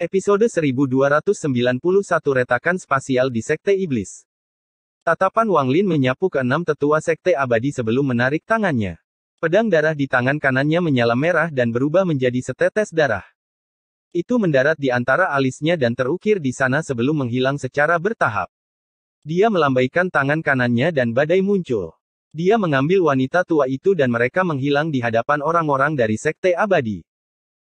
Episode 1291 Retakan Spasial di Sekte Iblis. Tatapan Wang Lin menyapu keenam tetua Sekte Abadi sebelum menarik tangannya. Pedang darah di tangan kanannya menyala merah dan berubah menjadi setetes darah. Itu mendarat di antara alisnya dan terukir di sana sebelum menghilang secara bertahap. Dia melambaikan tangan kanannya dan badai muncul. Dia mengambil wanita tua itu dan mereka menghilang di hadapan orang-orang dari Sekte Abadi.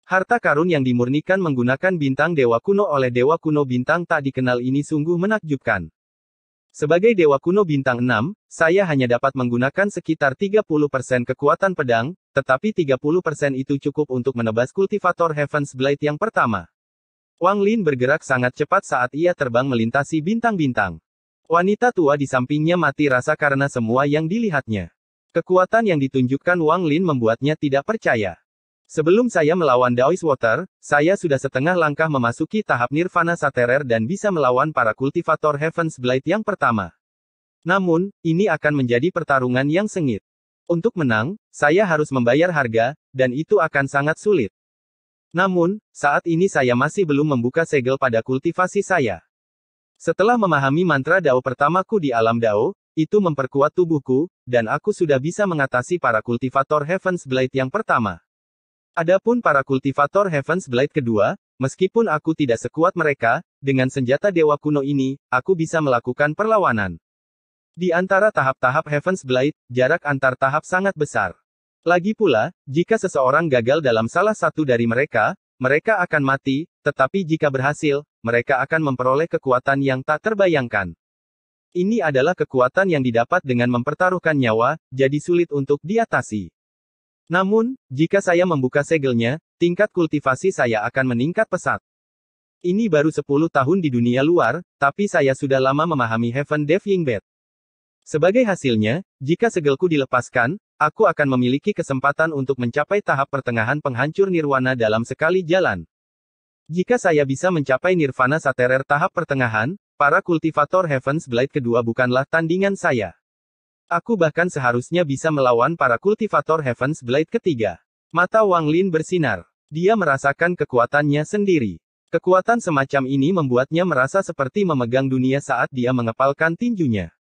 Harta karun yang dimurnikan menggunakan bintang dewa kuno oleh dewa kuno bintang tak dikenal ini sungguh menakjubkan. Sebagai dewa kuno bintang 6, saya hanya dapat menggunakan sekitar 30% kekuatan pedang, tetapi 30% itu cukup untuk menebas kultivator Heaven's Blade yang pertama. Wang Lin bergerak sangat cepat saat ia terbang melintasi bintang-bintang. Wanita tua di sampingnya mati rasa karena semua yang dilihatnya. Kekuatan yang ditunjukkan Wang Lin membuatnya tidak percaya. Sebelum saya melawan Daoist Water, saya sudah setengah langkah memasuki tahap Nirvana Saterer dan bisa melawan para kultivator Heaven's Blade yang pertama. Namun, ini akan menjadi pertarungan yang sengit. Untuk menang, saya harus membayar harga, dan itu akan sangat sulit. Namun, saat ini saya masih belum membuka segel pada kultivasi saya. Setelah memahami mantra Dao pertamaku di alam Dao, itu memperkuat tubuhku, dan aku sudah bisa mengatasi para kultivator Heaven's Blade yang pertama. Adapun para kultivator Heaven's Blade kedua, meskipun aku tidak sekuat mereka, dengan senjata dewa kuno ini, aku bisa melakukan perlawanan. Di antara tahap-tahap Heaven's Blade, jarak antar tahap sangat besar. Lagi pula, jika seseorang gagal dalam salah satu dari mereka, mereka akan mati, tetapi jika berhasil, mereka akan memperoleh kekuatan yang tak terbayangkan. Ini adalah kekuatan yang didapat dengan mempertaruhkan nyawa, jadi sulit untuk diatasi. Namun, jika saya membuka segelnya, tingkat kultivasi saya akan meningkat pesat. Ini baru 10 tahun di dunia luar, tapi saya sudah lama memahami Heaven Death Yingbet. Sebagai hasilnya, jika segelku dilepaskan, aku akan memiliki kesempatan untuk mencapai tahap pertengahan penghancur nirwana dalam sekali jalan. Jika saya bisa mencapai Nirvana Saterer tahap pertengahan, para kultivator Heaven's Blade kedua bukanlah tandingan saya. Aku bahkan seharusnya bisa melawan para kultivator Heaven's Blade ketiga. Mata Wang Lin bersinar. Dia merasakan kekuatannya sendiri. Kekuatan semacam ini membuatnya merasa seperti memegang dunia saat dia mengepalkan tinjunya.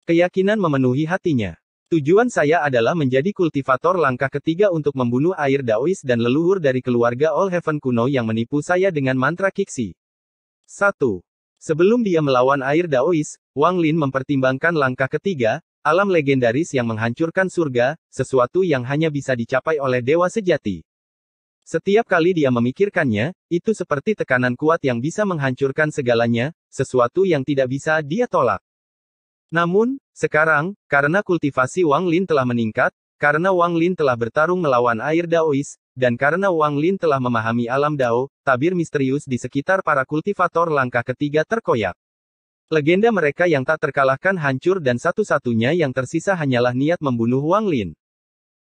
Keyakinan memenuhi hatinya. Tujuan saya adalah menjadi kultivator langkah ketiga untuk membunuh air Daoist dan leluhur dari keluarga All Heaven kuno yang menipu saya dengan mantra Kixi. 1. Sebelum dia melawan air Daoist, Wang Lin mempertimbangkan langkah ketiga, alam legendaris yang menghancurkan surga, sesuatu yang hanya bisa dicapai oleh dewa sejati. Setiap kali dia memikirkannya, itu seperti tekanan kuat yang bisa menghancurkan segalanya, sesuatu yang tidak bisa dia tolak. Namun, sekarang, karena kultivasi Wang Lin telah meningkat, karena Wang Lin telah bertarung melawan air Daoist, dan karena Wang Lin telah memahami alam Dao, tabir misterius di sekitar para kultivator langkah ketiga terkoyak. Legenda mereka yang tak terkalahkan hancur dan satu-satunya yang tersisa hanyalah niat membunuh Wang Lin.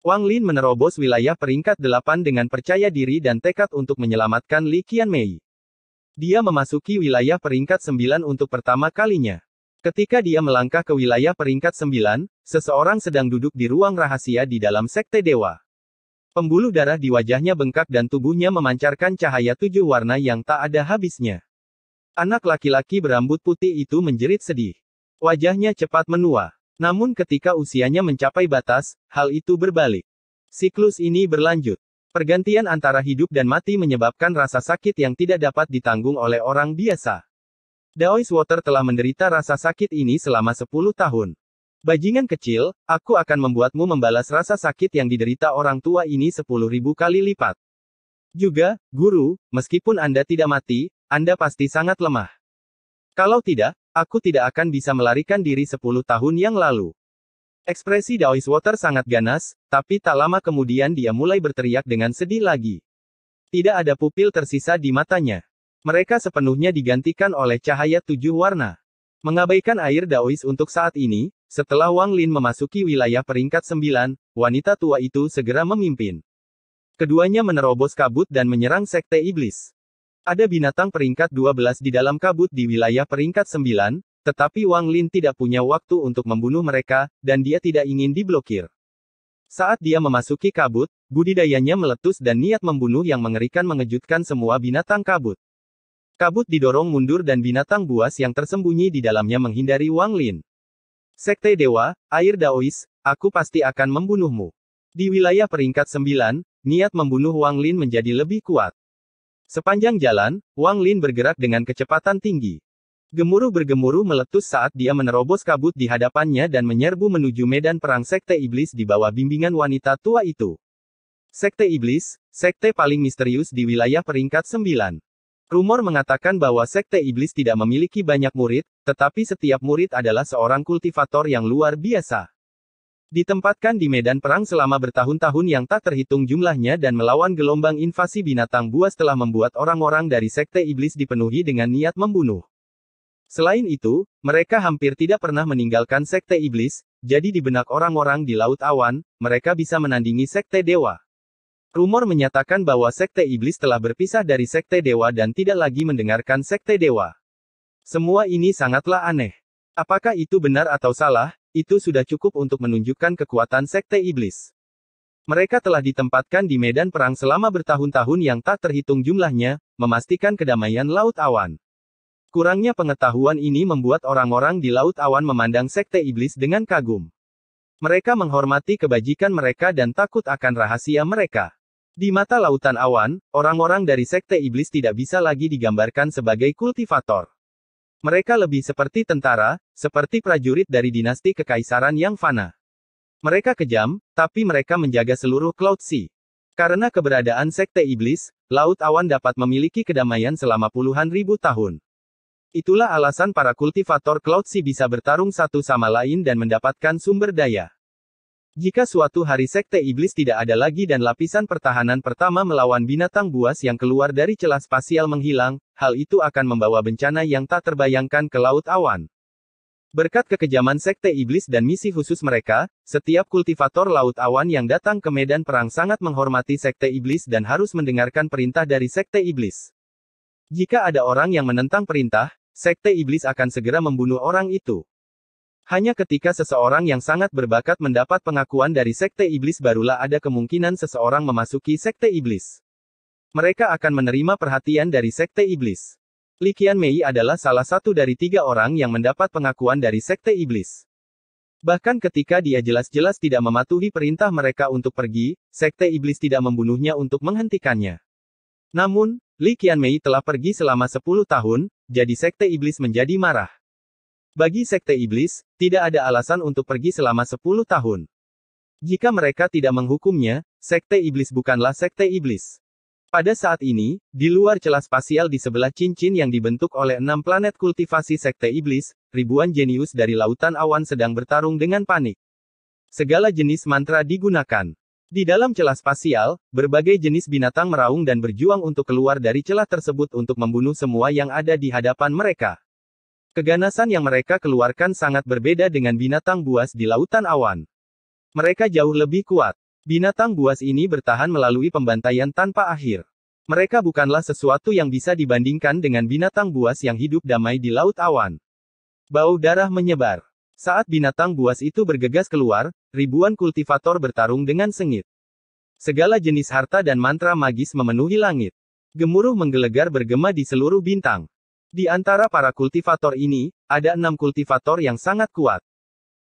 Wang Lin menerobos wilayah peringkat 8 dengan percaya diri dan tekad untuk menyelamatkan Li Qianmei. Dia memasuki wilayah peringkat 9 untuk pertama kalinya. Ketika dia melangkah ke wilayah peringkat 9, seseorang sedang duduk di ruang rahasia di dalam Sekte Dewa. Pembuluh darah di wajahnya bengkak dan tubuhnya memancarkan cahaya 7 warna yang tak ada habisnya. Anak laki-laki berambut putih itu menjerit sedih. Wajahnya cepat menua. Namun ketika usianya mencapai batas, hal itu berbalik. Siklus ini berlanjut. Pergantian antara hidup dan mati menyebabkan rasa sakit yang tidak dapat ditanggung oleh orang biasa. Daoist Water telah menderita rasa sakit ini selama 10 tahun. Bajingan kecil, aku akan membuatmu membalas rasa sakit yang diderita orang tua ini 10.000 kali lipat. Juga, guru, meskipun Anda tidak mati, Anda pasti sangat lemah. Kalau tidak, aku tidak akan bisa melarikan diri 10 tahun yang lalu. Ekspresi Daoist Water sangat ganas, tapi tak lama kemudian dia mulai berteriak dengan sedih lagi. Tidak ada pupil tersisa di matanya. Mereka sepenuhnya digantikan oleh cahaya 7 warna. Mengabaikan air Daoist untuk saat ini, setelah Wang Lin memasuki wilayah peringkat 9, wanita tua itu segera memimpin. Keduanya menerobos kabut dan menyerang Sekte Iblis. Ada binatang peringkat 12 di dalam kabut di wilayah peringkat 9, tetapi Wang Lin tidak punya waktu untuk membunuh mereka, dan dia tidak ingin diblokir. Saat dia memasuki kabut, budidayanya meletus dan niat membunuh yang mengerikan mengejutkan semua binatang kabut. Kabut didorong mundur dan binatang buas yang tersembunyi di dalamnya menghindari Wang Lin. Sekte Dewa, Air Daois, aku pasti akan membunuhmu. Di wilayah peringkat 9, niat membunuh Wang Lin menjadi lebih kuat. Sepanjang jalan, Wang Lin bergerak dengan kecepatan tinggi. Gemuruh bergemuruh meletus saat dia menerobos kabut di hadapannya dan menyerbu menuju medan perang Sekte Iblis di bawah bimbingan wanita tua itu. Sekte Iblis, sekte paling misterius di wilayah peringkat 9. Rumor mengatakan bahwa Sekte Iblis tidak memiliki banyak murid, tetapi setiap murid adalah seorang kultivator yang luar biasa. Ditempatkan di medan perang selama bertahun-tahun yang tak terhitung jumlahnya dan melawan gelombang invasi binatang buas telah membuat orang-orang dari Sekte Iblis dipenuhi dengan niat membunuh. Selain itu, mereka hampir tidak pernah meninggalkan Sekte Iblis, jadi di benak orang-orang di Laut Awan, mereka bisa menandingi Sekte Dewa. Rumor menyatakan bahwa Sekte Iblis telah berpisah dari Sekte Dewa dan tidak lagi mendengarkan Sekte Dewa. Semua ini sangatlah aneh. Apakah itu benar atau salah? Itu sudah cukup untuk menunjukkan kekuatan Sekte Iblis. Mereka telah ditempatkan di medan perang selama bertahun-tahun yang tak terhitung jumlahnya, memastikan kedamaian Laut Awan. Kurangnya pengetahuan ini membuat orang-orang di Laut Awan memandang Sekte Iblis dengan kagum. Mereka menghormati kebajikan mereka dan takut akan rahasia mereka. Di mata Lautan Awan, orang-orang dari Sekte Iblis tidak bisa lagi digambarkan sebagai kultivator. Mereka lebih seperti tentara, seperti prajurit dari dinasti kekaisaran yang fana. Mereka kejam, tapi mereka menjaga seluruh Cloud Sea. Karena keberadaan Sekte Iblis, Laut Awan dapat memiliki kedamaian selama puluhan ribu tahun. Itulah alasan para kultivator Cloud Sea bisa bertarung satu sama lain dan mendapatkan sumber daya. Jika suatu hari Sekte Iblis tidak ada lagi dan lapisan pertahanan pertama melawan binatang buas yang keluar dari celah spasial menghilang, hal itu akan membawa bencana yang tak terbayangkan ke Laut Awan. Berkat kekejaman Sekte Iblis dan misi khusus mereka, setiap kultivator Laut Awan yang datang ke medan perang sangat menghormati Sekte Iblis dan harus mendengarkan perintah dari Sekte Iblis. Jika ada orang yang menentang perintah, Sekte Iblis akan segera membunuh orang itu. Hanya ketika seseorang yang sangat berbakat mendapat pengakuan dari Sekte Iblis barulah ada kemungkinan seseorang memasuki Sekte Iblis. Mereka akan menerima perhatian dari Sekte Iblis. Li Qianmei adalah salah satu dari 3 orang yang mendapat pengakuan dari Sekte Iblis. Bahkan ketika dia jelas-jelas tidak mematuhi perintah mereka untuk pergi, Sekte Iblis tidak membunuhnya untuk menghentikannya. Namun, Li Qianmei telah pergi selama 10 tahun, jadi Sekte Iblis menjadi marah. Bagi Sekte Iblis, tidak ada alasan untuk pergi selama 10 tahun. Jika mereka tidak menghukumnya, Sekte Iblis bukanlah Sekte Iblis. Pada saat ini, di luar celah spasial di sebelah cincin yang dibentuk oleh 6 planet kultivasi Sekte Iblis, ribuan jenius dari Lautan Awan sedang bertarung dengan panik. Segala jenis mantra digunakan. Di dalam celah spasial, berbagai jenis binatang meraung dan berjuang untuk keluar dari celah tersebut untuk membunuh semua yang ada di hadapan mereka. Keganasan yang mereka keluarkan sangat berbeda dengan binatang buas di Lautan Awan. Mereka jauh lebih kuat. Binatang buas ini bertahan melalui pembantaian tanpa akhir. Mereka bukanlah sesuatu yang bisa dibandingkan dengan binatang buas yang hidup damai di Laut Awan. Bau darah menyebar. Saat binatang buas itu bergegas keluar, ribuan kultivator bertarung dengan sengit. Segala jenis harta dan mantra magis memenuhi langit. Gemuruh menggelegar bergema di seluruh bintang. Di antara para kultivator ini, ada 6 kultivator yang sangat kuat.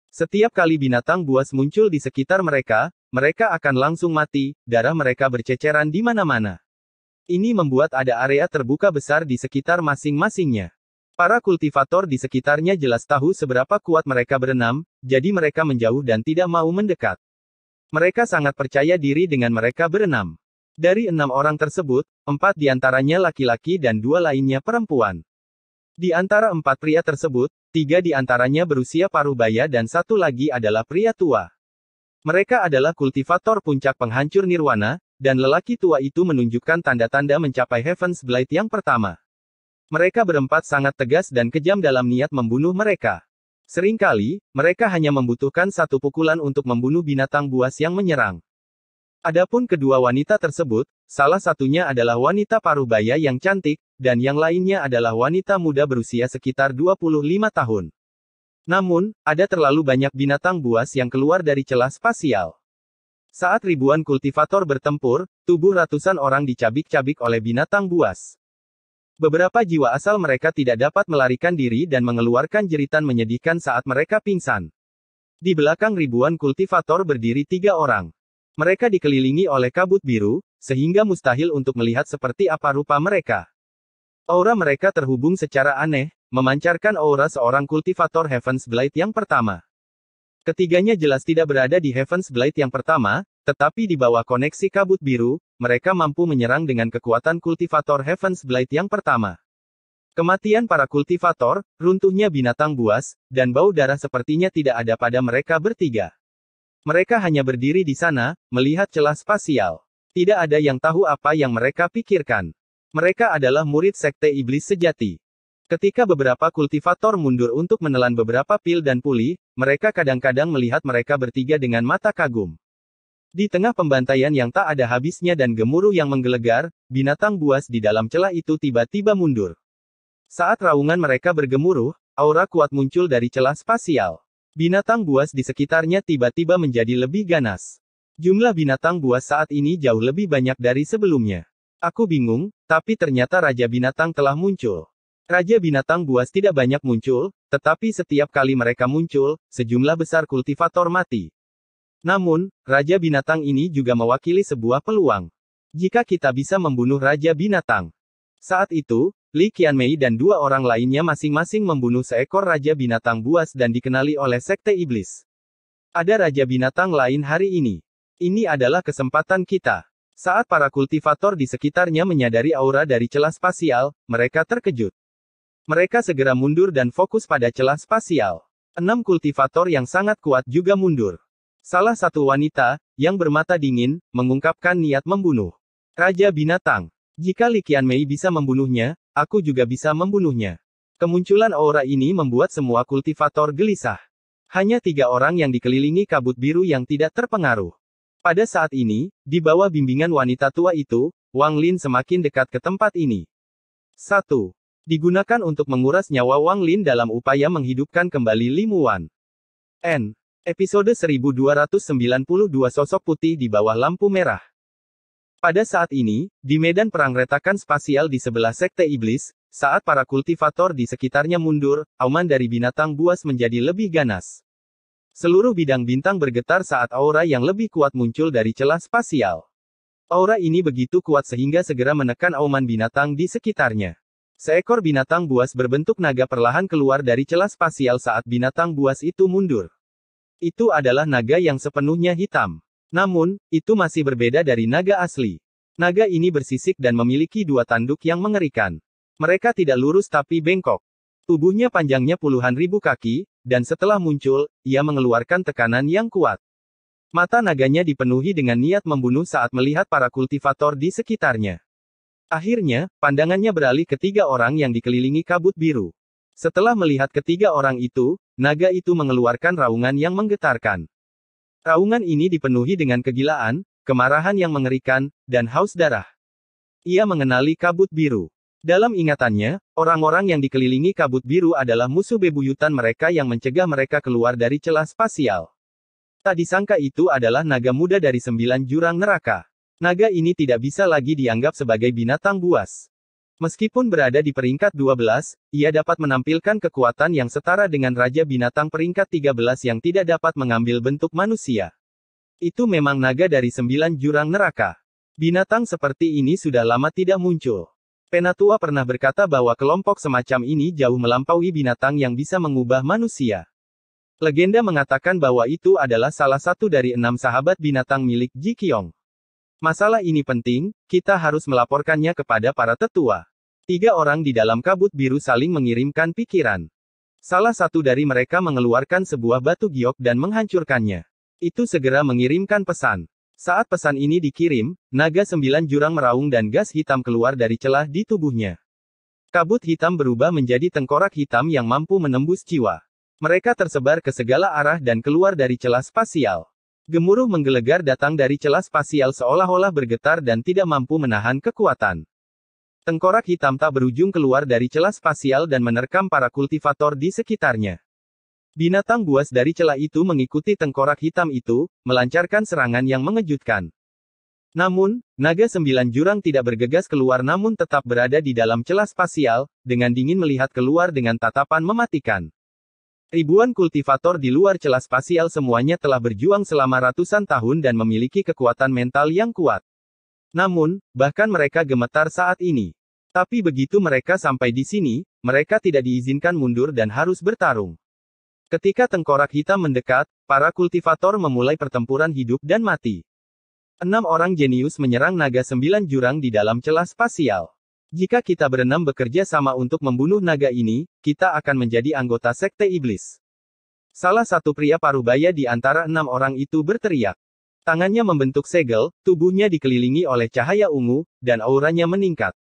Setiap kali binatang buas muncul di sekitar mereka, mereka akan langsung mati, darah mereka berceceran di mana-mana. Ini membuat ada area terbuka besar di sekitar masing-masingnya. Para kultivator di sekitarnya jelas tahu seberapa kuat mereka berenam, jadi mereka menjauh dan tidak mau mendekat. Mereka sangat percaya diri dengan mereka berenam. Dari 6 orang tersebut, 4 diantaranya laki-laki dan 2 lainnya perempuan. Di antara 4 pria tersebut, 3 di antaranya berusia paruh baya dan 1 lagi adalah pria tua. Mereka adalah kultivator puncak penghancur nirwana, dan lelaki tua itu menunjukkan tanda-tanda mencapai Heaven's Blade yang pertama. Mereka berempat sangat tegas dan kejam dalam niat membunuh mereka. Seringkali, mereka hanya membutuhkan 1 pukulan untuk membunuh binatang buas yang menyerang. Adapun kedua wanita tersebut, salah satunya adalah wanita paruh baya yang cantik, dan yang lainnya adalah wanita muda berusia sekitar 25 tahun. Namun, ada terlalu banyak binatang buas yang keluar dari celah spasial. Saat ribuan kultivator bertempur, tubuh ratusan orang dicabik-cabik oleh binatang buas. Beberapa jiwa asal mereka tidak dapat melarikan diri dan mengeluarkan jeritan menyedihkan saat mereka pingsan. Di belakang ribuan kultivator berdiri 3 orang. Mereka dikelilingi oleh kabut biru, sehingga mustahil untuk melihat seperti apa rupa mereka. Aura mereka terhubung secara aneh, memancarkan aura seorang kultivator Heaven's Blade yang pertama. Ketiganya jelas tidak berada di Heaven's Blade yang pertama, tetapi di bawah koneksi kabut biru, mereka mampu menyerang dengan kekuatan kultivator Heaven's Blade yang pertama. Kematian para kultivator, runtuhnya binatang buas, dan bau darah sepertinya tidak ada pada mereka bertiga. Mereka hanya berdiri di sana, melihat celah spasial. Tidak ada yang tahu apa yang mereka pikirkan. Mereka adalah murid Sekte Iblis sejati. Ketika beberapa kultivator mundur untuk menelan beberapa pil dan pulih, mereka kadang-kadang melihat mereka bertiga dengan mata kagum. Di tengah pembantaian yang tak ada habisnya dan gemuruh yang menggelegar, binatang buas di dalam celah itu tiba-tiba mundur. Saat raungan mereka bergemuruh, aura kuat muncul dari celah spasial. Binatang buas di sekitarnya tiba-tiba menjadi lebih ganas. Jumlah binatang buas saat ini jauh lebih banyak dari sebelumnya. Aku bingung, tapi ternyata Raja Binatang telah muncul. Raja Binatang buas tidak banyak muncul, tetapi setiap kali mereka muncul, sejumlah besar kultivator mati. Namun, Raja Binatang ini juga mewakili sebuah peluang. Jika kita bisa membunuh Raja Binatang. Saat itu, Li Qianmei dan 2 orang lainnya masing-masing membunuh seekor Raja Binatang buas dan dikenali oleh Sekte Iblis. Ada Raja Binatang lain hari ini. Ini adalah kesempatan kita. Saat para kultivator di sekitarnya menyadari aura dari celah spasial, mereka terkejut. Mereka segera mundur dan fokus pada celah spasial. 6 kultivator yang sangat kuat juga mundur. Salah satu wanita, yang bermata dingin, mengungkapkan niat membunuh Raja Binatang. Jika Li Qianmei bisa membunuhnya, aku juga bisa membunuhnya. Kemunculan aura ini membuat semua kultivator gelisah. Hanya 3 orang yang dikelilingi kabut biru yang tidak terpengaruh. Pada saat ini, di bawah bimbingan wanita tua itu, Wang Lin semakin dekat ke tempat ini. 1. Digunakan untuk menguras nyawa Wang Lin dalam upaya menghidupkan kembali Li Muwan. N. Episode 1292 Sosok Putih di Bawah Lampu Merah. Pada saat ini, di medan perang retakan spasial di sebelah Sekte Iblis, saat para kultivator di sekitarnya mundur, auman dari binatang buas menjadi lebih ganas. Seluruh bidang bintang bergetar saat aura yang lebih kuat muncul dari celah spasial. Aura ini begitu kuat sehingga segera menekan auman binatang di sekitarnya. Seekor binatang buas berbentuk naga perlahan keluar dari celah spasial saat binatang buas itu mundur. Itu adalah naga yang sepenuhnya hitam. Namun, itu masih berbeda dari naga asli. Naga ini bersisik dan memiliki 2 tanduk yang mengerikan. Mereka tidak lurus tapi bengkok. Tubuhnya panjangnya puluhan ribu kaki, dan setelah muncul, ia mengeluarkan tekanan yang kuat. Mata naganya dipenuhi dengan niat membunuh saat melihat para kultivator di sekitarnya. Akhirnya, pandangannya beralih ke 3 orang yang dikelilingi kabut biru. Setelah melihat ketiga orang itu, naga itu mengeluarkan raungan yang menggetarkan. Raungan ini dipenuhi dengan kegilaan, kemarahan yang mengerikan, dan haus darah. Ia mengenali kabut biru. Dalam ingatannya, orang-orang yang dikelilingi kabut biru adalah musuh bebuyutan mereka yang mencegah mereka keluar dari celah spasial. Tak disangka itu adalah naga muda dari 9 jurang neraka. Naga ini tidak bisa lagi dianggap sebagai binatang buas. Meskipun berada di peringkat 12, ia dapat menampilkan kekuatan yang setara dengan Raja Binatang peringkat 13 yang tidak dapat mengambil bentuk manusia. Itu memang naga dari 9 jurang neraka. Binatang seperti ini sudah lama tidak muncul. Penatua pernah berkata bahwa kelompok semacam ini jauh melampaui binatang yang bisa mengubah manusia. Legenda mengatakan bahwa itu adalah salah satu dari 6 sahabat binatang milik Ji Qiong. Masalah ini penting, kita harus melaporkannya kepada para tetua. 3 orang di dalam kabut biru saling mengirimkan pikiran. Salah satu dari mereka mengeluarkan sebuah batu giok dan menghancurkannya. Itu segera mengirimkan pesan. Saat pesan ini dikirim, naga 9 jurang meraung dan gas hitam keluar dari celah di tubuhnya. Kabut hitam berubah menjadi tengkorak hitam yang mampu menembus jiwa. Mereka tersebar ke segala arah dan keluar dari celah spasial. Gemuruh menggelegar datang dari celah spasial seolah-olah bergetar dan tidak mampu menahan kekuatan. Tengkorak hitam tak berujung keluar dari celah spasial dan menerkam para kultivator di sekitarnya. Binatang buas dari celah itu mengikuti tengkorak hitam itu, melancarkan serangan yang mengejutkan. Namun, naga 9 jurang tidak bergegas keluar namun tetap berada di dalam celah spasial, dengan dingin melihat keluar dengan tatapan mematikan. Ribuan kultivator di luar celah spasial semuanya telah berjuang selama ratusan tahun dan memiliki kekuatan mental yang kuat. Namun, bahkan mereka gemetar saat ini. Tapi begitu mereka sampai di sini, mereka tidak diizinkan mundur dan harus bertarung. Ketika tengkorak hitam mendekat, para kultivator memulai pertempuran hidup dan mati. 6 orang jenius menyerang naga 9 jurang di dalam celah spasial. Jika kita berenam bekerja sama untuk membunuh naga ini, kita akan menjadi anggota Sekte Iblis. Salah satu pria parubaya di antara 6 orang itu berteriak. Tangannya membentuk segel, tubuhnya dikelilingi oleh cahaya ungu, dan auranya meningkat.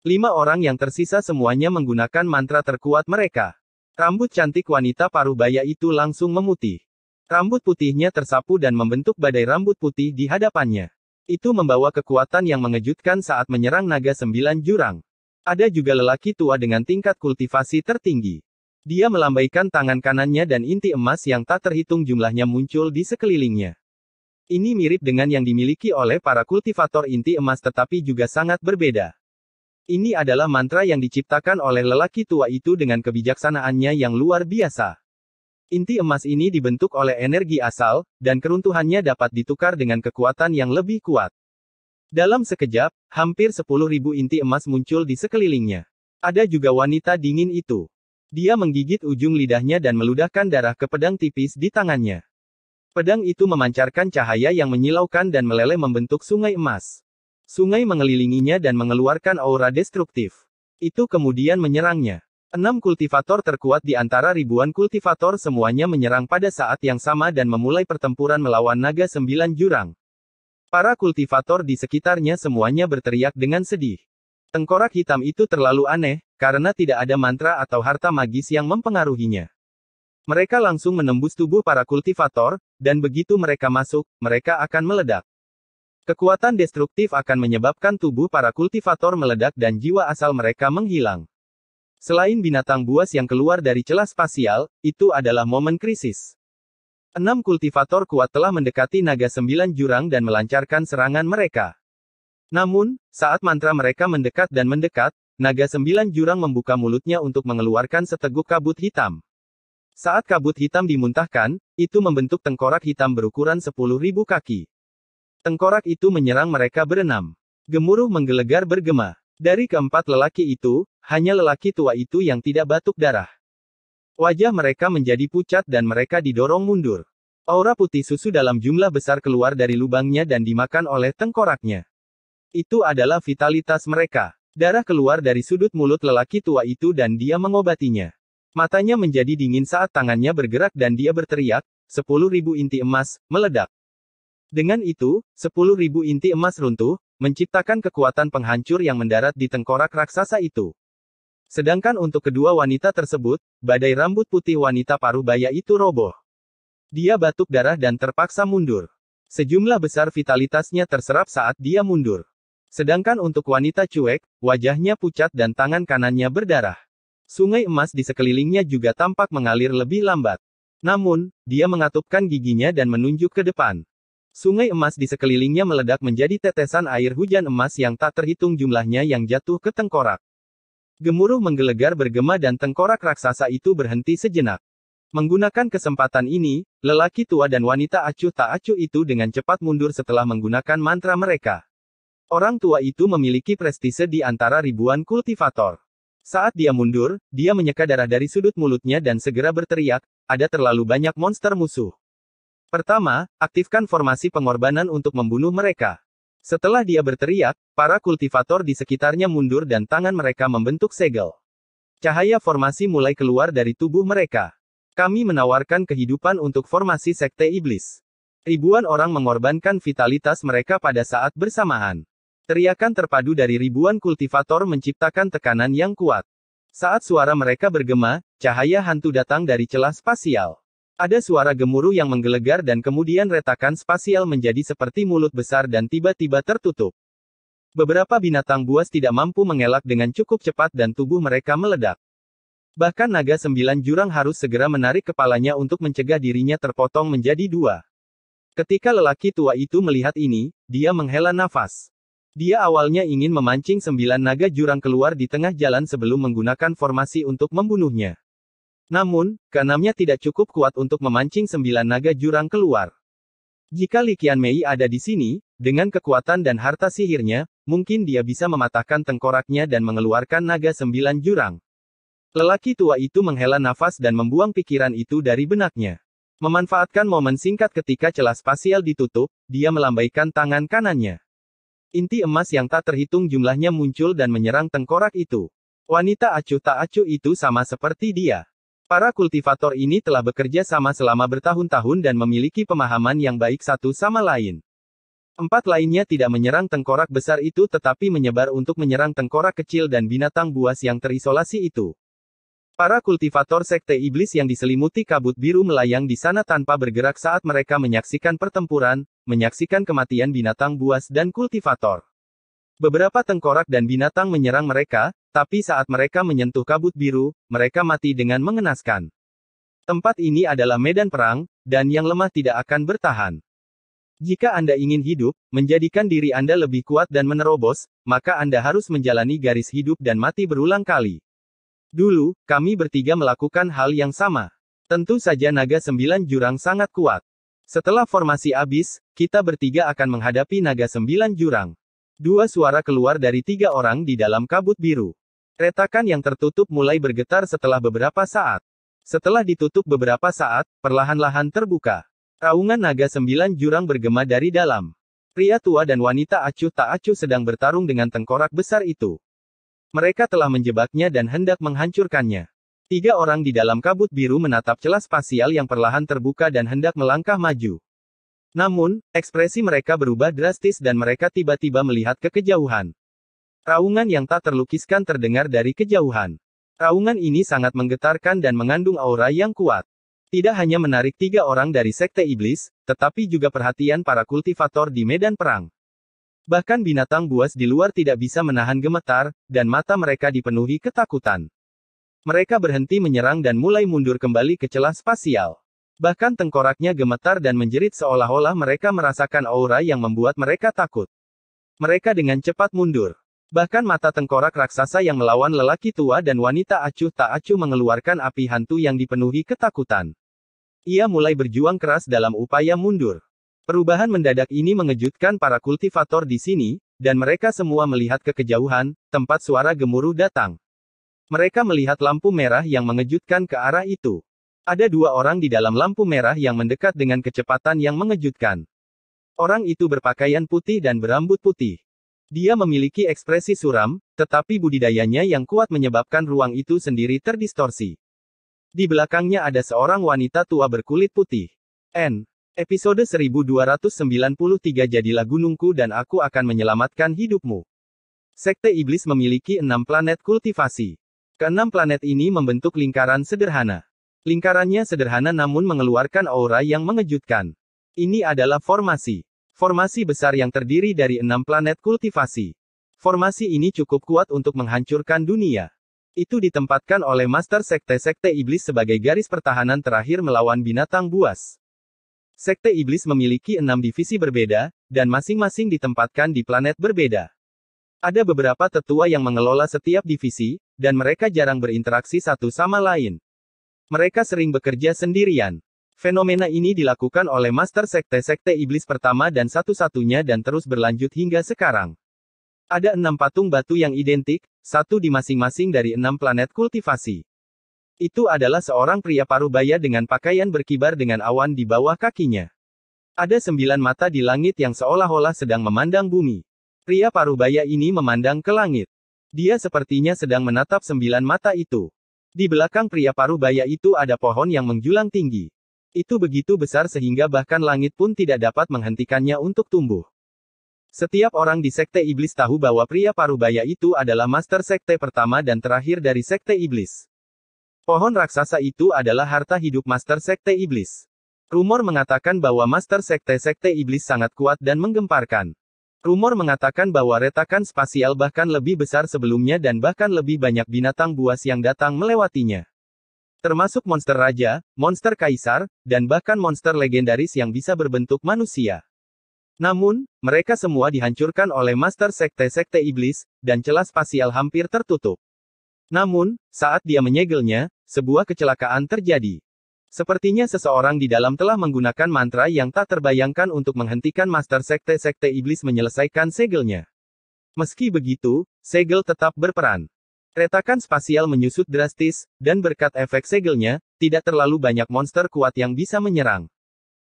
5 orang yang tersisa semuanya menggunakan mantra terkuat mereka. Rambut cantik wanita parubaya itu langsung memutih. Rambut putihnya tersapu dan membentuk badai rambut putih di hadapannya. Itu membawa kekuatan yang mengejutkan saat menyerang naga 9 jurang. Ada juga lelaki tua dengan tingkat kultivasi tertinggi. Dia melambaikan tangan kanannya dan inti emas yang tak terhitung jumlahnya muncul di sekelilingnya. Ini mirip dengan yang dimiliki oleh para kultivator inti emas tetapi juga sangat berbeda. Ini adalah mantra yang diciptakan oleh lelaki tua itu dengan kebijaksanaannya yang luar biasa. Inti emas ini dibentuk oleh energi asal, dan keruntuhannya dapat ditukar dengan kekuatan yang lebih kuat. Dalam sekejap, hampir 10.000 inti emas muncul di sekelilingnya. Ada juga wanita dingin itu. Dia menggigit ujung lidahnya dan meludahkan darah ke pedang tipis di tangannya. Pedang itu memancarkan cahaya yang menyilaukan dan meleleh membentuk sungai emas. Sungai mengelilinginya dan mengeluarkan aura destruktif. Itu kemudian menyerangnya. 6 kultivator terkuat di antara ribuan kultivator semuanya menyerang pada saat yang sama dan memulai pertempuran melawan naga 9 jurang. Para kultivator di sekitarnya semuanya berteriak dengan sedih. Tengkorak hitam itu terlalu aneh, karena tidak ada mantra atau harta magis yang mempengaruhinya. Mereka langsung menembus tubuh para kultivator, dan begitu mereka masuk, mereka akan meledak. Kekuatan destruktif akan menyebabkan tubuh para kultivator meledak dan jiwa asal mereka menghilang. Selain binatang buas yang keluar dari celah spasial, itu adalah momen krisis. 6 kultivator kuat telah mendekati naga 9 jurang dan melancarkan serangan mereka. Namun, saat mantra mereka mendekat dan mendekat, naga 9 jurang membuka mulutnya untuk mengeluarkan seteguk kabut hitam. Saat kabut hitam dimuntahkan, itu membentuk tengkorak hitam berukuran 10.000 kaki. Tengkorak itu menyerang mereka berenam. Gemuruh menggelegar bergema. Dari keempat lelaki itu, hanya lelaki tua itu yang tidak batuk darah. Wajah mereka menjadi pucat dan mereka didorong mundur. Aura putih susu dalam jumlah besar keluar dari lubangnya dan dimakan oleh tengkoraknya. Itu adalah vitalitas mereka. Darah keluar dari sudut mulut lelaki tua itu dan dia mengobatinya. Matanya menjadi dingin saat tangannya bergerak dan dia berteriak, 10.000 inti emas, meledak. Dengan itu, 10.000 inti emas runtuh, menciptakan kekuatan penghancur yang mendarat di tengkorak raksasa itu. Sedangkan untuk kedua wanita tersebut, badai rambut putih wanita parubaya itu roboh. Dia batuk darah dan terpaksa mundur. Sejumlah besar vitalitasnya terserap saat dia mundur. Sedangkan untuk wanita cuek, wajahnya pucat dan tangan kanannya berdarah. Sungai emas di sekelilingnya juga tampak mengalir lebih lambat. Namun, dia mengatupkan giginya dan menunjuk ke depan. Sungai emas di sekelilingnya meledak menjadi tetesan air hujan emas yang tak terhitung jumlahnya yang jatuh ke tengkorak. Gemuruh menggelegar bergema dan tengkorak raksasa itu berhenti sejenak. Menggunakan kesempatan ini, lelaki tua dan wanita acuh tak acuh itu dengan cepat mundur setelah menggunakan mantra mereka. Orang tua itu memiliki prestise di antara ribuan kultivator. Saat dia mundur, dia menyeka darah dari sudut mulutnya dan segera berteriak, ada terlalu banyak monster musuh. Pertama, aktifkan formasi pengorbanan untuk membunuh mereka. Setelah dia berteriak, para kultivator di sekitarnya mundur dan tangan mereka membentuk segel. Cahaya formasi mulai keluar dari tubuh mereka. Kami menawarkan kehidupan untuk formasi Sekte Iblis. Ribuan orang mengorbankan vitalitas mereka pada saat bersamaan. Teriakan terpadu dari ribuan kultivator menciptakan tekanan yang kuat. Saat suara mereka bergema, cahaya hantu datang dari celah spasial. Ada suara gemuruh yang menggelegar dan kemudian retakan spasial menjadi seperti mulut besar dan tiba-tiba tertutup. Beberapa binatang buas tidak mampu mengelak dengan cukup cepat dan tubuh mereka meledak. Bahkan naga 9 jurang harus segera menarik kepalanya untuk mencegah dirinya terpotong menjadi dua. Ketika lelaki tua itu melihat ini, dia menghela nafas. Dia awalnya ingin memancing 9 naga jurang keluar di tengah jalan sebelum menggunakan formasi untuk membunuhnya. Namun, keenamnya tidak cukup kuat untuk memancing 9 naga jurang keluar. Jika Li Qianmei ada di sini, dengan kekuatan dan harta sihirnya, mungkin dia bisa mematahkan tengkoraknya dan mengeluarkan naga 9 jurang. Lelaki tua itu menghela nafas dan membuang pikiran itu dari benaknya. Memanfaatkan momen singkat ketika celah spasial ditutup, dia melambaikan tangan kanannya. Inti emas yang tak terhitung jumlahnya muncul dan menyerang tengkorak itu. Wanita acuh tak acuh itu sama seperti dia. Para kultivator ini telah bekerja sama selama bertahun-tahun dan memiliki pemahaman yang baik satu sama lain. 4 lainnya tidak menyerang tengkorak besar itu tetapi menyebar untuk menyerang tengkorak kecil dan binatang buas yang terisolasi itu. Para kultivator Sekte Iblis yang diselimuti kabut biru melayang di sana tanpa bergerak saat mereka menyaksikan pertempuran, menyaksikan kematian binatang buas dan kultivator. Beberapa tengkorak dan binatang menyerang mereka, tapi saat mereka menyentuh kabut biru, mereka mati dengan mengenaskan. Tempat ini adalah medan perang, dan yang lemah tidak akan bertahan. Jika Anda ingin hidup, menjadikan diri Anda lebih kuat dan menerobos, maka Anda harus menjalani garis hidup dan mati berulang kali. Dulu, kami bertiga melakukan hal yang sama. Tentu saja naga 9 jurang sangat kuat. Setelah formasi habis, kita bertiga akan menghadapi naga 9 jurang. 2 suara keluar dari 3 orang di dalam kabut biru. Retakan yang tertutup mulai bergetar setelah beberapa saat. Setelah ditutup beberapa saat, perlahan-lahan terbuka. Raungan naga 9 jurang bergema dari dalam. Pria tua dan wanita acuh tak acuh sedang bertarung dengan tengkorak besar itu. Mereka telah menjebaknya dan hendak menghancurkannya. 3 orang di dalam kabut biru menatap celah spasial yang perlahan terbuka dan hendak melangkah maju. Namun, ekspresi mereka berubah drastis dan mereka tiba-tiba melihat ke kejauhan. Raungan yang tak terlukiskan terdengar dari kejauhan. Raungan ini sangat menggetarkan dan mengandung aura yang kuat. Tidak hanya menarik 3 orang dari Sekte Iblis, tetapi juga perhatian para kultivator di medan perang. Bahkan binatang buas di luar tidak bisa menahan gemetar, dan mata mereka dipenuhi ketakutan. Mereka berhenti menyerang dan mulai mundur kembali ke celah spasial. Bahkan tengkoraknya gemetar dan menjerit seolah-olah mereka merasakan aura yang membuat mereka takut. Mereka dengan cepat mundur. Bahkan mata tengkorak raksasa yang melawan lelaki tua dan wanita acuh tak acuh mengeluarkan api hantu yang dipenuhi ketakutan. Ia mulai berjuang keras dalam upaya mundur. Perubahan mendadak ini mengejutkan para kultivator di sini, dan mereka semua melihat ke kejauhan, tempat suara gemuruh datang. Mereka melihat lampu merah yang mengejutkan ke arah itu. Ada 2 orang di dalam lampu merah yang mendekat dengan kecepatan yang mengejutkan. Orang itu berpakaian putih dan berambut putih. Dia memiliki ekspresi suram, tetapi budidayanya yang kuat menyebabkan ruang itu sendiri terdistorsi. Di belakangnya ada seorang wanita tua berkulit putih. Episode 1293 Jadilah gunungku dan aku akan menyelamatkan hidupmu. Sekte Iblis memiliki 6 planet kultivasi. Ke-6 planet ini membentuk lingkaran sederhana. Lingkarannya sederhana namun mengeluarkan aura yang mengejutkan. Ini adalah formasi. Formasi besar yang terdiri dari 6 planet kultivasi. Formasi ini cukup kuat untuk menghancurkan dunia. Itu ditempatkan oleh Master Sekte Iblis sebagai garis pertahanan terakhir melawan binatang buas. Sekte Iblis memiliki 6 divisi berbeda, dan masing-masing ditempatkan di planet berbeda. Ada beberapa tetua yang mengelola setiap divisi, dan mereka jarang berinteraksi satu sama lain. Mereka sering bekerja sendirian. Fenomena ini dilakukan oleh Master Sekte Iblis pertama dan satu-satunya dan terus berlanjut hingga sekarang. Ada 6 patung batu yang identik, satu di masing-masing dari 6 planet kultivasi. Itu adalah seorang pria parubaya dengan pakaian berkibar dengan awan di bawah kakinya. Ada 9 mata di langit yang seolah-olah sedang memandang bumi. Pria parubaya ini memandang ke langit. Dia sepertinya sedang menatap 9 mata itu. Di belakang pria parubaya itu ada pohon yang menjulang tinggi. Itu begitu besar sehingga bahkan langit pun tidak dapat menghentikannya untuk tumbuh. Setiap orang di Sekte Iblis tahu bahwa pria parubaya itu adalah Master Sekte pertama dan terakhir dari Sekte Iblis. Pohon raksasa itu adalah harta hidup Master Sekte Iblis. Rumor mengatakan bahwa Master Sekte Iblis sangat kuat dan menggemparkan. Rumor mengatakan bahwa retakan spasial bahkan lebih besar sebelumnya dan bahkan lebih banyak binatang buas yang datang melewatinya. Termasuk monster raja, monster kaisar, dan bahkan monster legendaris yang bisa berbentuk manusia. Namun, mereka semua dihancurkan oleh Master Sekte-Sekte Iblis, dan celah spasial hampir tertutup. Namun, saat dia menyegelnya, sebuah kecelakaan terjadi. Sepertinya seseorang di dalam telah menggunakan mantra yang tak terbayangkan untuk menghentikan Master Sekte-Sekte Iblis menyelesaikan segelnya. Meski begitu, segel tetap berperan. Retakan spasial menyusut drastis, dan berkat efek segelnya, tidak terlalu banyak monster kuat yang bisa menyerang.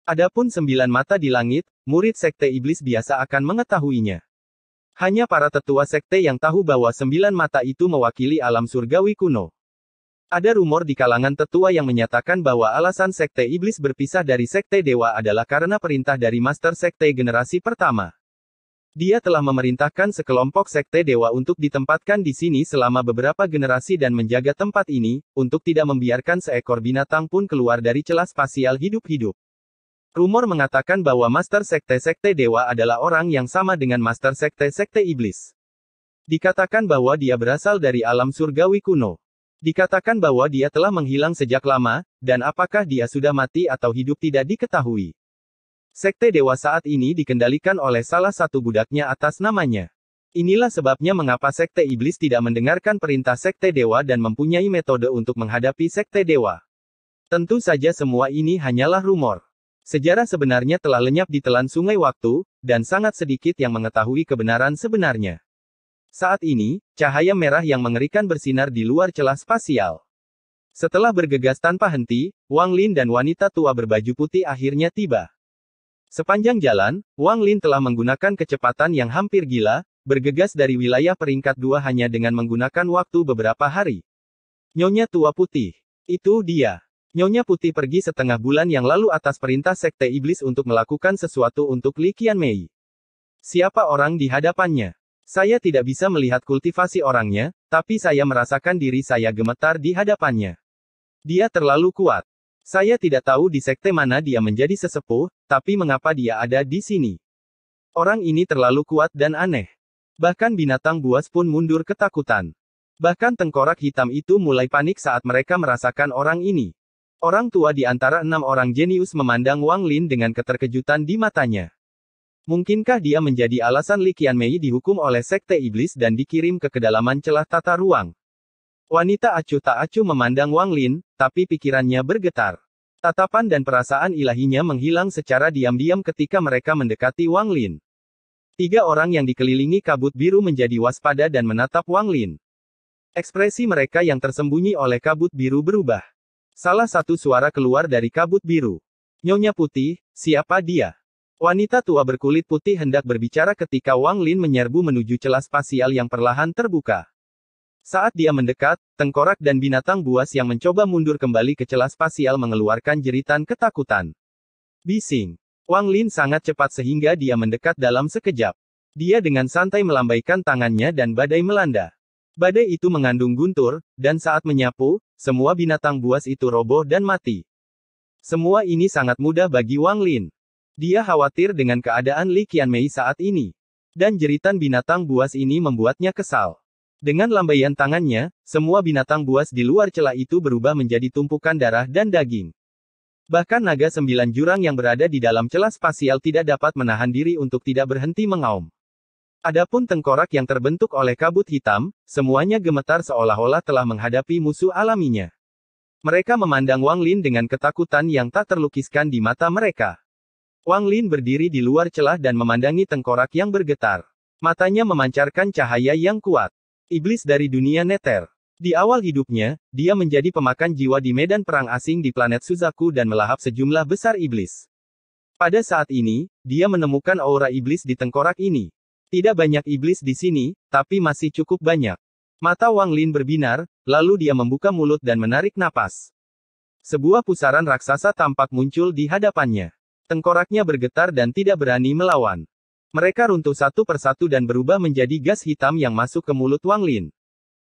Adapun 9 mata di langit, murid Sekte Iblis biasa akan mengetahuinya. Hanya para tetua sekte yang tahu bahwa 9 mata itu mewakili alam surgawi kuno. Ada rumor di kalangan tetua yang menyatakan bahwa alasan Sekte Iblis berpisah dari Sekte Dewa adalah karena perintah dari Master Sekte generasi pertama. Dia telah memerintahkan sekelompok sekte dewa untuk ditempatkan di sini selama beberapa generasi dan menjaga tempat ini, untuk tidak membiarkan seekor binatang pun keluar dari celah spasial hidup-hidup. Rumor mengatakan bahwa Master Sekte-Sekte Dewa adalah orang yang sama dengan Master Sekte-Sekte Iblis. Dikatakan bahwa dia berasal dari alam surgawi kuno. Dikatakan bahwa dia telah menghilang sejak lama, dan apakah dia sudah mati atau hidup tidak diketahui. Sekte Dewa saat ini dikendalikan oleh salah satu budaknya atas namanya. Inilah sebabnya mengapa Sekte Iblis tidak mendengarkan perintah Sekte Dewa dan mempunyai metode untuk menghadapi Sekte Dewa. Tentu saja semua ini hanyalah rumor. Sejarah sebenarnya telah lenyap di telan sungai waktu, dan sangat sedikit yang mengetahui kebenaran sebenarnya. Saat ini, cahaya merah yang mengerikan bersinar di luar celah spasial. Setelah bergegas tanpa henti, Wang Lin dan wanita tua berbaju putih akhirnya tiba. Sepanjang jalan, Wang Lin telah menggunakan kecepatan yang hampir gila, bergegas dari wilayah peringkat 2 hanya dengan menggunakan waktu beberapa hari. Nyonya tua putih. Itu dia. Nyonya putih pergi setengah bulan yang lalu atas perintah Sekte Iblis untuk melakukan sesuatu untuk Li Qianmei. Siapa orang di hadapannya? Saya tidak bisa melihat kultivasi orangnya, tapi saya merasakan diri saya gemetar di hadapannya. Dia terlalu kuat. Saya tidak tahu di sekte mana dia menjadi sesepuh, tapi mengapa dia ada di sini. Orang ini terlalu kuat dan aneh. Bahkan binatang buas pun mundur ketakutan. Bahkan tengkorak hitam itu mulai panik saat mereka merasakan orang ini. Orang tua di antara 6 orang jenius memandang Wang Lin dengan keterkejutan di matanya. Mungkinkah dia menjadi alasan Li Qianmei dihukum oleh Sekte Iblis dan dikirim ke kedalaman celah tata ruang? Wanita acuh tak acuh memandang Wang Lin, tapi pikirannya bergetar. Tatapan dan perasaan ilahinya menghilang secara diam-diam ketika mereka mendekati Wang Lin. 3 orang yang dikelilingi kabut biru menjadi waspada dan menatap Wang Lin. Ekspresi mereka yang tersembunyi oleh kabut biru berubah. Salah satu suara keluar dari kabut biru. Nyonya putih, siapa dia? Wanita tua berkulit putih hendak berbicara ketika Wang Lin menyerbu menuju celah spasial yang perlahan terbuka. Saat dia mendekat, tengkorak dan binatang buas yang mencoba mundur kembali ke celah spasial mengeluarkan jeritan ketakutan. Bising. Wang Lin sangat cepat sehingga dia mendekat dalam sekejap. Dia dengan santai melambaikan tangannya dan badai melanda. Badai itu mengandung guntur, dan saat menyapu, semua binatang buas itu roboh dan mati. Semua ini sangat mudah bagi Wang Lin. Dia khawatir dengan keadaan Li Qianmei saat ini. Dan jeritan binatang buas ini membuatnya kesal. Dengan lambaian tangannya, semua binatang buas di luar celah itu berubah menjadi tumpukan darah dan daging. Bahkan naga 9 jurang yang berada di dalam celah spasial tidak dapat menahan diri untuk tidak berhenti mengaum. Adapun tengkorak yang terbentuk oleh kabut hitam, semuanya gemetar seolah-olah telah menghadapi musuh alaminya. Mereka memandang Wang Lin dengan ketakutan yang tak terlukiskan di mata mereka. Wang Lin berdiri di luar celah dan memandangi tengkorak yang bergetar. Matanya memancarkan cahaya yang kuat. Iblis dari dunia neter. Di awal hidupnya, dia menjadi pemakan jiwa di medan perang asing di planet Suzaku dan melahap sejumlah besar iblis. Pada saat ini, dia menemukan aura iblis di tengkorak ini. Tidak banyak iblis di sini, tapi masih cukup banyak. Mata Wang Lin berbinar, lalu dia membuka mulut dan menarik napas. Sebuah pusaran raksasa tampak muncul di hadapannya. Tengkoraknya bergetar dan tidak berani melawan. Mereka runtuh satu persatu dan berubah menjadi gas hitam yang masuk ke mulut Wang Lin.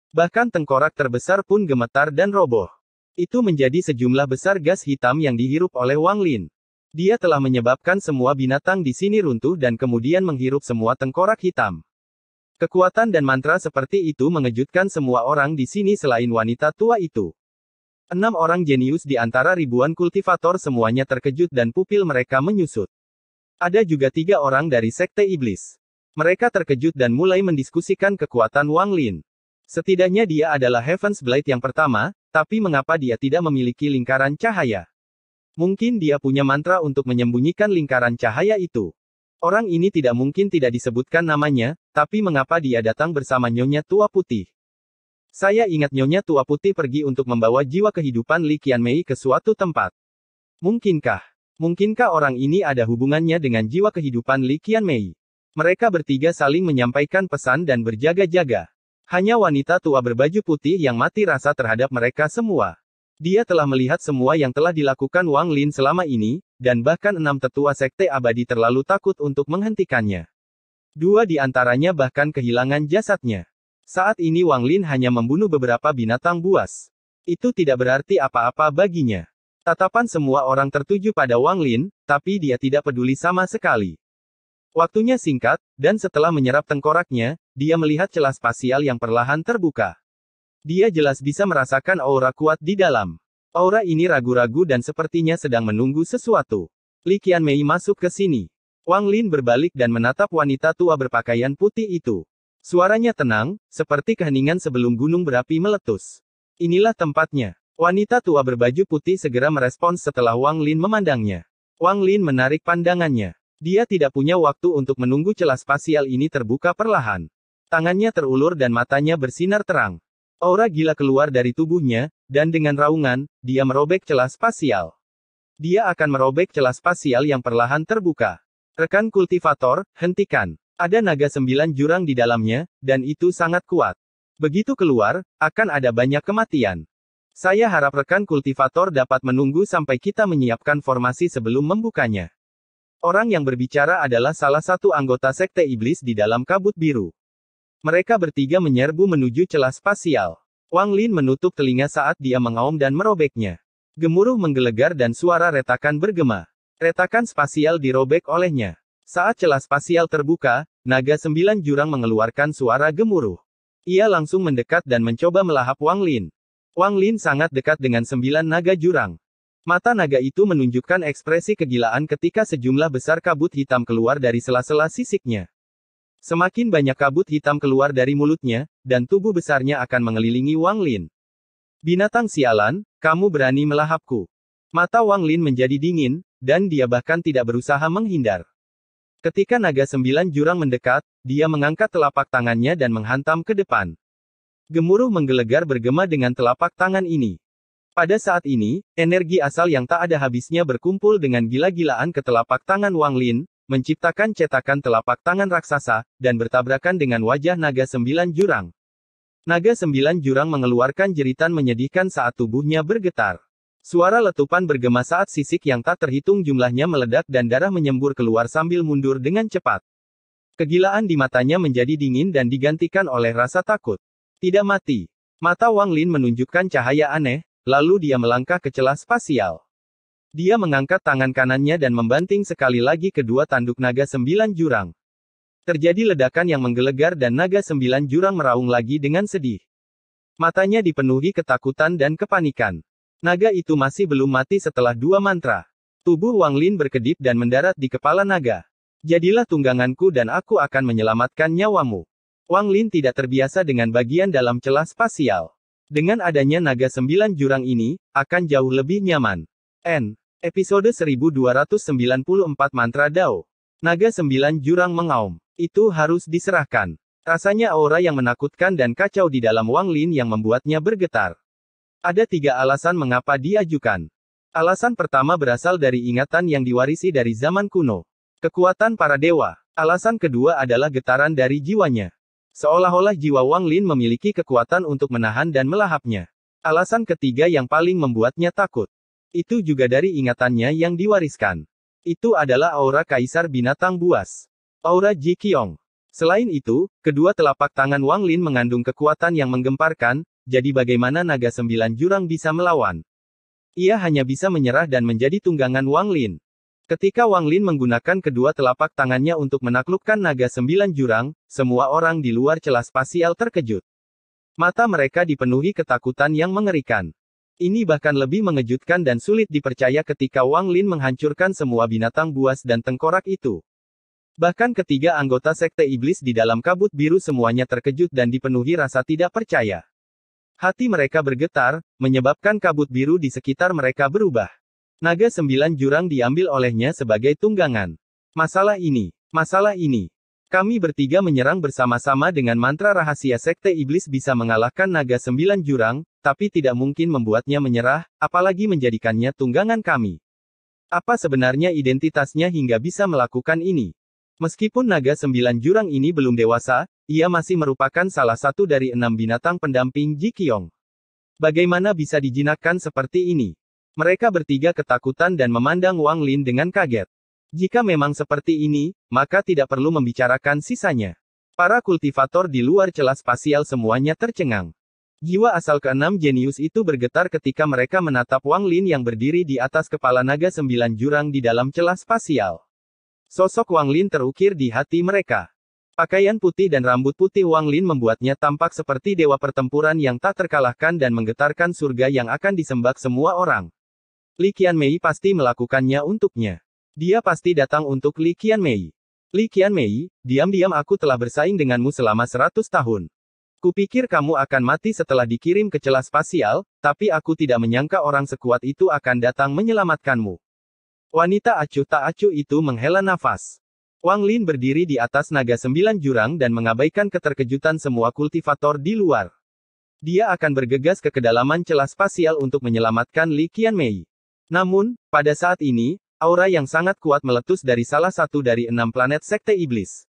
Bahkan tengkorak terbesar pun gemetar dan roboh. Itu menjadi sejumlah besar gas hitam yang dihirup oleh Wang Lin. Dia telah menyebabkan semua binatang di sini runtuh dan kemudian menghirup semua tengkorak hitam. Kekuatan dan mantra seperti itu mengejutkan semua orang di sini selain wanita tua itu. 6 orang jenius di antara ribuan kultivator semuanya terkejut dan pupil mereka menyusut. Ada juga 3 orang dari Sekte Iblis. Mereka terkejut dan mulai mendiskusikan kekuatan Wang Lin. Setidaknya dia adalah Heaven's Blade yang pertama, tapi mengapa dia tidak memiliki lingkaran cahaya? Mungkin dia punya mantra untuk menyembunyikan lingkaran cahaya itu. Orang ini tidak mungkin tidak disebutkan namanya, tapi mengapa dia datang bersama Nyonya Tua Putih? Saya ingat Nyonya Tua Putih pergi untuk membawa jiwa kehidupan Li Qianmei ke suatu tempat. Mungkinkah orang ini ada hubungannya dengan jiwa kehidupan Li Qianmei? Mereka bertiga saling menyampaikan pesan dan berjaga-jaga. Hanya wanita tua berbaju putih yang mati rasa terhadap mereka semua. Dia telah melihat semua yang telah dilakukan Wang Lin selama ini, dan bahkan 6 tetua Sekte Abadi terlalu takut untuk menghentikannya. 2 di antaranya bahkan kehilangan jasadnya. Saat ini Wang Lin hanya membunuh beberapa binatang buas. Itu tidak berarti apa-apa baginya. Tatapan semua orang tertuju pada Wang Lin, tapi dia tidak peduli sama sekali. Waktunya singkat, dan setelah menyerap tengkoraknya, dia melihat celah spasial yang perlahan terbuka. Dia jelas bisa merasakan aura kuat di dalam. Aura ini ragu-ragu dan sepertinya sedang menunggu sesuatu. Li Qianmei masuk ke sini. Wang Lin berbalik dan menatap wanita tua berpakaian putih itu. Suaranya tenang, seperti keheningan sebelum gunung berapi meletus. Inilah tempatnya. Wanita tua berbaju putih segera merespons setelah Wang Lin memandangnya. Wang Lin menarik pandangannya. Dia tidak punya waktu untuk menunggu celah spasial ini terbuka perlahan. Tangannya terulur dan matanya bersinar terang. Aura gila keluar dari tubuhnya, dan dengan raungan, dia merobek celah spasial. Dia akan merobek celah spasial yang perlahan terbuka. Rekan kultivator, hentikan. Ada naga 9 jurang di dalamnya, dan itu sangat kuat. Begitu keluar, akan ada banyak kematian. Saya harap rekan kultivator dapat menunggu sampai kita menyiapkan formasi sebelum membukanya. Orang yang berbicara adalah salah satu anggota Sekte Iblis di dalam kabut biru. Mereka bertiga menyerbu menuju celah spasial. Wang Lin menutup telinga saat dia mengaum dan merobeknya. Gemuruh menggelegar dan suara retakan bergema. Retakan spasial dirobek olehnya. Saat celah spasial terbuka, naga 9 jurang mengeluarkan suara gemuruh. Ia langsung mendekat dan mencoba melahap Wang Lin. Wang Lin sangat dekat dengan 9 naga jurang. Mata naga itu menunjukkan ekspresi kegilaan ketika sejumlah besar kabut hitam keluar dari sela-sela sisiknya. Semakin banyak kabut hitam keluar dari mulutnya, dan tubuh besarnya akan mengelilingi Wang Lin. Binatang sialan, kamu berani melahapku. Mata Wang Lin menjadi dingin, dan dia bahkan tidak berusaha menghindar. Ketika naga 9 jurang mendekat, dia mengangkat telapak tangannya dan menghantam ke depan. Gemuruh menggelegar bergema dengan telapak tangan ini. Pada saat ini, energi asal yang tak ada habisnya berkumpul dengan gila-gilaan ke telapak tangan Wang Lin, menciptakan cetakan telapak tangan raksasa, dan bertabrakan dengan wajah naga 9 jurang. Naga 9 jurang mengeluarkan jeritan menyedihkan saat tubuhnya bergetar. Suara letupan bergema saat sisik yang tak terhitung jumlahnya meledak dan darah menyembur keluar sambil mundur dengan cepat. Kegilaan di matanya menjadi dingin dan digantikan oleh rasa takut. Tidak mati. Mata Wang Lin menunjukkan cahaya aneh, lalu dia melangkah ke celah spasial. Dia mengangkat tangan kanannya dan membanting sekali lagi kedua tanduk naga 9 jurang. Terjadi ledakan yang menggelegar dan naga 9 jurang meraung lagi dengan sedih. Matanya dipenuhi ketakutan dan kepanikan. Naga itu masih belum mati setelah 2 mantra. Tubuh Wang Lin berkedip dan mendarat di kepala naga. Jadilah tungganganku dan aku akan menyelamatkan nyawamu. Wang Lin tidak terbiasa dengan bagian dalam celah spasial. Dengan adanya naga 9 jurang ini, akan jauh lebih nyaman. Episode 1294 Mantra Dao. Naga 9 jurang mengaum. Itu harus diserahkan. Rasanya aura yang menakutkan dan kacau di dalam Wang Lin yang membuatnya bergetar. Ada 3 alasan mengapa diajukan. Alasan pertama berasal dari ingatan yang diwarisi dari zaman kuno. Kekuatan para dewa. Alasan kedua adalah getaran dari jiwanya. Seolah-olah jiwa Wang Lin memiliki kekuatan untuk menahan dan melahapnya. Alasan ketiga yang paling membuatnya takut. Itu juga dari ingatannya yang diwariskan. Itu adalah aura Kaisar Binatang Buas. Aura Ji Qiong. Selain itu, kedua telapak tangan Wang Lin mengandung kekuatan yang menggemparkan, jadi bagaimana naga 9 jurang bisa melawan? Ia hanya bisa menyerah dan menjadi tunggangan Wang Lin. Ketika Wang Lin menggunakan kedua telapak tangannya untuk menaklukkan naga 9 jurang, semua orang di luar celah spasial terkejut. Mata mereka dipenuhi ketakutan yang mengerikan. Ini bahkan lebih mengejutkan dan sulit dipercaya ketika Wang Lin menghancurkan semua binatang buas dan tengkorak itu. Bahkan ketiga anggota Sekte Iblis di dalam kabut biru semuanya terkejut dan dipenuhi rasa tidak percaya. Hati mereka bergetar, menyebabkan kabut biru di sekitar mereka berubah. Naga 9 jurang diambil olehnya sebagai tunggangan. Masalah ini. Kami bertiga menyerang bersama-sama dengan mantra rahasia Sekte Iblis bisa mengalahkan Naga 9 jurang, tapi tidak mungkin membuatnya menyerah, apalagi menjadikannya tunggangan kami. Apa sebenarnya identitasnya hingga bisa melakukan ini? Meskipun Naga 9 jurang ini belum dewasa, ia masih merupakan salah satu dari 6 binatang pendamping Ji Qiong. Bagaimana bisa dijinakkan seperti ini? Mereka bertiga ketakutan dan memandang Wang Lin dengan kaget. Jika memang seperti ini, maka tidak perlu membicarakan sisanya. Para kultivator di luar celah spasial semuanya tercengang. Jiwa asal keenam jenius itu bergetar ketika mereka menatap Wang Lin yang berdiri di atas kepala naga 9 jurang di dalam celah spasial. Sosok Wang Lin terukir di hati mereka. Pakaian putih dan rambut putih Wang Lin membuatnya tampak seperti dewa pertempuran yang tak terkalahkan dan menggetarkan surga yang akan disembah semua orang. Li Qianmei pasti melakukannya untuknya. Dia pasti datang untuk Li Qianmei. Li Qianmei, diam-diam aku telah bersaing denganmu selama 100 tahun. Kupikir kamu akan mati setelah dikirim ke celah spasial, tapi aku tidak menyangka orang sekuat itu akan datang menyelamatkanmu. Wanita acuh tak acuh itu menghela nafas. Wang Lin berdiri di atas naga 9 jurang dan mengabaikan keterkejutan semua kultivator di luar. Dia akan bergegas ke kedalaman celah spasial untuk menyelamatkan Li Qianmei. Namun, pada saat ini, aura yang sangat kuat meletus dari salah satu dari 6 planet Sekte Iblis.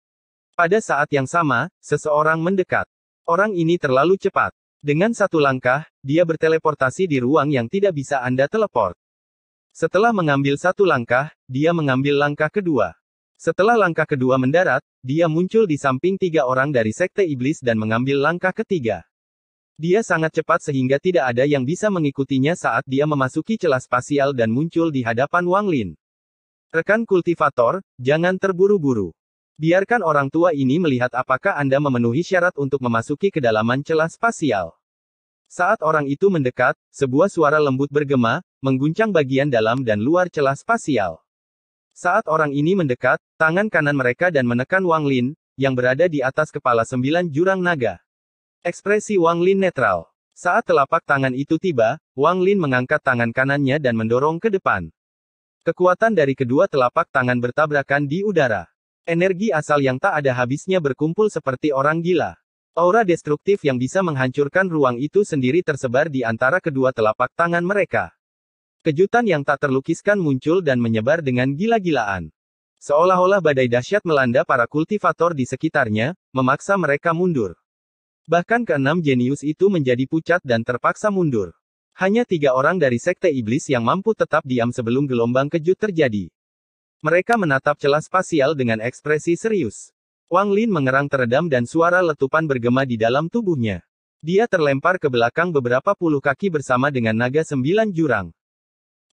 Pada saat yang sama, seseorang mendekat. Orang ini terlalu cepat. Dengan satu langkah, dia berteleportasi di ruang yang tidak bisa Anda teleport. Setelah mengambil satu langkah, dia mengambil langkah kedua. Setelah langkah kedua mendarat, dia muncul di samping 3 orang dari Sekte Iblis dan mengambil langkah ketiga. Dia sangat cepat sehingga tidak ada yang bisa mengikutinya saat dia memasuki celah spasial dan muncul di hadapan Wang Lin. Rekan kultivator, jangan terburu-buru. Biarkan orang tua ini melihat apakah Anda memenuhi syarat untuk memasuki kedalaman celah spasial. Saat orang itu mendekat, sebuah suara lembut bergema, mengguncang bagian dalam dan luar celah spasial. Saat orang ini mendekat, tangan kanan mereka dan menekan Wang Lin, yang berada di atas kepala 9 jurang naga. Ekspresi Wang Lin netral. Saat telapak tangan itu tiba, Wang Lin mengangkat tangan kanannya dan mendorong ke depan. Kekuatan dari kedua telapak tangan bertabrakan di udara. Energi asal yang tak ada habisnya berkumpul seperti orang gila. Aura destruktif yang bisa menghancurkan ruang itu sendiri tersebar di antara kedua telapak tangan mereka. Kejutan yang tak terlukiskan muncul dan menyebar dengan gila-gilaan. Seolah-olah badai dahsyat melanda para kultivator di sekitarnya, memaksa mereka mundur. Bahkan keenam jenius itu menjadi pucat dan terpaksa mundur. Hanya 3 orang dari Sekte Iblis yang mampu tetap diam sebelum gelombang kejut terjadi. Mereka menatap celah spasial dengan ekspresi serius. Wang Lin mengerang teredam dan suara letupan bergema di dalam tubuhnya. Dia terlempar ke belakang beberapa puluh kaki bersama dengan naga 9 jurang.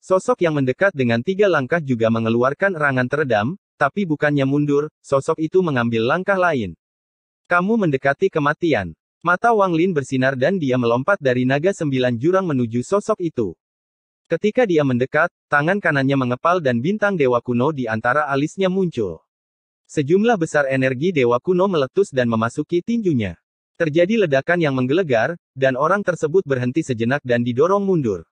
Sosok yang mendekat dengan 3 langkah juga mengeluarkan erangan teredam, tapi bukannya mundur, sosok itu mengambil langkah lain. Kamu mendekati kematian. Mata Wang Lin bersinar dan dia melompat dari naga 9 jurang menuju sosok itu. Ketika dia mendekat, tangan kanannya mengepal dan bintang dewa kuno di antara alisnya muncul. Sejumlah besar energi dewa kuno meletus dan memasuki tinjunya. Terjadi ledakan yang menggelegar, dan orang tersebut berhenti sejenak dan didorong mundur.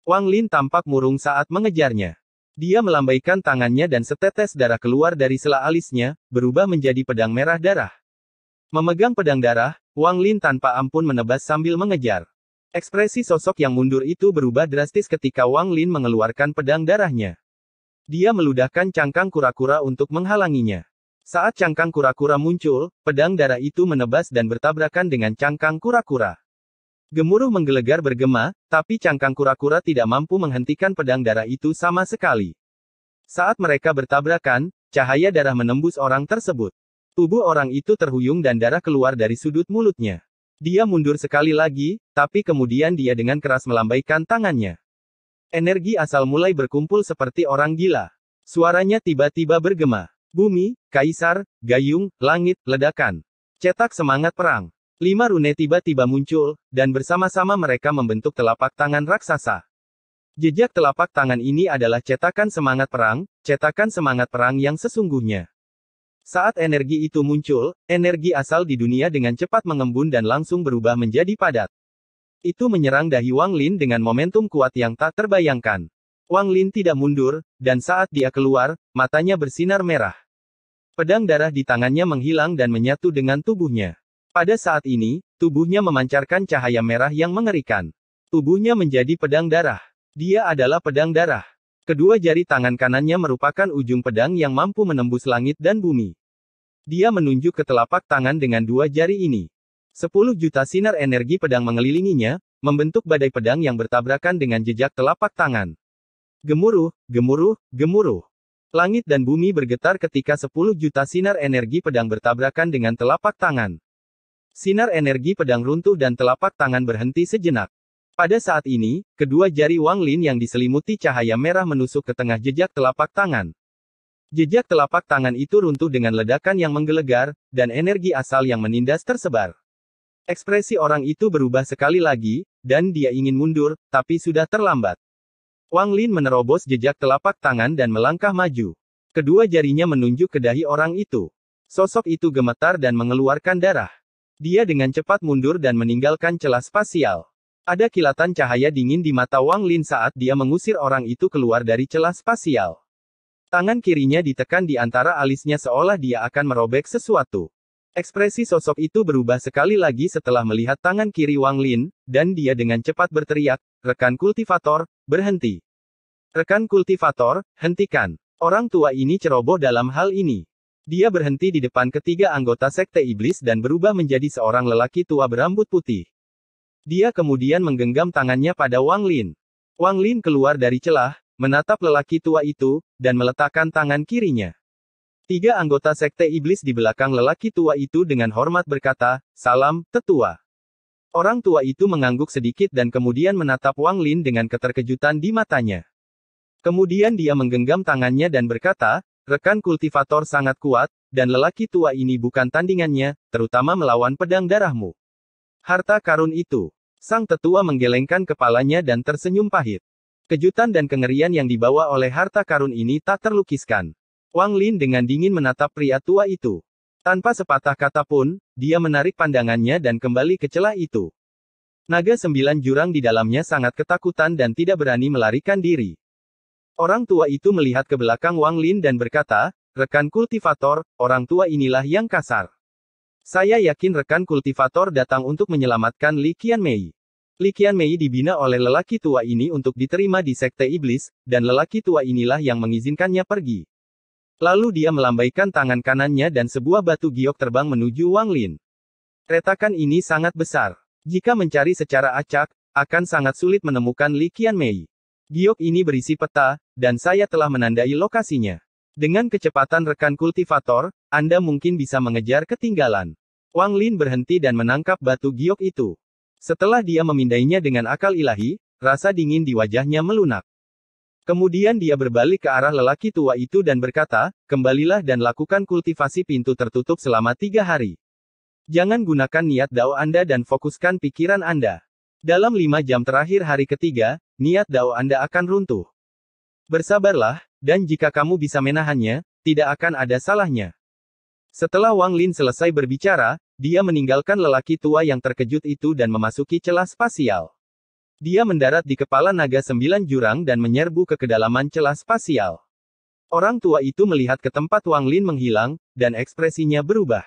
Wang Lin tampak murung saat mengejarnya. Dia melambaikan tangannya dan setetes darah keluar dari sela alisnya, berubah menjadi pedang merah darah. Memegang pedang darah, Wang Lin tanpa ampun menebas sambil mengejar. Ekspresi sosok yang mundur itu berubah drastis ketika Wang Lin mengeluarkan pedang darahnya. Dia meludahkan cangkang kura-kura untuk menghalanginya. Saat cangkang kura-kura muncul, pedang darah itu menebas dan bertabrakan dengan cangkang kura-kura. Gemuruh menggelegar bergema, tapi cangkang kura-kura tidak mampu menghentikan pedang darah itu sama sekali. Saat mereka bertabrakan, cahaya darah menembus orang tersebut. Tubuh orang itu terhuyung dan darah keluar dari sudut mulutnya. Dia mundur sekali lagi, tapi kemudian dia dengan keras melambaikan tangannya. Energi asal mulai berkumpul seperti orang gila. Suaranya tiba-tiba bergema. Bumi, kaisar, gayung, langit, ledakan. Cetak semangat perang. 5 rune tiba-tiba muncul, dan bersama-sama mereka membentuk telapak tangan raksasa. Jejak telapak tangan ini adalah cetakan semangat perang yang sesungguhnya. Saat energi itu muncul, energi asal di dunia dengan cepat mengembun dan langsung berubah menjadi padat. Itu menyerang dahi Wang Lin dengan momentum kuat yang tak terbayangkan. Wang Lin tidak mundur, dan saat dia keluar, matanya bersinar merah. Pedang darah di tangannya menghilang dan menyatu dengan tubuhnya. Pada saat ini, tubuhnya memancarkan cahaya merah yang mengerikan. Tubuhnya menjadi pedang darah. Dia adalah pedang darah. Kedua jari tangan kanannya merupakan ujung pedang yang mampu menembus langit dan bumi. Dia menunjuk ke telapak tangan dengan dua jari ini. 10 juta sinar energi pedang mengelilinginya, membentuk badai pedang yang bertabrakan dengan jejak telapak tangan. Gemuruh, gemuruh, gemuruh. Langit dan bumi bergetar ketika 10 juta sinar energi pedang bertabrakan dengan telapak tangan. Sinar energi pedang runtuh dan telapak tangan berhenti sejenak. Pada saat ini, kedua jari Wang Lin yang diselimuti cahaya merah menusuk ke tengah jejak telapak tangan. Jejak telapak tangan itu runtuh dengan ledakan yang menggelegar, dan energi asal yang menindas tersebar. Ekspresi orang itu berubah sekali lagi, dan dia ingin mundur, tapi sudah terlambat. Wang Lin menerobos jejak telapak tangan dan melangkah maju. Kedua jarinya menunjuk ke dahi orang itu. Sosok itu gemetar dan mengeluarkan darah. Dia dengan cepat mundur dan meninggalkan celah spasial. Ada kilatan cahaya dingin di mata Wang Lin saat dia mengusir orang itu keluar dari celah spasial. Tangan kirinya ditekan di antara alisnya seolah dia akan merobek sesuatu. Ekspresi sosok itu berubah sekali lagi setelah melihat tangan kiri Wang Lin, dan dia dengan cepat berteriak, "Rekan kultivator, berhenti. Rekan kultivator, hentikan." Orang tua ini ceroboh dalam hal ini. Dia berhenti di depan ketiga anggota Sekte Iblis dan berubah menjadi seorang lelaki tua berambut putih. Dia kemudian menggenggam tangannya pada Wang Lin. Wang Lin keluar dari celah, menatap lelaki tua itu, dan meletakkan tangan kirinya. Tiga anggota Sekte Iblis di belakang lelaki tua itu dengan hormat berkata, "Salam, tetua." Orang tua itu mengangguk sedikit dan kemudian menatap Wang Lin dengan keterkejutan di matanya. Kemudian dia menggenggam tangannya dan berkata, "Rekan kultivator sangat kuat, dan lelaki tua ini bukan tandingannya, terutama melawan pedang darahmu." Harta karun itu. Sang tetua menggelengkan kepalanya dan tersenyum pahit. Kejutan dan kengerian yang dibawa oleh harta karun ini tak terlukiskan. Wang Lin dengan dingin menatap pria tua itu. Tanpa sepatah kata pun, dia menarik pandangannya dan kembali ke celah itu. Naga 9 jurang di dalamnya sangat ketakutan dan tidak berani melarikan diri. Orang tua itu melihat ke belakang Wang Lin dan berkata, "Rekan kultivator, orang tua inilah yang kasar. Saya yakin rekan kultivator datang untuk menyelamatkan Li Qianmei." Li Qianmei dibina oleh lelaki tua ini untuk diterima di Sekte Iblis, dan lelaki tua inilah yang mengizinkannya pergi. Lalu dia melambaikan tangan kanannya dan sebuah batu giok terbang menuju Wang Lin. Retakan ini sangat besar. Jika mencari secara acak, akan sangat sulit menemukan Li Qianmei. Giok ini berisi peta, dan saya telah menandai lokasinya. Dengan kecepatan rekan kultivator, Anda mungkin bisa mengejar ketinggalan. Wang Lin berhenti dan menangkap batu giok itu. Setelah dia memindainya dengan akal ilahi, rasa dingin di wajahnya melunak. Kemudian dia berbalik ke arah lelaki tua itu dan berkata, "Kembalilah dan lakukan kultivasi pintu tertutup selama 3 hari. Jangan gunakan niat dao Anda dan fokuskan pikiran Anda. Dalam 5 jam terakhir hari ketiga, niat dao Anda akan runtuh. Bersabarlah, dan jika kamu bisa menahannya, tidak akan ada salahnya." Setelah Wang Lin selesai berbicara, dia meninggalkan lelaki tua yang terkejut itu dan memasuki celah spasial. Dia mendarat di kepala naga 9 jurang dan menyerbu ke kedalaman celah spasial. Orang tua itu melihat ke tempat Wang Lin menghilang, dan ekspresinya berubah.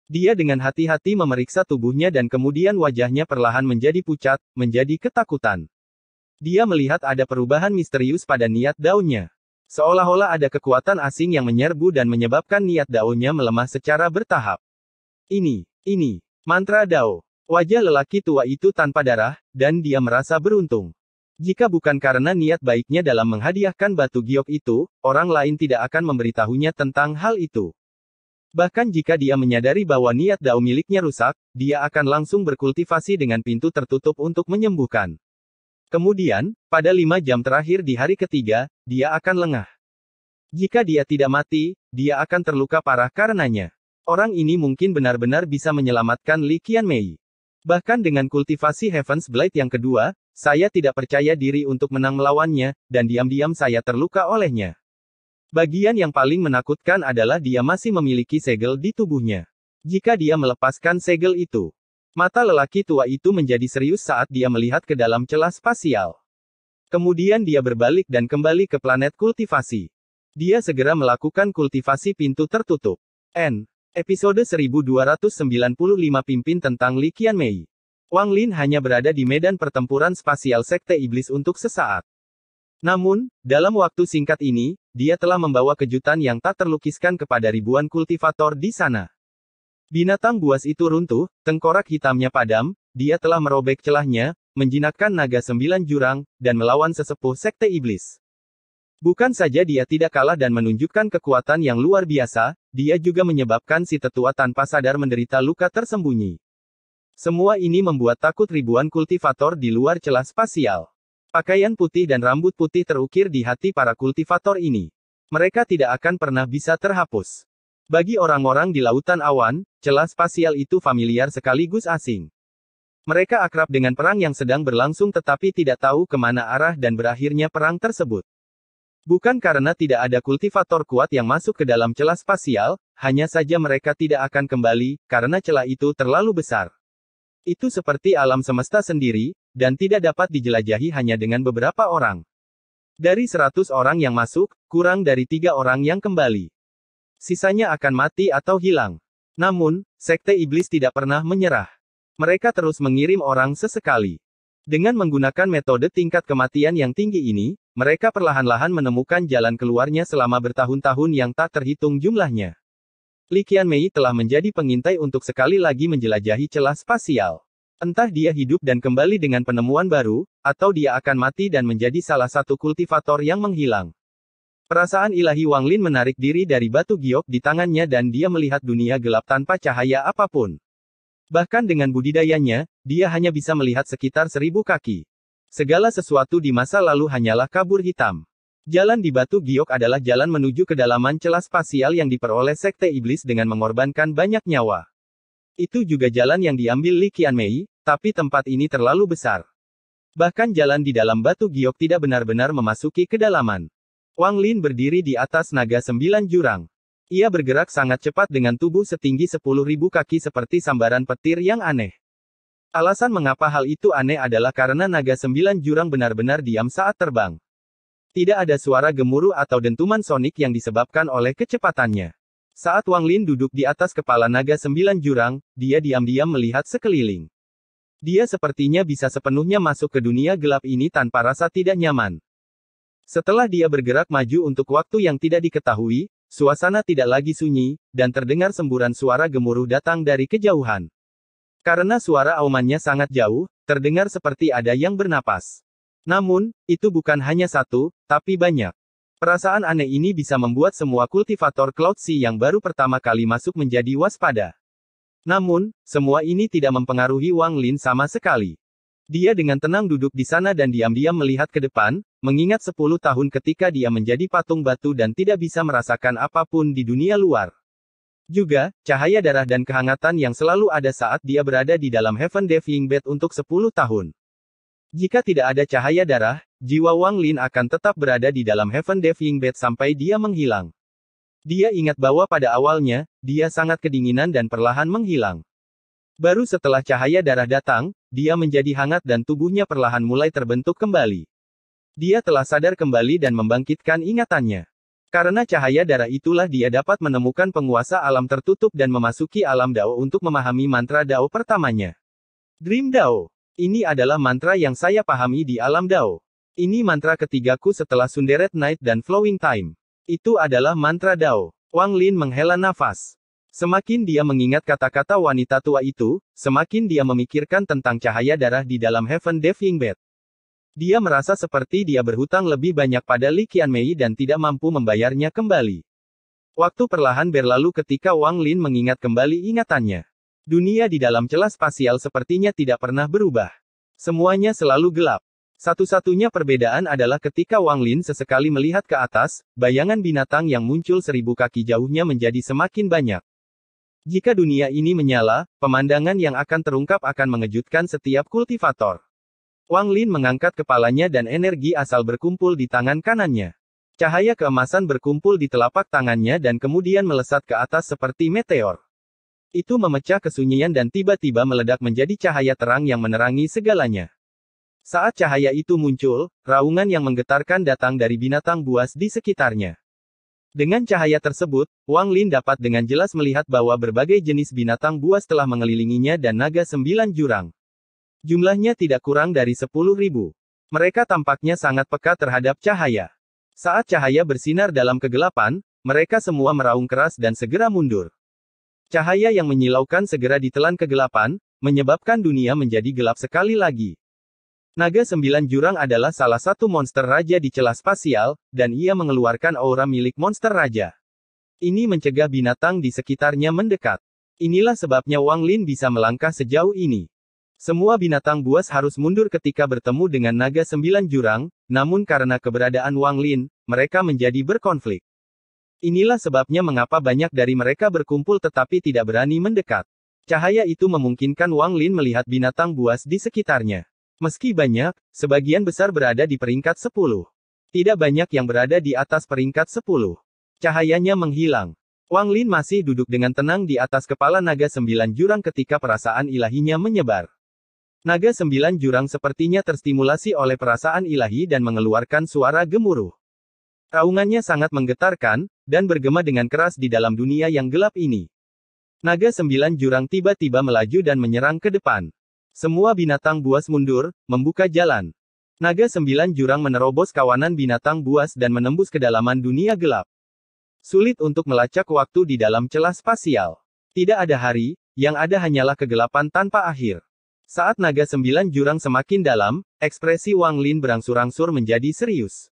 Dia dengan hati-hati memeriksa tubuhnya dan kemudian wajahnya perlahan menjadi pucat, menjadi ketakutan. Dia melihat ada perubahan misterius pada niat daunnya. Seolah-olah ada kekuatan asing yang menyerbu dan menyebabkan niat daunnya melemah secara bertahap. Ini mantra dao. Wajah lelaki tua itu tanpa darah, dan dia merasa beruntung. Jika bukan karena niat baiknya dalam menghadiahkan batu giok itu, orang lain tidak akan memberitahunya tentang hal itu. Bahkan jika dia menyadari bahwa niat dao miliknya rusak, dia akan langsung berkultivasi dengan pintu tertutup untuk menyembuhkan. Kemudian, pada 5 jam terakhir di hari ketiga, dia akan lengah. Jika dia tidak mati, dia akan terluka parah karenanya. Orang ini mungkin benar-benar bisa menyelamatkan Li Qianmei. Bahkan dengan kultivasi Heaven's Blade yang kedua, saya tidak percaya diri untuk menang melawannya, dan diam-diam saya terluka olehnya. Bagian yang paling menakutkan adalah dia masih memiliki segel di tubuhnya. Jika dia melepaskan segel itu, mata lelaki tua itu menjadi serius saat dia melihat ke dalam celah spasial. Kemudian dia berbalik dan kembali ke planet kultivasi. Dia segera melakukan kultivasi pintu tertutup. Episode 1295 Pimpin tentang Li Qianmei. Wang Lin hanya berada di medan pertempuran spasial Sekte Iblis untuk sesaat. Namun, dalam waktu singkat ini, dia telah membawa kejutan yang tak terlukiskan kepada ribuan kultivator di sana. Binatang buas itu runtuh, tengkorak hitamnya padam, dia telah merobek celahnya, menjinakkan naga 9 jurang, dan melawan sesepuh Sekte Iblis. Bukan saja dia tidak kalah dan menunjukkan kekuatan yang luar biasa, dia juga menyebabkan si tetua tanpa sadar menderita luka tersembunyi. Semua ini membuat takut ribuan kultivator di luar celah spasial. Pakaian putih dan rambut putih terukir di hati para kultivator ini. Mereka tidak akan pernah bisa terhapus. Bagi orang-orang di lautan awan, celah spasial itu familiar sekaligus asing. Mereka akrab dengan perang yang sedang berlangsung tetapi tidak tahu kemana arah dan berakhirnya perang tersebut. Bukan karena tidak ada kultivator kuat yang masuk ke dalam celah spasial, hanya saja mereka tidak akan kembali, karena celah itu terlalu besar. Itu seperti alam semesta sendiri, dan tidak dapat dijelajahi hanya dengan beberapa orang. Dari 100 orang yang masuk, kurang dari 3 orang yang kembali. Sisanya akan mati atau hilang. Namun, Sekte Iblis tidak pernah menyerah. Mereka terus mengirim orang sesekali. Dengan menggunakan metode tingkat kematian yang tinggi ini, mereka perlahan-lahan menemukan jalan keluarnya selama bertahun-tahun yang tak terhitung jumlahnya. Li Qianmei telah menjadi pengintai untuk sekali lagi menjelajahi celah spasial. Entah dia hidup dan kembali dengan penemuan baru, atau dia akan mati dan menjadi salah satu kultivator yang menghilang. Perasaan ilahi Wang Lin menarik diri dari batu giok di tangannya dan dia melihat dunia gelap tanpa cahaya apapun. Bahkan dengan budidayanya, dia hanya bisa melihat sekitar 1000 kaki. Segala sesuatu di masa lalu hanyalah kabur hitam. Jalan di batu giok adalah jalan menuju kedalaman celah spasial yang diperoleh Sekte Iblis dengan mengorbankan banyak nyawa. Itu juga jalan yang diambil Li Qianmei, tapi tempat ini terlalu besar. Bahkan jalan di dalam batu giok tidak benar-benar memasuki kedalaman. Wang Lin berdiri di atas naga 9 jurang. Ia bergerak sangat cepat dengan tubuh setinggi 10.000 kaki seperti sambaran petir yang aneh. Alasan mengapa hal itu aneh adalah karena naga 9 jurang benar-benar diam saat terbang. Tidak ada suara gemuruh atau dentuman sonik yang disebabkan oleh kecepatannya. Saat Wang Lin duduk di atas kepala naga 9 jurang, dia diam-diam melihat sekeliling. Dia sepertinya bisa sepenuhnya masuk ke dunia gelap ini tanpa rasa tidak nyaman. Setelah dia bergerak maju untuk waktu yang tidak diketahui, suasana tidak lagi sunyi, dan terdengar semburan suara gemuruh datang dari kejauhan. Karena suara aumannya sangat jauh, terdengar seperti ada yang bernapas. Namun, itu bukan hanya satu, tapi banyak. Perasaan aneh ini bisa membuat semua kultivator Cloud Sea yang baru pertama kali masuk menjadi waspada. Namun, semua ini tidak mempengaruhi Wang Lin sama sekali. Dia dengan tenang duduk di sana dan diam-diam melihat ke depan, mengingat 10 tahun ketika dia menjadi patung batu dan tidak bisa merasakan apapun di dunia luar. Juga, cahaya darah dan kehangatan yang selalu ada saat dia berada di dalam Heaven Diving Bed untuk 10 tahun. Jika tidak ada cahaya darah, jiwa Wang Lin akan tetap berada di dalam Heaven Diving Bed sampai dia menghilang. Dia ingat bahwa pada awalnya, dia sangat kedinginan dan perlahan menghilang. Baru setelah cahaya darah datang, dia menjadi hangat dan tubuhnya perlahan mulai terbentuk kembali. Dia telah sadar kembali dan membangkitkan ingatannya. Karena cahaya darah itulah dia dapat menemukan penguasa alam tertutup dan memasuki alam Dao untuk memahami mantra Dao pertamanya. Dream Dao. Ini adalah mantra yang saya pahami di alam Dao. Ini mantra ketigaku setelah Sunderet Night dan Flowing Time. Itu adalah mantra Dao. Wang Lin menghela nafas. Semakin dia mengingat kata-kata wanita tua itu, semakin dia memikirkan tentang cahaya darah di dalam Heaven Diving Bed. Dia merasa seperti dia berhutang lebih banyak pada Li Qianmei dan tidak mampu membayarnya kembali. Waktu perlahan berlalu ketika Wang Lin mengingat kembali ingatannya. Dunia di dalam celah spasial sepertinya tidak pernah berubah. Semuanya selalu gelap. Satu-satunya perbedaan adalah ketika Wang Lin sesekali melihat ke atas, bayangan binatang yang muncul 1000 kaki jauhnya menjadi semakin banyak. Jika dunia ini menyala, pemandangan yang akan terungkap akan mengejutkan setiap kultivator. Wang Lin mengangkat kepalanya dan energi asal berkumpul di tangan kanannya. Cahaya keemasan berkumpul di telapak tangannya dan kemudian melesat ke atas seperti meteor. Itu memecah kesunyian dan tiba-tiba meledak menjadi cahaya terang yang menerangi segalanya. Saat cahaya itu muncul, raungan yang menggetarkan datang dari binatang buas di sekitarnya. Dengan cahaya tersebut, Wang Lin dapat dengan jelas melihat bahwa berbagai jenis binatang buas telah mengelilinginya dan naga 9 jurang. Jumlahnya tidak kurang dari 10.000. Mereka tampaknya sangat peka terhadap cahaya. Saat cahaya bersinar dalam kegelapan, mereka semua meraung keras dan segera mundur. Cahaya yang menyilaukan segera ditelan kegelapan, menyebabkan dunia menjadi gelap sekali lagi. Naga 9 jurang adalah salah satu monster raja di celah spasial, dan ia mengeluarkan aura milik monster raja. Ini mencegah binatang di sekitarnya mendekat. Inilah sebabnya Wang Lin bisa melangkah sejauh ini. Semua binatang buas harus mundur ketika bertemu dengan naga 9 jurang, namun karena keberadaan Wang Lin, mereka menjadi berkonflik. Inilah sebabnya mengapa banyak dari mereka berkumpul tetapi tidak berani mendekat. Cahaya itu memungkinkan Wang Lin melihat binatang buas di sekitarnya. Meski banyak, sebagian besar berada di peringkat 10. Tidak banyak yang berada di atas peringkat 10. Cahayanya menghilang. Wang Lin masih duduk dengan tenang di atas kepala naga 9 jurang ketika perasaan ilahinya menyebar. Naga 9 jurang sepertinya terstimulasi oleh perasaan ilahi dan mengeluarkan suara gemuruh. Raungannya sangat menggetarkan, dan bergema dengan keras di dalam dunia yang gelap ini. Naga 9 jurang tiba-tiba melaju dan menyerang ke depan. Semua binatang buas mundur, membuka jalan. Naga 9 jurang menerobos kawanan binatang buas dan menembus kedalaman dunia gelap. Sulit untuk melacak waktu di dalam celah spasial. Tidak ada hari, yang ada hanyalah kegelapan tanpa akhir. Saat naga 9 jurang semakin dalam, ekspresi Wang Lin berangsur-angsur menjadi serius.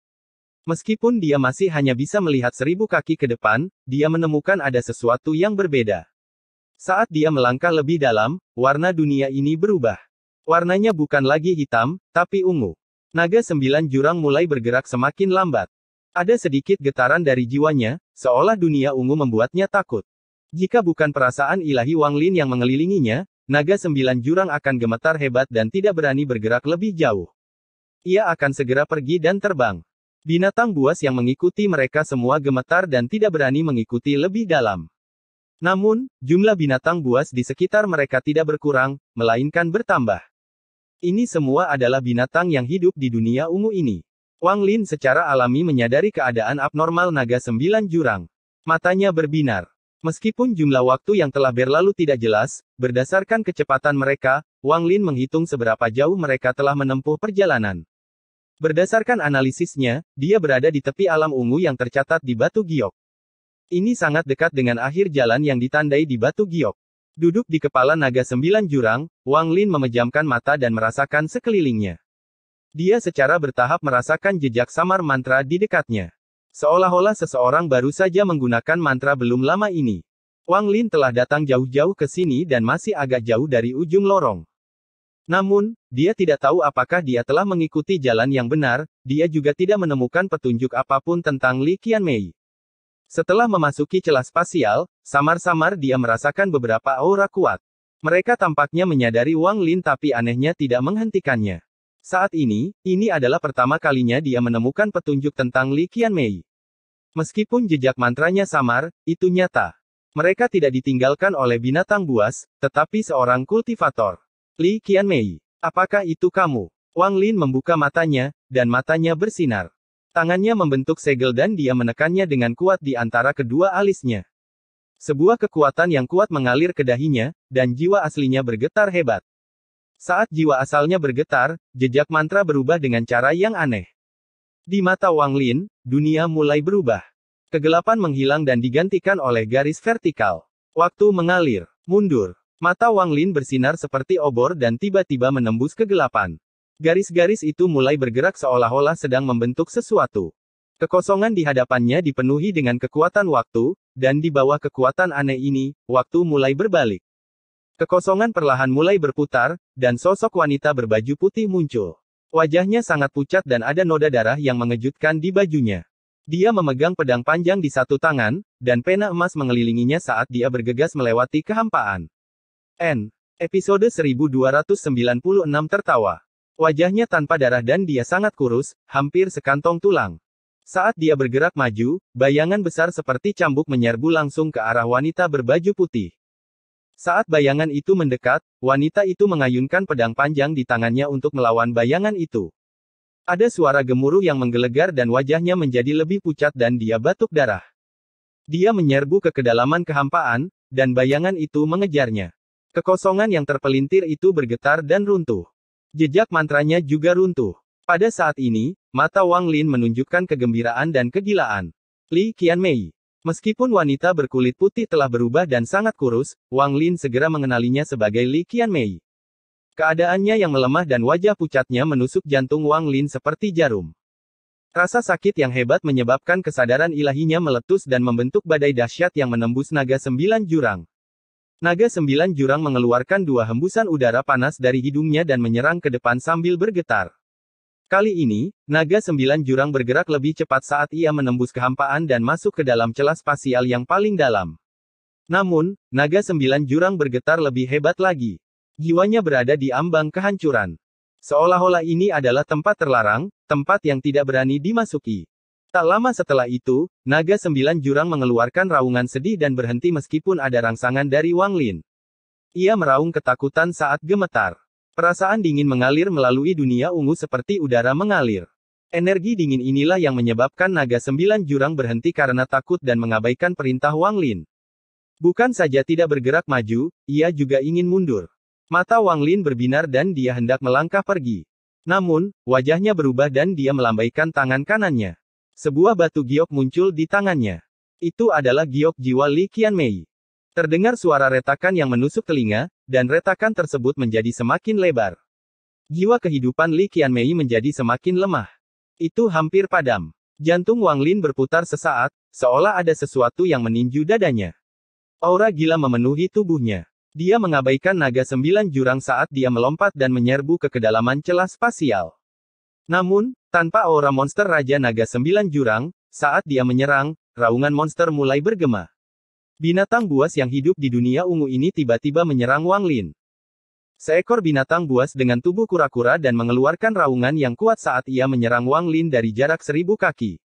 Meskipun dia masih hanya bisa melihat 1000 kaki ke depan, dia menemukan ada sesuatu yang berbeda. Saat dia melangkah lebih dalam, warna dunia ini berubah. Warnanya bukan lagi hitam, tapi ungu. Naga 9 jurang mulai bergerak semakin lambat. Ada sedikit getaran dari jiwanya, seolah dunia ungu membuatnya takut. Jika bukan perasaan ilahi Wang Lin yang mengelilinginya, naga 9 jurang akan gemetar hebat dan tidak berani bergerak lebih jauh. Ia akan segera pergi dan terbang. Binatang buas yang mengikuti mereka semua gemetar dan tidak berani mengikuti lebih dalam. Namun, jumlah binatang buas di sekitar mereka tidak berkurang, melainkan bertambah. Ini semua adalah binatang yang hidup di dunia ungu ini. Wang Lin secara alami menyadari keadaan abnormal naga 9 jurang. Matanya berbinar. Meskipun jumlah waktu yang telah berlalu tidak jelas, berdasarkan kecepatan mereka, Wang Lin menghitung seberapa jauh mereka telah menempuh perjalanan. Berdasarkan analisisnya, dia berada di tepi alam ungu yang tercatat di Batu Giok. Ini sangat dekat dengan akhir jalan yang ditandai di Batu Giok. Duduk di kepala naga 9 jurang, Wang Lin memejamkan mata dan merasakan sekelilingnya. Dia secara bertahap merasakan jejak samar mantra di dekatnya. Seolah-olah seseorang baru saja menggunakan mantra belum lama ini. Wang Lin telah datang jauh-jauh ke sini dan masih agak jauh dari ujung lorong. Namun, dia tidak tahu apakah dia telah mengikuti jalan yang benar, dia juga tidak menemukan petunjuk apapun tentang Li Qianmei. Setelah memasuki celah spasial, samar-samar dia merasakan beberapa aura kuat. Mereka tampaknya menyadari Wang Lin tapi anehnya tidak menghentikannya. Saat ini adalah pertama kalinya dia menemukan petunjuk tentang Li Qianmei. Meskipun jejak mantranya samar, itu nyata. Mereka tidak ditinggalkan oleh binatang buas, tetapi seorang kultivator. Li Qianmei, apakah itu kamu? Wang Lin membuka matanya, dan matanya bersinar. Tangannya membentuk segel dan dia menekannya dengan kuat di antara kedua alisnya. Sebuah kekuatan yang kuat mengalir ke dahinya, dan jiwa aslinya bergetar hebat. Saat jiwa asalnya bergetar, jejak mantra berubah dengan cara yang aneh. Di mata Wang Lin, dunia mulai berubah. Kegelapan menghilang dan digantikan oleh garis vertikal. Waktu mengalir, mundur. Mata Wang Lin bersinar seperti obor dan tiba-tiba menembus kegelapan. Garis-garis itu mulai bergerak seolah-olah sedang membentuk sesuatu. Kekosongan di hadapannya dipenuhi dengan kekuatan waktu, dan di bawah kekuatan aneh ini, waktu mulai berbalik. Kekosongan perlahan mulai berputar, dan sosok wanita berbaju putih muncul. Wajahnya sangat pucat dan ada noda darah yang mengejutkan di bajunya. Dia memegang pedang panjang di satu tangan, dan pena emas mengelilinginya saat dia bergegas melewati kehampaan. Episode 1296 tertawa. Wajahnya tanpa darah dan dia sangat kurus, hampir sekantong tulang. Saat dia bergerak maju, bayangan besar seperti cambuk menyerbu langsung ke arah wanita berbaju putih. Saat bayangan itu mendekat, wanita itu mengayunkan pedang panjang di tangannya untuk melawan bayangan itu. Ada suara gemuruh yang menggelegar dan wajahnya menjadi lebih pucat dan dia batuk darah. Dia menyerbu ke kedalaman kehampaan, dan bayangan itu mengejarnya. Kekosongan yang terpelintir itu bergetar dan runtuh. Jejak mantranya juga runtuh. Pada saat ini, mata Wang Lin menunjukkan kegembiraan dan kegilaan. Li Qianmei. Meskipun wanita berkulit putih telah berubah dan sangat kurus, Wang Lin segera mengenalinya sebagai Li Qianmei. Keadaannya yang melemah dan wajah pucatnya menusuk jantung Wang Lin seperti jarum. Rasa sakit yang hebat menyebabkan kesadaran ilahinya meletus dan membentuk badai dahsyat yang menembus naga 9 jurang. Naga 9 jurang mengeluarkan 2 hembusan udara panas dari hidungnya dan menyerang ke depan sambil bergetar. Kali ini, naga 9 jurang bergerak lebih cepat saat ia menembus kehampaan dan masuk ke dalam celah spasial yang paling dalam. Namun, naga 9 jurang bergetar lebih hebat lagi. Jiwanya berada di ambang kehancuran. Seolah-olah ini adalah tempat terlarang, tempat yang tidak berani dimasuki. Tak lama setelah itu, naga 9 jurang mengeluarkan raungan sedih dan berhenti meskipun ada rangsangan dari Wang Lin. Ia meraung ketakutan saat gemetar. Perasaan dingin mengalir melalui dunia ungu seperti udara mengalir. Energi dingin inilah yang menyebabkan naga 9 jurang berhenti karena takut dan mengabaikan perintah Wang Lin. Bukan saja tidak bergerak maju, ia juga ingin mundur. Mata Wang Lin berbinar dan dia hendak melangkah pergi. Namun, wajahnya berubah dan dia melambaikan tangan kanannya. Sebuah batu giok muncul di tangannya. Itu adalah giok jiwa Li Qianmei. Terdengar suara retakan yang menusuk telinga, dan retakan tersebut menjadi semakin lebar. Jiwa kehidupan Li Qianmei menjadi semakin lemah. Itu hampir padam. Jantung Wang Lin berputar sesaat, seolah ada sesuatu yang meninju dadanya. Aura gila memenuhi tubuhnya. Dia mengabaikan naga 9 jurang saat dia melompat dan menyerbu ke kedalaman celah spasial. Namun, tanpa aura monster Raja Naga 9 jurang, saat dia menyerang, raungan monster mulai bergema. Binatang buas yang hidup di dunia ungu ini tiba-tiba menyerang Wang Lin. Seekor binatang buas dengan tubuh kura-kura dan mengeluarkan raungan yang kuat saat ia menyerang Wang Lin dari jarak 1000 kaki.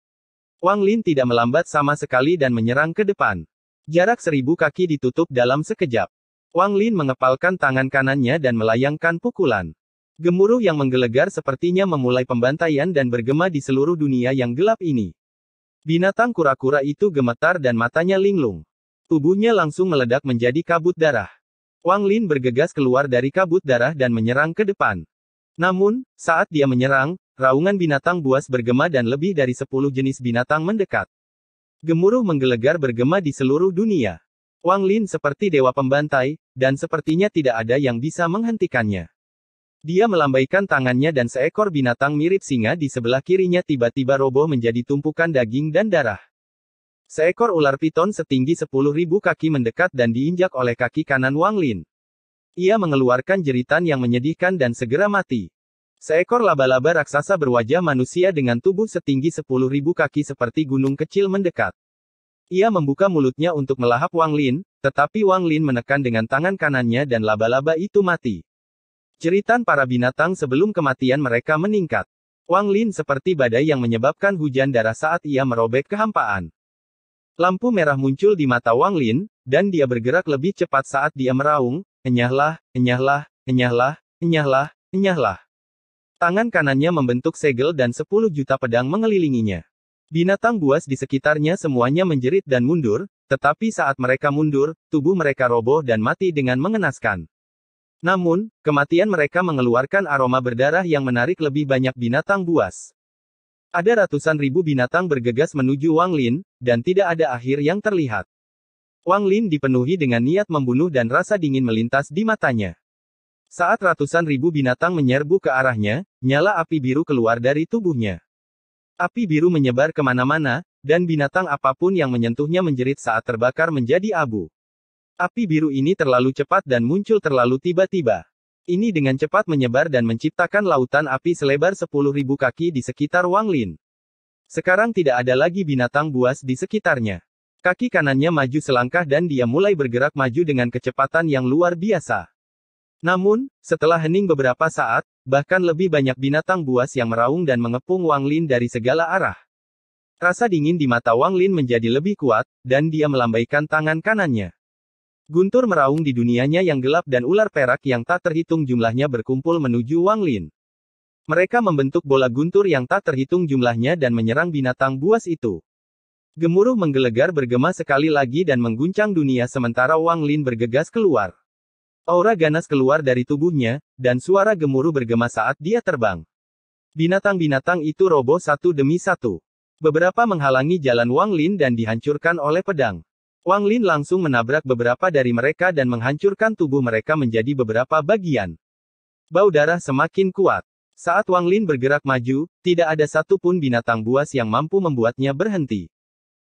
Wang Lin tidak melambat sama sekali dan menyerang ke depan. Jarak 1000 kaki ditutup dalam sekejap. Wang Lin mengepalkan tangan kanannya dan melayangkan pukulan. Gemuruh yang menggelegar sepertinya memulai pembantaian dan bergema di seluruh dunia yang gelap ini. Binatang kura-kura itu gemetar dan matanya linglung. Tubuhnya langsung meledak menjadi kabut darah. Wang Lin bergegas keluar dari kabut darah dan menyerang ke depan. Namun, saat dia menyerang, raungan binatang buas bergema dan lebih dari 10 jenis binatang mendekat. Gemuruh menggelegar bergema di seluruh dunia. Wang Lin seperti dewa pembantai, dan sepertinya tidak ada yang bisa menghentikannya. Dia melambaikan tangannya dan seekor binatang mirip singa di sebelah kirinya tiba-tiba roboh menjadi tumpukan daging dan darah. Seekor ular piton setinggi 10.000 kaki mendekat dan diinjak oleh kaki kanan Wang Lin. Ia mengeluarkan jeritan yang menyedihkan dan segera mati. Seekor laba-laba raksasa berwajah manusia dengan tubuh setinggi 10.000 kaki seperti gunung kecil mendekat. Ia membuka mulutnya untuk melahap Wang Lin, tetapi Wang Lin menekan dengan tangan kanannya dan laba-laba itu mati. Jeritan para binatang sebelum kematian mereka meningkat. Wang Lin seperti badai yang menyebabkan hujan darah saat ia merobek kehampaan. Lampu merah muncul di mata Wang Lin, dan dia bergerak lebih cepat saat dia meraung, enyahlah, enyahlah, enyahlah, enyahlah, enyahlah. Tangan kanannya membentuk segel dan 10 juta pedang mengelilinginya. Binatang buas di sekitarnya semuanya menjerit dan mundur, tetapi saat mereka mundur, tubuh mereka roboh dan mati dengan mengenaskan. Namun, kematian mereka mengeluarkan aroma berdarah yang menarik lebih banyak binatang buas. Ada ratusan ribu binatang bergegas menuju Wang Lin, dan tidak ada akhir yang terlihat. Wang Lin dipenuhi dengan niat membunuh dan rasa dingin melintas di matanya. Saat ratusan ribu binatang menyerbu ke arahnya, nyala api biru keluar dari tubuhnya. Api biru menyebar kemana-mana, dan binatang apapun yang menyentuhnya menjerit saat terbakar menjadi abu. Api biru ini terlalu cepat dan muncul terlalu tiba-tiba. Ini dengan cepat menyebar dan menciptakan lautan api selebar 10.000 kaki di sekitar Wang Lin. Sekarang tidak ada lagi binatang buas di sekitarnya. Kaki kanannya maju selangkah dan dia mulai bergerak maju dengan kecepatan yang luar biasa. Namun, setelah hening beberapa saat, bahkan lebih banyak binatang buas yang meraung dan mengepung Wang Lin dari segala arah. Rasa dingin di mata Wang Lin menjadi lebih kuat, dan dia melambaikan tangan kanannya. Guntur meraung di dunianya yang gelap dan ular perak yang tak terhitung jumlahnya berkumpul menuju Wang Lin. Mereka membentuk bola guntur yang tak terhitung jumlahnya dan menyerang binatang buas itu. Gemuruh menggelegar bergema sekali lagi dan mengguncang dunia sementara Wang Lin bergegas keluar. Aura ganas keluar dari tubuhnya, dan suara gemuruh bergema saat dia terbang. Binatang-binatang itu roboh satu demi satu. Beberapa menghalangi jalan Wang Lin dan dihancurkan oleh pedang. Wang Lin langsung menabrak beberapa dari mereka dan menghancurkan tubuh mereka menjadi beberapa bagian. Bau darah semakin kuat. Saat Wang Lin bergerak maju, tidak ada satupun binatang buas yang mampu membuatnya berhenti.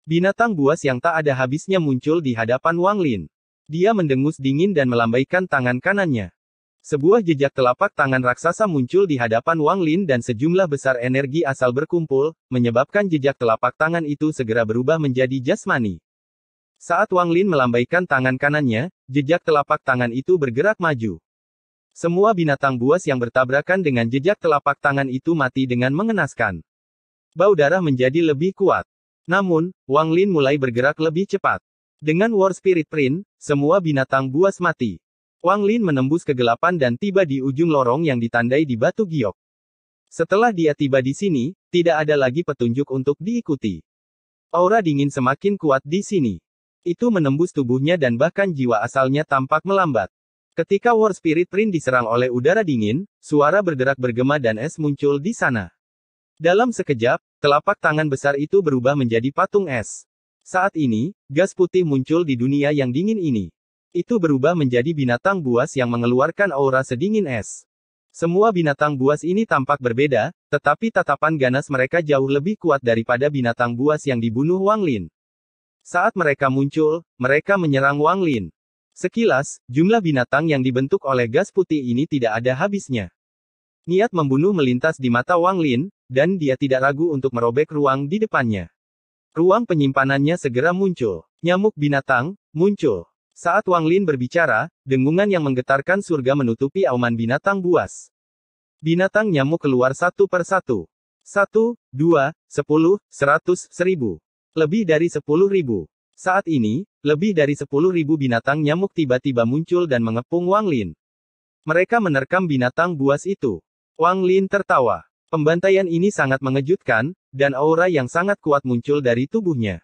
Binatang buas yang tak ada habisnya muncul di hadapan Wang Lin. Dia mendengus dingin dan melambaikan tangan kanannya. Sebuah jejak telapak tangan raksasa muncul di hadapan Wang Lin dan sejumlah besar energi asal berkumpul, menyebabkan jejak telapak tangan itu segera berubah menjadi jasmani. Saat Wang Lin melambaikan tangan kanannya, jejak telapak tangan itu bergerak maju. Semua binatang buas yang bertabrakan dengan jejak telapak tangan itu mati dengan mengenaskan. Bau darah menjadi lebih kuat. Namun, Wang Lin mulai bergerak lebih cepat. Dengan War Spirit Print, semua binatang buas mati. Wang Lin menembus kegelapan dan tiba di ujung lorong yang ditandai di batu giok. Setelah dia tiba di sini, tidak ada lagi petunjuk untuk diikuti. Aura dingin semakin kuat di sini. Itu menembus tubuhnya dan bahkan jiwa asalnya tampak melambat. Ketika War Spirit Print diserang oleh udara dingin, suara berderak bergema dan es muncul di sana. Dalam sekejap, telapak tangan besar itu berubah menjadi patung es. Saat ini, gas putih muncul di dunia yang dingin ini. Itu berubah menjadi binatang buas yang mengeluarkan aura sedingin es. Semua binatang buas ini tampak berbeda, tetapi tatapan ganas mereka jauh lebih kuat daripada binatang buas yang dibunuh Wang Lin. Saat mereka muncul, mereka menyerang Wang Lin. Sekilas, jumlah binatang yang dibentuk oleh gas putih ini tidak ada habisnya. Niat membunuh melintas di mata Wang Lin, dan dia tidak ragu untuk merobek ruang di depannya. Ruang penyimpanannya segera muncul. Nyamuk binatang, muncul. Saat Wang Lin berbicara, dengungan yang menggetarkan surga menutupi auman binatang buas. Binatang nyamuk keluar satu per satu. 1, 2, 10, 100, 1000. Lebih dari 10.000. Saat ini, lebih dari 10.000 binatang nyamuk tiba-tiba muncul dan mengepung Wang Lin. Mereka menerkam binatang buas itu. Wang Lin tertawa. Pembantaian ini sangat mengejutkan, dan aura yang sangat kuat muncul dari tubuhnya.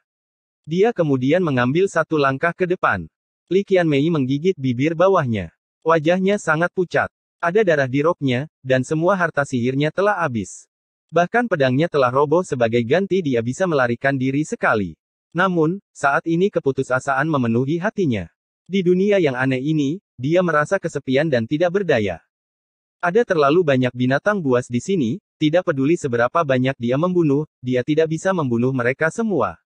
Dia kemudian mengambil satu langkah ke depan. Li Qianmei menggigit bibir bawahnya. Wajahnya sangat pucat. Ada darah di roknya, dan semua harta sihirnya telah habis. Bahkan pedangnya telah roboh sebagai ganti dia bisa melarikan diri sekali. Namun, saat ini keputusasaan memenuhi hatinya. Di dunia yang aneh ini, dia merasa kesepian dan tidak berdaya. Ada terlalu banyak binatang buas di sini, tidak peduli seberapa banyak dia membunuh, dia tidak bisa membunuh mereka semua.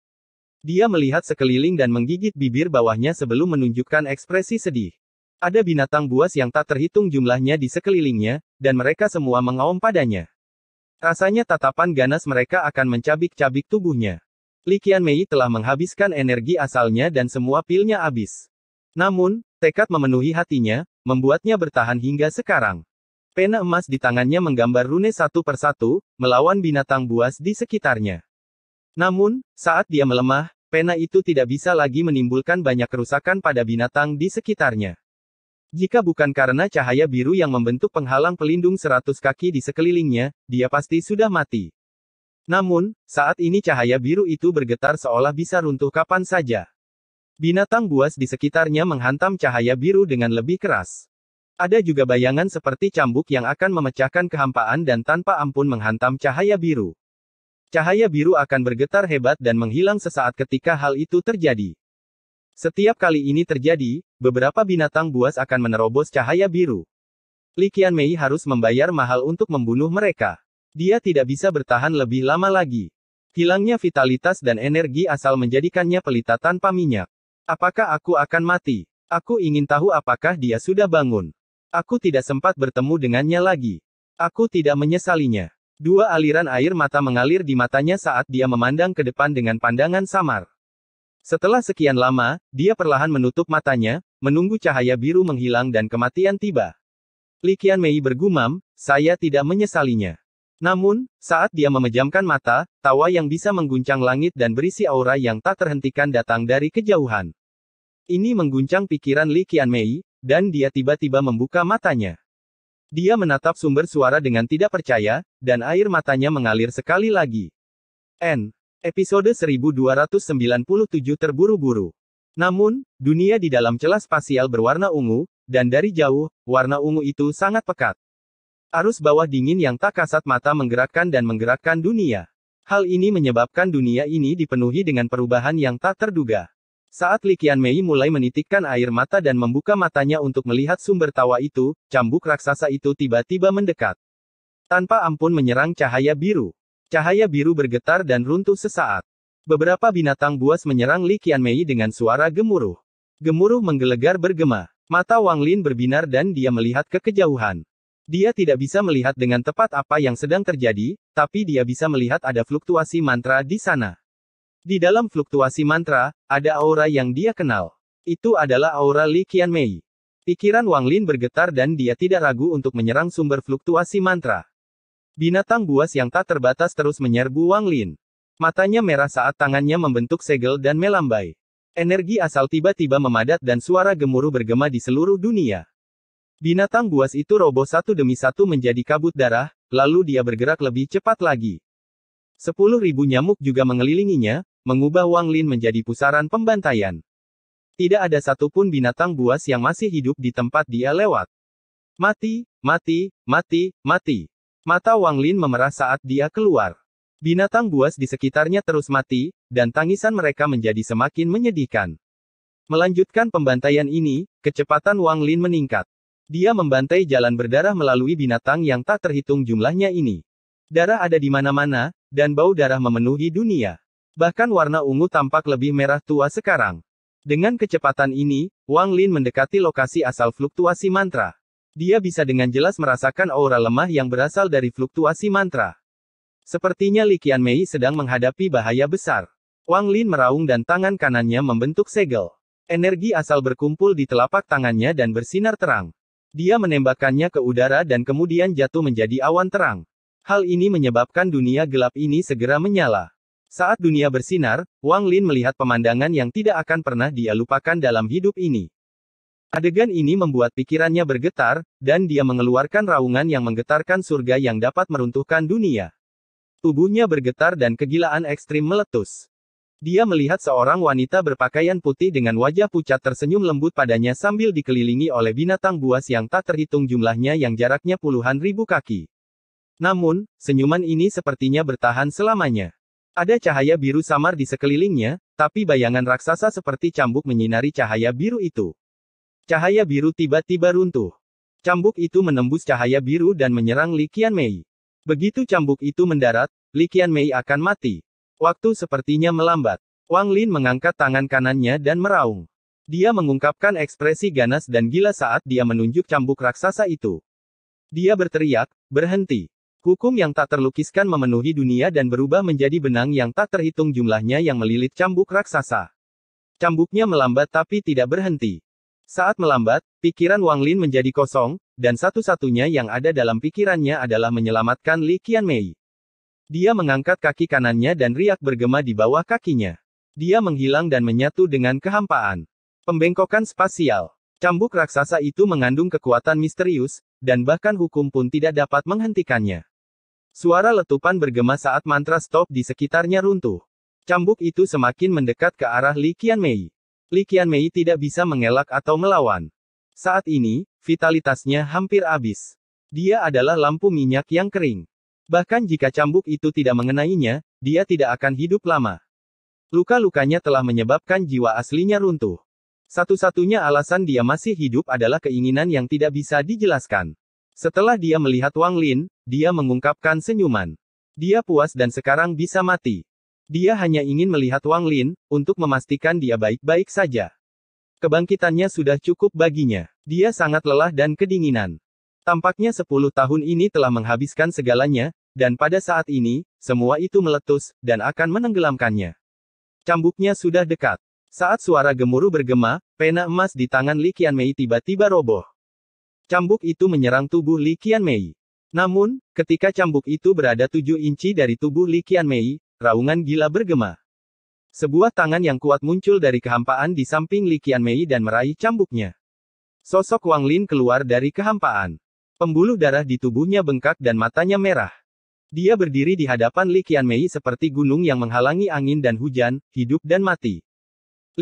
Dia melihat sekeliling dan menggigit bibir bawahnya sebelum menunjukkan ekspresi sedih. Ada binatang buas yang tak terhitung jumlahnya di sekelilingnya, dan mereka semua mengaum padanya. Rasanya tatapan ganas mereka akan mencabik-cabik tubuhnya. Li Qianmei telah menghabiskan energi asalnya dan semua pilnya habis. Namun, tekad memenuhi hatinya, membuatnya bertahan hingga sekarang. Pena emas di tangannya menggambar rune satu persatu, melawan binatang buas di sekitarnya. Namun, saat dia melemah, pena itu tidak bisa lagi menimbulkan banyak kerusakan pada binatang di sekitarnya. Jika bukan karena cahaya biru yang membentuk penghalang pelindung 100 kaki di sekelilingnya, dia pasti sudah mati. Namun, saat ini cahaya biru itu bergetar seolah bisa runtuh kapan saja. Binatang buas di sekitarnya menghantam cahaya biru dengan lebih keras. Ada juga bayangan seperti cambuk yang akan memecahkan kehampaan dan tanpa ampun menghantam cahaya biru. Cahaya biru akan bergetar hebat dan menghilang sesaat ketika hal itu terjadi. Setiap kali ini terjadi, beberapa binatang buas akan menerobos cahaya biru. Li Qianmei harus membayar mahal untuk membunuh mereka. Dia tidak bisa bertahan lebih lama lagi. Hilangnya vitalitas dan energi asal menjadikannya pelita tanpa minyak. Apakah aku akan mati? Aku ingin tahu apakah dia sudah bangun. Aku tidak sempat bertemu dengannya lagi. Aku tidak menyesalinya. Dua aliran air mata mengalir di matanya saat dia memandang ke depan dengan pandangan samar. Setelah sekian lama, dia perlahan menutup matanya, menunggu cahaya biru menghilang dan kematian tiba. Li Qianmei bergumam, saya tidak menyesalinya. Namun, saat dia memejamkan mata, tawa yang bisa mengguncang langit dan berisi aura yang tak terhentikan datang dari kejauhan. Ini mengguncang pikiran Li Qianmei, dan dia tiba-tiba membuka matanya. Dia menatap sumber suara dengan tidak percaya, dan air matanya mengalir sekali lagi. Episode 1297 terburu-buru. Namun, dunia di dalam celah spasial berwarna ungu, dan dari jauh, warna ungu itu sangat pekat. Arus bawah dingin yang tak kasat mata menggerakkan dan menggerakkan dunia. Hal ini menyebabkan dunia ini dipenuhi dengan perubahan yang tak terduga. Saat Li Qianmei mulai menitikkan air mata dan membuka matanya untuk melihat sumber tawa itu, cambuk raksasa itu tiba-tiba mendekat. Tanpa ampun menyerang cahaya biru. Cahaya biru bergetar dan runtuh sesaat. Beberapa binatang buas menyerang Li Qianmei dengan suara gemuruh. Gemuruh menggelegar bergema. Mata Wang Lin berbinar dan dia melihat ke kejauhan. Dia tidak bisa melihat dengan tepat apa yang sedang terjadi, tapi dia bisa melihat ada fluktuasi mantra di sana. Di dalam fluktuasi mantra, ada aura yang dia kenal. Itu adalah aura Li Qianmei. Pikiran Wang Lin bergetar dan dia tidak ragu untuk menyerang sumber fluktuasi mantra. Binatang buas yang tak terbatas terus menyerbu Wang Lin. Matanya merah saat tangannya membentuk segel dan melambai. Energi asal tiba-tiba memadat dan suara gemuruh bergema di seluruh dunia. Binatang buas itu roboh satu demi satu menjadi kabut darah, lalu dia bergerak lebih cepat lagi. 10.000 nyamuk juga mengelilinginya, mengubah Wang Lin menjadi pusaran pembantaian. Tidak ada satupun binatang buas yang masih hidup di tempat dia lewat. Mati, mati, mati, mati. Mata Wang Lin memerah saat dia keluar. Binatang buas di sekitarnya terus mati, dan tangisan mereka menjadi semakin menyedihkan. Melanjutkan pembantaian ini, kecepatan Wang Lin meningkat. Dia membantai jalan berdarah melalui binatang yang tak terhitung jumlahnya ini. Darah ada di mana-mana, dan bau darah memenuhi dunia. Bahkan warna ungu tampak lebih merah tua sekarang. Dengan kecepatan ini, Wang Lin mendekati lokasi asal fluktuasi mantra. Dia bisa dengan jelas merasakan aura lemah yang berasal dari fluktuasi mantra. Sepertinya Li Qianmei sedang menghadapi bahaya besar. Wang Lin meraung dan tangan kanannya membentuk segel. Energi asal berkumpul di telapak tangannya dan bersinar terang. Dia menembakkannya ke udara dan kemudian jatuh menjadi awan terang. Hal ini menyebabkan dunia gelap ini segera menyala. Saat dunia bersinar, Wang Lin melihat pemandangan yang tidak akan pernah dia lupakan dalam hidup ini. Adegan ini membuat pikirannya bergetar, dan dia mengeluarkan raungan yang menggetarkan surga yang dapat meruntuhkan dunia. Tubuhnya bergetar dan kegilaan ekstrim meletus. Dia melihat seorang wanita berpakaian putih dengan wajah pucat tersenyum lembut padanya sambil dikelilingi oleh binatang buas yang tak terhitung jumlahnya yang jaraknya puluhan ribu kaki. Namun, senyuman ini sepertinya bertahan selamanya. Ada cahaya biru samar di sekelilingnya, tapi bayangan raksasa seperti cambuk menyinari cahaya biru itu. Cahaya biru tiba-tiba runtuh. Cambuk itu menembus cahaya biru dan menyerang Li Qianmei. Begitu cambuk itu mendarat, Li Qianmei akan mati. Waktu sepertinya melambat. Wang Lin mengangkat tangan kanannya dan meraung. Dia mengungkapkan ekspresi ganas dan gila saat dia menunjuk cambuk raksasa itu. Dia berteriak, berhenti. Hukum yang tak terlukiskan memenuhi dunia dan berubah menjadi benang yang tak terhitung jumlahnya yang melilit cambuk raksasa. Cambuknya melambat tapi tidak berhenti. Saat melambat, pikiran Wang Lin menjadi kosong, dan satu-satunya yang ada dalam pikirannya adalah menyelamatkan Li Qianmei. Dia mengangkat kaki kanannya dan riak bergema di bawah kakinya. Dia menghilang dan menyatu dengan kehampaan. Pembengkokan spasial. Cambuk raksasa itu mengandung kekuatan misterius, dan bahkan hukum pun tidak dapat menghentikannya. Suara letupan bergema saat mantra stop di sekitarnya runtuh. Cambuk itu semakin mendekat ke arah Li Qianmei. Li Qianmei tidak bisa mengelak atau melawan. Saat ini, vitalitasnya hampir habis. Dia adalah lampu minyak yang kering. Bahkan jika cambuk itu tidak mengenainya, dia tidak akan hidup lama. Luka-lukanya telah menyebabkan jiwa aslinya runtuh. Satu-satunya alasan dia masih hidup adalah keinginan yang tidak bisa dijelaskan. Setelah dia melihat Wang Lin, dia mengungkapkan senyuman. Dia puas dan sekarang bisa mati. Dia hanya ingin melihat Wang Lin, untuk memastikan dia baik-baik saja. Kebangkitannya sudah cukup baginya. Dia sangat lelah dan kedinginan. Tampaknya 10 tahun ini telah menghabiskan segalanya, dan pada saat ini, semua itu meletus, dan akan menenggelamkannya. Cambuknya sudah dekat. Saat suara gemuruh bergema, pena emas di tangan Li Qianmei tiba-tiba roboh. Cambuk itu menyerang tubuh Li Qianmei. Namun, ketika cambuk itu berada 7 inci dari tubuh Li Qianmei, raungan gila bergema. Sebuah tangan yang kuat muncul dari kehampaan di samping Li Qianmei dan meraih cambuknya. Sosok Wang Lin keluar dari kehampaan. Pembuluh darah di tubuhnya bengkak dan matanya merah. Dia berdiri di hadapan Li Qianmei seperti gunung yang menghalangi angin dan hujan, hidup dan mati.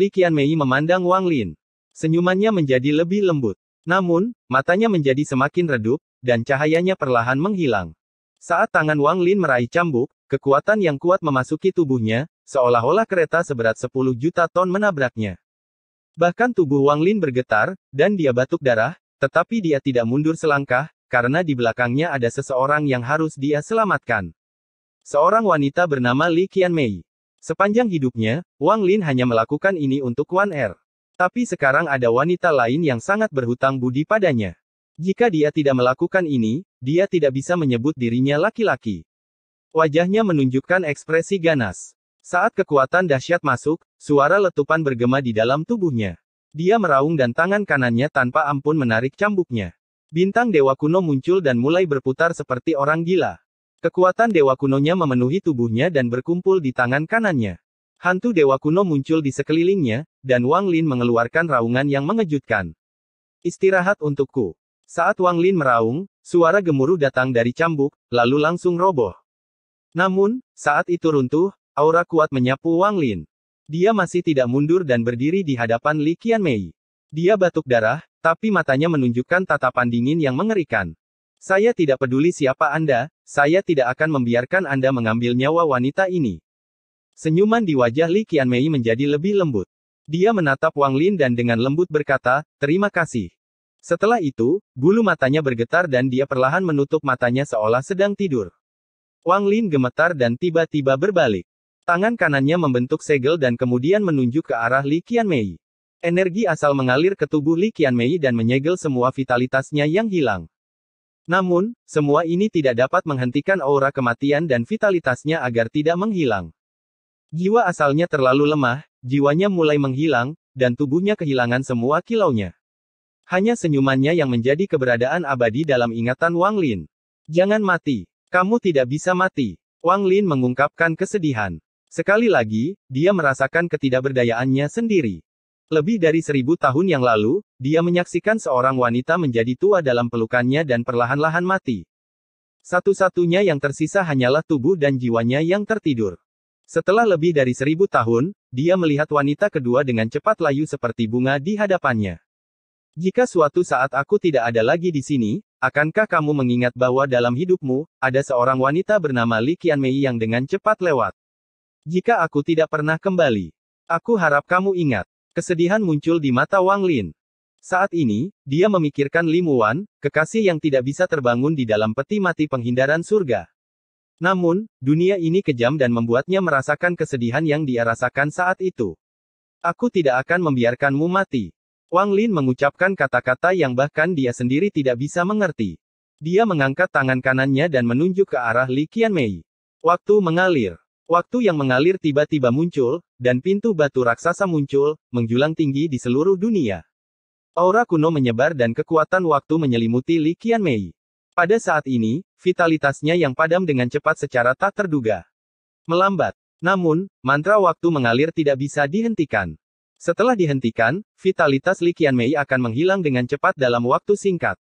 Li Qianmei memandang Wang Lin. Senyumannya menjadi lebih lembut. Namun, matanya menjadi semakin redup, dan cahayanya perlahan menghilang. Saat tangan Wang Lin meraih cambuk, kekuatan yang kuat memasuki tubuhnya, seolah-olah kereta seberat 10 juta ton menabraknya. Bahkan tubuh Wang Lin bergetar, dan dia batuk darah, tetapi dia tidak mundur selangkah, karena di belakangnya ada seseorang yang harus dia selamatkan. Seorang wanita bernama Li Qianmei. Sepanjang hidupnya, Wang Lin hanya melakukan ini untuk Wan Er. Tapi sekarang ada wanita lain yang sangat berhutang budi padanya. Jika dia tidak melakukan ini, dia tidak bisa menyebut dirinya laki-laki. Wajahnya menunjukkan ekspresi ganas. Saat kekuatan dahsyat masuk, suara letupan bergema di dalam tubuhnya. Dia meraung dan tangan kanannya tanpa ampun menarik cambuknya. Bintang dewa kuno muncul dan mulai berputar seperti orang gila. Kekuatan dewa kunonya memenuhi tubuhnya dan berkumpul di tangan kanannya. Hantu dewa kuno muncul di sekelilingnya, dan Wang Lin mengeluarkan raungan yang mengejutkan. Istirahat untukku. Saat Wang Lin meraung, suara gemuruh datang dari cambuk, lalu langsung roboh. Namun, saat itu runtuh, aura kuat menyapu Wang Lin. Dia masih tidak mundur dan berdiri di hadapan Li Qianmei. Dia batuk darah, tapi matanya menunjukkan tatapan dingin yang mengerikan. Saya tidak peduli siapa Anda, saya tidak akan membiarkan Anda mengambil nyawa wanita ini. Senyuman di wajah Li Qianmei menjadi lebih lembut. Dia menatap Wang Lin dan dengan lembut berkata, "Terima kasih." Setelah itu, bulu matanya bergetar dan dia perlahan menutup matanya seolah sedang tidur. Wang Lin gemetar dan tiba-tiba berbalik. Tangan kanannya membentuk segel dan kemudian menunjuk ke arah Li Qianmei. Energi asal mengalir ke tubuh Li Qianmei dan menyegel semua vitalitasnya yang hilang. Namun, semua ini tidak dapat menghentikan aura kematian dan vitalitasnya agar tidak menghilang. Jiwa asalnya terlalu lemah, jiwanya mulai menghilang, dan tubuhnya kehilangan semua kilaunya. Hanya senyumannya yang menjadi keberadaan abadi dalam ingatan Wang Lin. "Jangan mati. Kamu tidak bisa mati." Wang Lin mengungkapkan kesedihan. Sekali lagi, dia merasakan ketidakberdayaannya sendiri. Lebih dari 1000 tahun yang lalu, dia menyaksikan seorang wanita menjadi tua dalam pelukannya dan perlahan-lahan mati. Satu-satunya yang tersisa hanyalah tubuh dan jiwanya yang tertidur. Setelah lebih dari 1000 tahun, dia melihat wanita kedua dengan cepat layu seperti bunga di hadapannya. "Jika suatu saat aku tidak ada lagi di sini, akankah kamu mengingat bahwa dalam hidupmu, ada seorang wanita bernama Li Qianmei yang dengan cepat lewat? Jika aku tidak pernah kembali, aku harap kamu ingat." Kesedihan muncul di mata Wang Lin. Saat ini, dia memikirkan Li Muwan, kekasih yang tidak bisa terbangun di dalam peti mati penghindaran surga. Namun, dunia ini kejam dan membuatnya merasakan kesedihan yang dia rasakan saat itu. "Aku tidak akan membiarkanmu mati." Wang Lin mengucapkan kata-kata yang bahkan dia sendiri tidak bisa mengerti. Dia mengangkat tangan kanannya dan menunjuk ke arah Li Qianmei. Waktu mengalir. Waktu yang mengalir tiba-tiba muncul, dan pintu batu raksasa muncul, menjulang tinggi di seluruh dunia. Aura kuno menyebar dan kekuatan waktu menyelimuti Li Qianmei. Pada saat ini, vitalitasnya yang padam dengan cepat secara tak terduga. Melambat. Namun, mantra waktu mengalir tidak bisa dihentikan. Setelah dihentikan, vitalitas Li Qianmei akan menghilang dengan cepat dalam waktu singkat.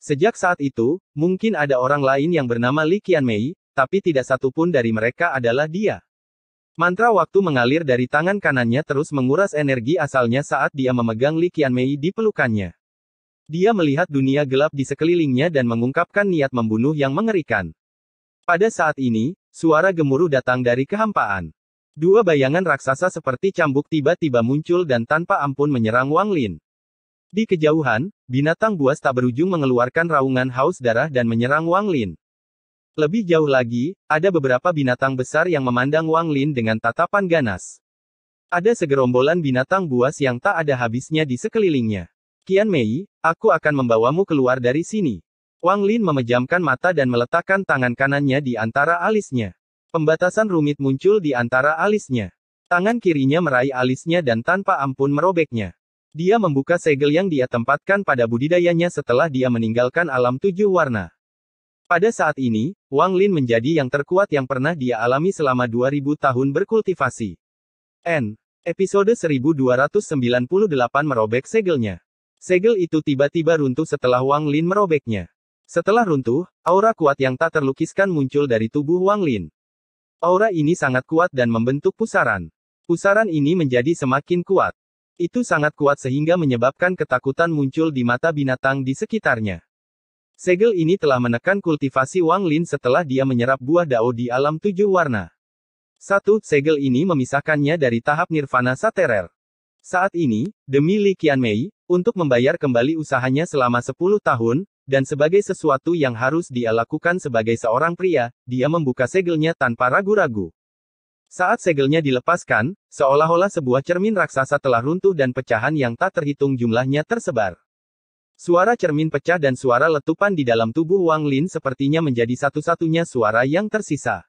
Sejak saat itu, mungkin ada orang lain yang bernama Li Qianmei, tapi tidak satu pun dari mereka adalah dia. Mantra waktu mengalir dari tangan kanannya terus menguras energi asalnya saat dia memegang Li Qianmei di pelukannya. Dia melihat dunia gelap di sekelilingnya dan mengungkapkan niat membunuh yang mengerikan. Pada saat ini, suara gemuruh datang dari kehampaan. Dua bayangan raksasa seperti cambuk tiba-tiba muncul dan tanpa ampun menyerang Wang Lin. Di kejauhan, binatang buas tak berujung mengeluarkan raungan haus darah dan menyerang Wang Lin. Lebih jauh lagi, ada beberapa binatang besar yang memandang Wang Lin dengan tatapan ganas. Ada segerombolan binatang buas yang tak ada habisnya di sekelilingnya. "Qianmei, aku akan membawamu keluar dari sini." Wang Lin memejamkan mata dan meletakkan tangan kanannya di antara alisnya. Pembatasan rumit muncul di antara alisnya. Tangan kirinya meraih alisnya dan tanpa ampun merobeknya. Dia membuka segel yang dia tempatkan pada budidayanya setelah dia meninggalkan alam 7 warna. Pada saat ini, Wang Lin menjadi yang terkuat yang pernah dia alami selama 2000 tahun berkultivasi. Episode 1298 merobek segelnya. Segel itu tiba-tiba runtuh setelah Wang Lin merobeknya. Setelah runtuh, aura kuat yang tak terlukiskan muncul dari tubuh Wang Lin. Aura ini sangat kuat dan membentuk pusaran. Pusaran ini menjadi semakin kuat. Itu sangat kuat sehingga menyebabkan ketakutan muncul di mata binatang di sekitarnya. Segel ini telah menekan kultivasi Wang Lin setelah dia menyerap buah dao di alam 7 warna. Segel ini memisahkannya dari tahap nirvana saterer. Saat ini, demi Li Qianmei, untuk membayar kembali usahanya selama 10 tahun, dan sebagai sesuatu yang harus dia lakukan sebagai seorang pria, dia membuka segelnya tanpa ragu-ragu. Saat segelnya dilepaskan, seolah-olah sebuah cermin raksasa telah runtuh dan pecahan yang tak terhitung jumlahnya tersebar. Suara cermin pecah dan suara letupan di dalam tubuh Wang Lin sepertinya menjadi satu-satunya suara yang tersisa.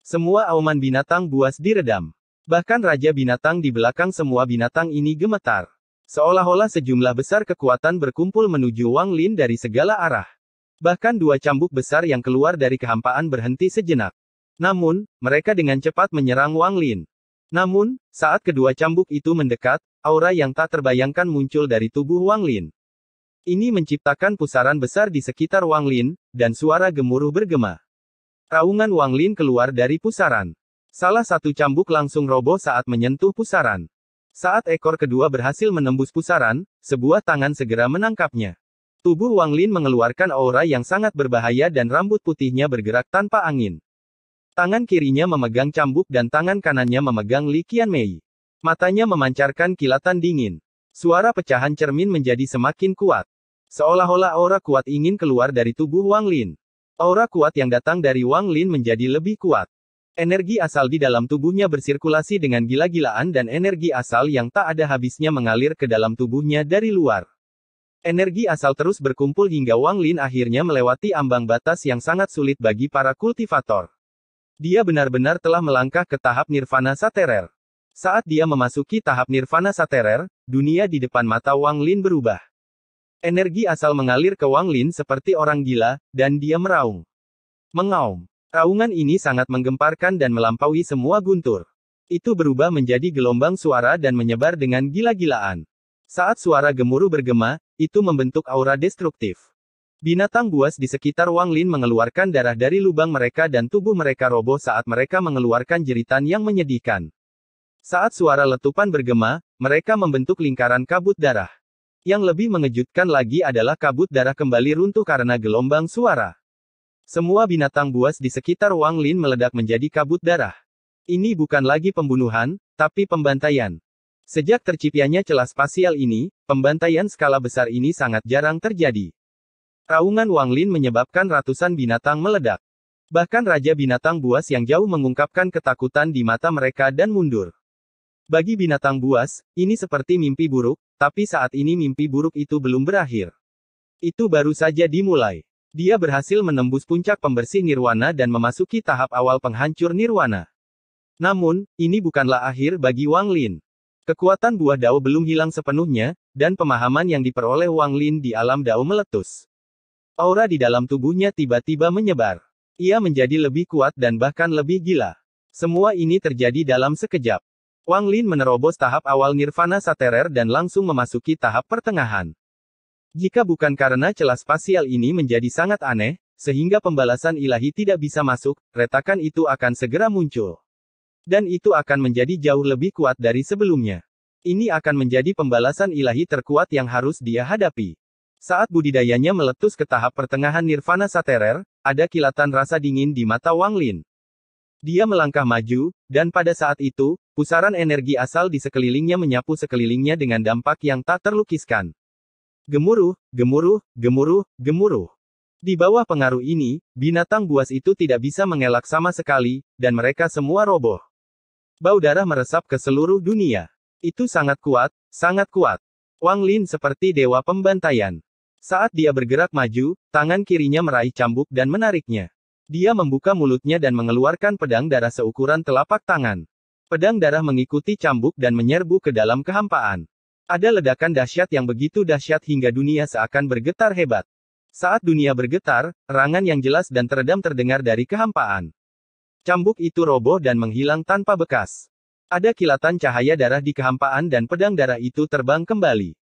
Semua auman binatang buas diredam. Bahkan Raja Binatang di belakang semua binatang ini gemetar. Seolah-olah sejumlah besar kekuatan berkumpul menuju Wang Lin dari segala arah. Bahkan 2 cambuk besar yang keluar dari kehampaan berhenti sejenak. Namun, mereka dengan cepat menyerang Wang Lin. Namun, saat kedua cambuk itu mendekat, aura yang tak terbayangkan muncul dari tubuh Wang Lin. Ini menciptakan pusaran besar di sekitar Wang Lin, dan suara gemuruh bergema. Raungan Wang Lin keluar dari pusaran. Salah satu cambuk langsung roboh saat menyentuh pusaran. Saat ekor kedua berhasil menembus pusaran, sebuah tangan segera menangkapnya. Tubuh Wang Lin mengeluarkan aura yang sangat berbahaya dan rambut putihnya bergerak tanpa angin. Tangan kirinya memegang cambuk dan tangan kanannya memegang Li Qianmei. Matanya memancarkan kilatan dingin. Suara pecahan cermin menjadi semakin kuat. Seolah-olah aura kuat ingin keluar dari tubuh Wang Lin. Aura kuat yang datang dari Wang Lin menjadi lebih kuat. Energi asal di dalam tubuhnya bersirkulasi dengan gila-gilaan dan energi asal yang tak ada habisnya mengalir ke dalam tubuhnya dari luar. Energi asal terus berkumpul hingga Wang Lin akhirnya melewati ambang batas yang sangat sulit bagi para kultivator. Dia benar-benar telah melangkah ke tahap nirvana saterer. Saat dia memasuki tahap nirvana saterer, dunia di depan mata Wang Lin berubah. Energi asal mengalir ke Wang Lin seperti orang gila, dan dia meraung. Mengaum. Raungan ini sangat menggemparkan dan melampaui semua guntur. Itu berubah menjadi gelombang suara dan menyebar dengan gila-gilaan. Saat suara gemuruh bergema, itu membentuk aura destruktif. Binatang buas di sekitar Wang Lin mengeluarkan darah dari lubang mereka dan tubuh mereka roboh saat mereka mengeluarkan jeritan yang menyedihkan. Saat suara letupan bergema, mereka membentuk lingkaran kabut darah. Yang lebih mengejutkan lagi adalah kabut darah kembali runtuh karena gelombang suara. Semua binatang buas di sekitar Wang Lin meledak menjadi kabut darah. Ini bukan lagi pembunuhan, tapi pembantaian. Sejak terciptanya celah spasial ini, pembantaian skala besar ini sangat jarang terjadi. Raungan Wang Lin menyebabkan ratusan binatang meledak. Bahkan Raja Binatang Buas yang jauh mengungkapkan ketakutan di mata mereka dan mundur. Bagi binatang buas, ini seperti mimpi buruk, tapi saat ini mimpi buruk itu belum berakhir. Itu baru saja dimulai. Dia berhasil menembus puncak pembersih nirwana dan memasuki tahap awal penghancur nirwana. Namun, ini bukanlah akhir bagi Wang Lin. Kekuatan buah dao belum hilang sepenuhnya, dan pemahaman yang diperoleh Wang Lin di alam dao meletus. Aura di dalam tubuhnya tiba-tiba menyebar. Ia menjadi lebih kuat dan bahkan lebih gila. Semua ini terjadi dalam sekejap. Wang Lin menerobos tahap awal nirvana saterer dan langsung memasuki tahap pertengahan. Jika bukan karena celah spasial ini menjadi sangat aneh, sehingga pembalasan ilahi tidak bisa masuk, retakan itu akan segera muncul. Dan itu akan menjadi jauh lebih kuat dari sebelumnya. Ini akan menjadi pembalasan ilahi terkuat yang harus dia hadapi. Saat budidayanya meletus ke tahap pertengahan nirvana saterer, ada kilatan rasa dingin di mata Wang Lin. Dia melangkah maju, dan pada saat itu, pusaran energi asal di sekelilingnya menyapu sekelilingnya dengan dampak yang tak terlukiskan. Gemuruh, gemuruh, gemuruh, gemuruh. Di bawah pengaruh ini, binatang buas itu tidak bisa mengelak sama sekali, dan mereka semua roboh. Bau darah meresap ke seluruh dunia. Itu sangat kuat, sangat kuat. Wang Lin seperti dewa pembantaian. Saat dia bergerak maju, tangan kirinya meraih cambuk dan menariknya. Dia membuka mulutnya dan mengeluarkan pedang darah seukuran telapak tangan. Pedang darah mengikuti cambuk dan menyerbu ke dalam kehampaan. Ada ledakan dahsyat yang begitu dahsyat hingga dunia seakan bergetar hebat. Saat dunia bergetar, erangan yang jelas dan teredam terdengar dari kehampaan. Cambuk itu roboh dan menghilang tanpa bekas. Ada kilatan cahaya darah di kehampaan dan pedang darah itu terbang kembali.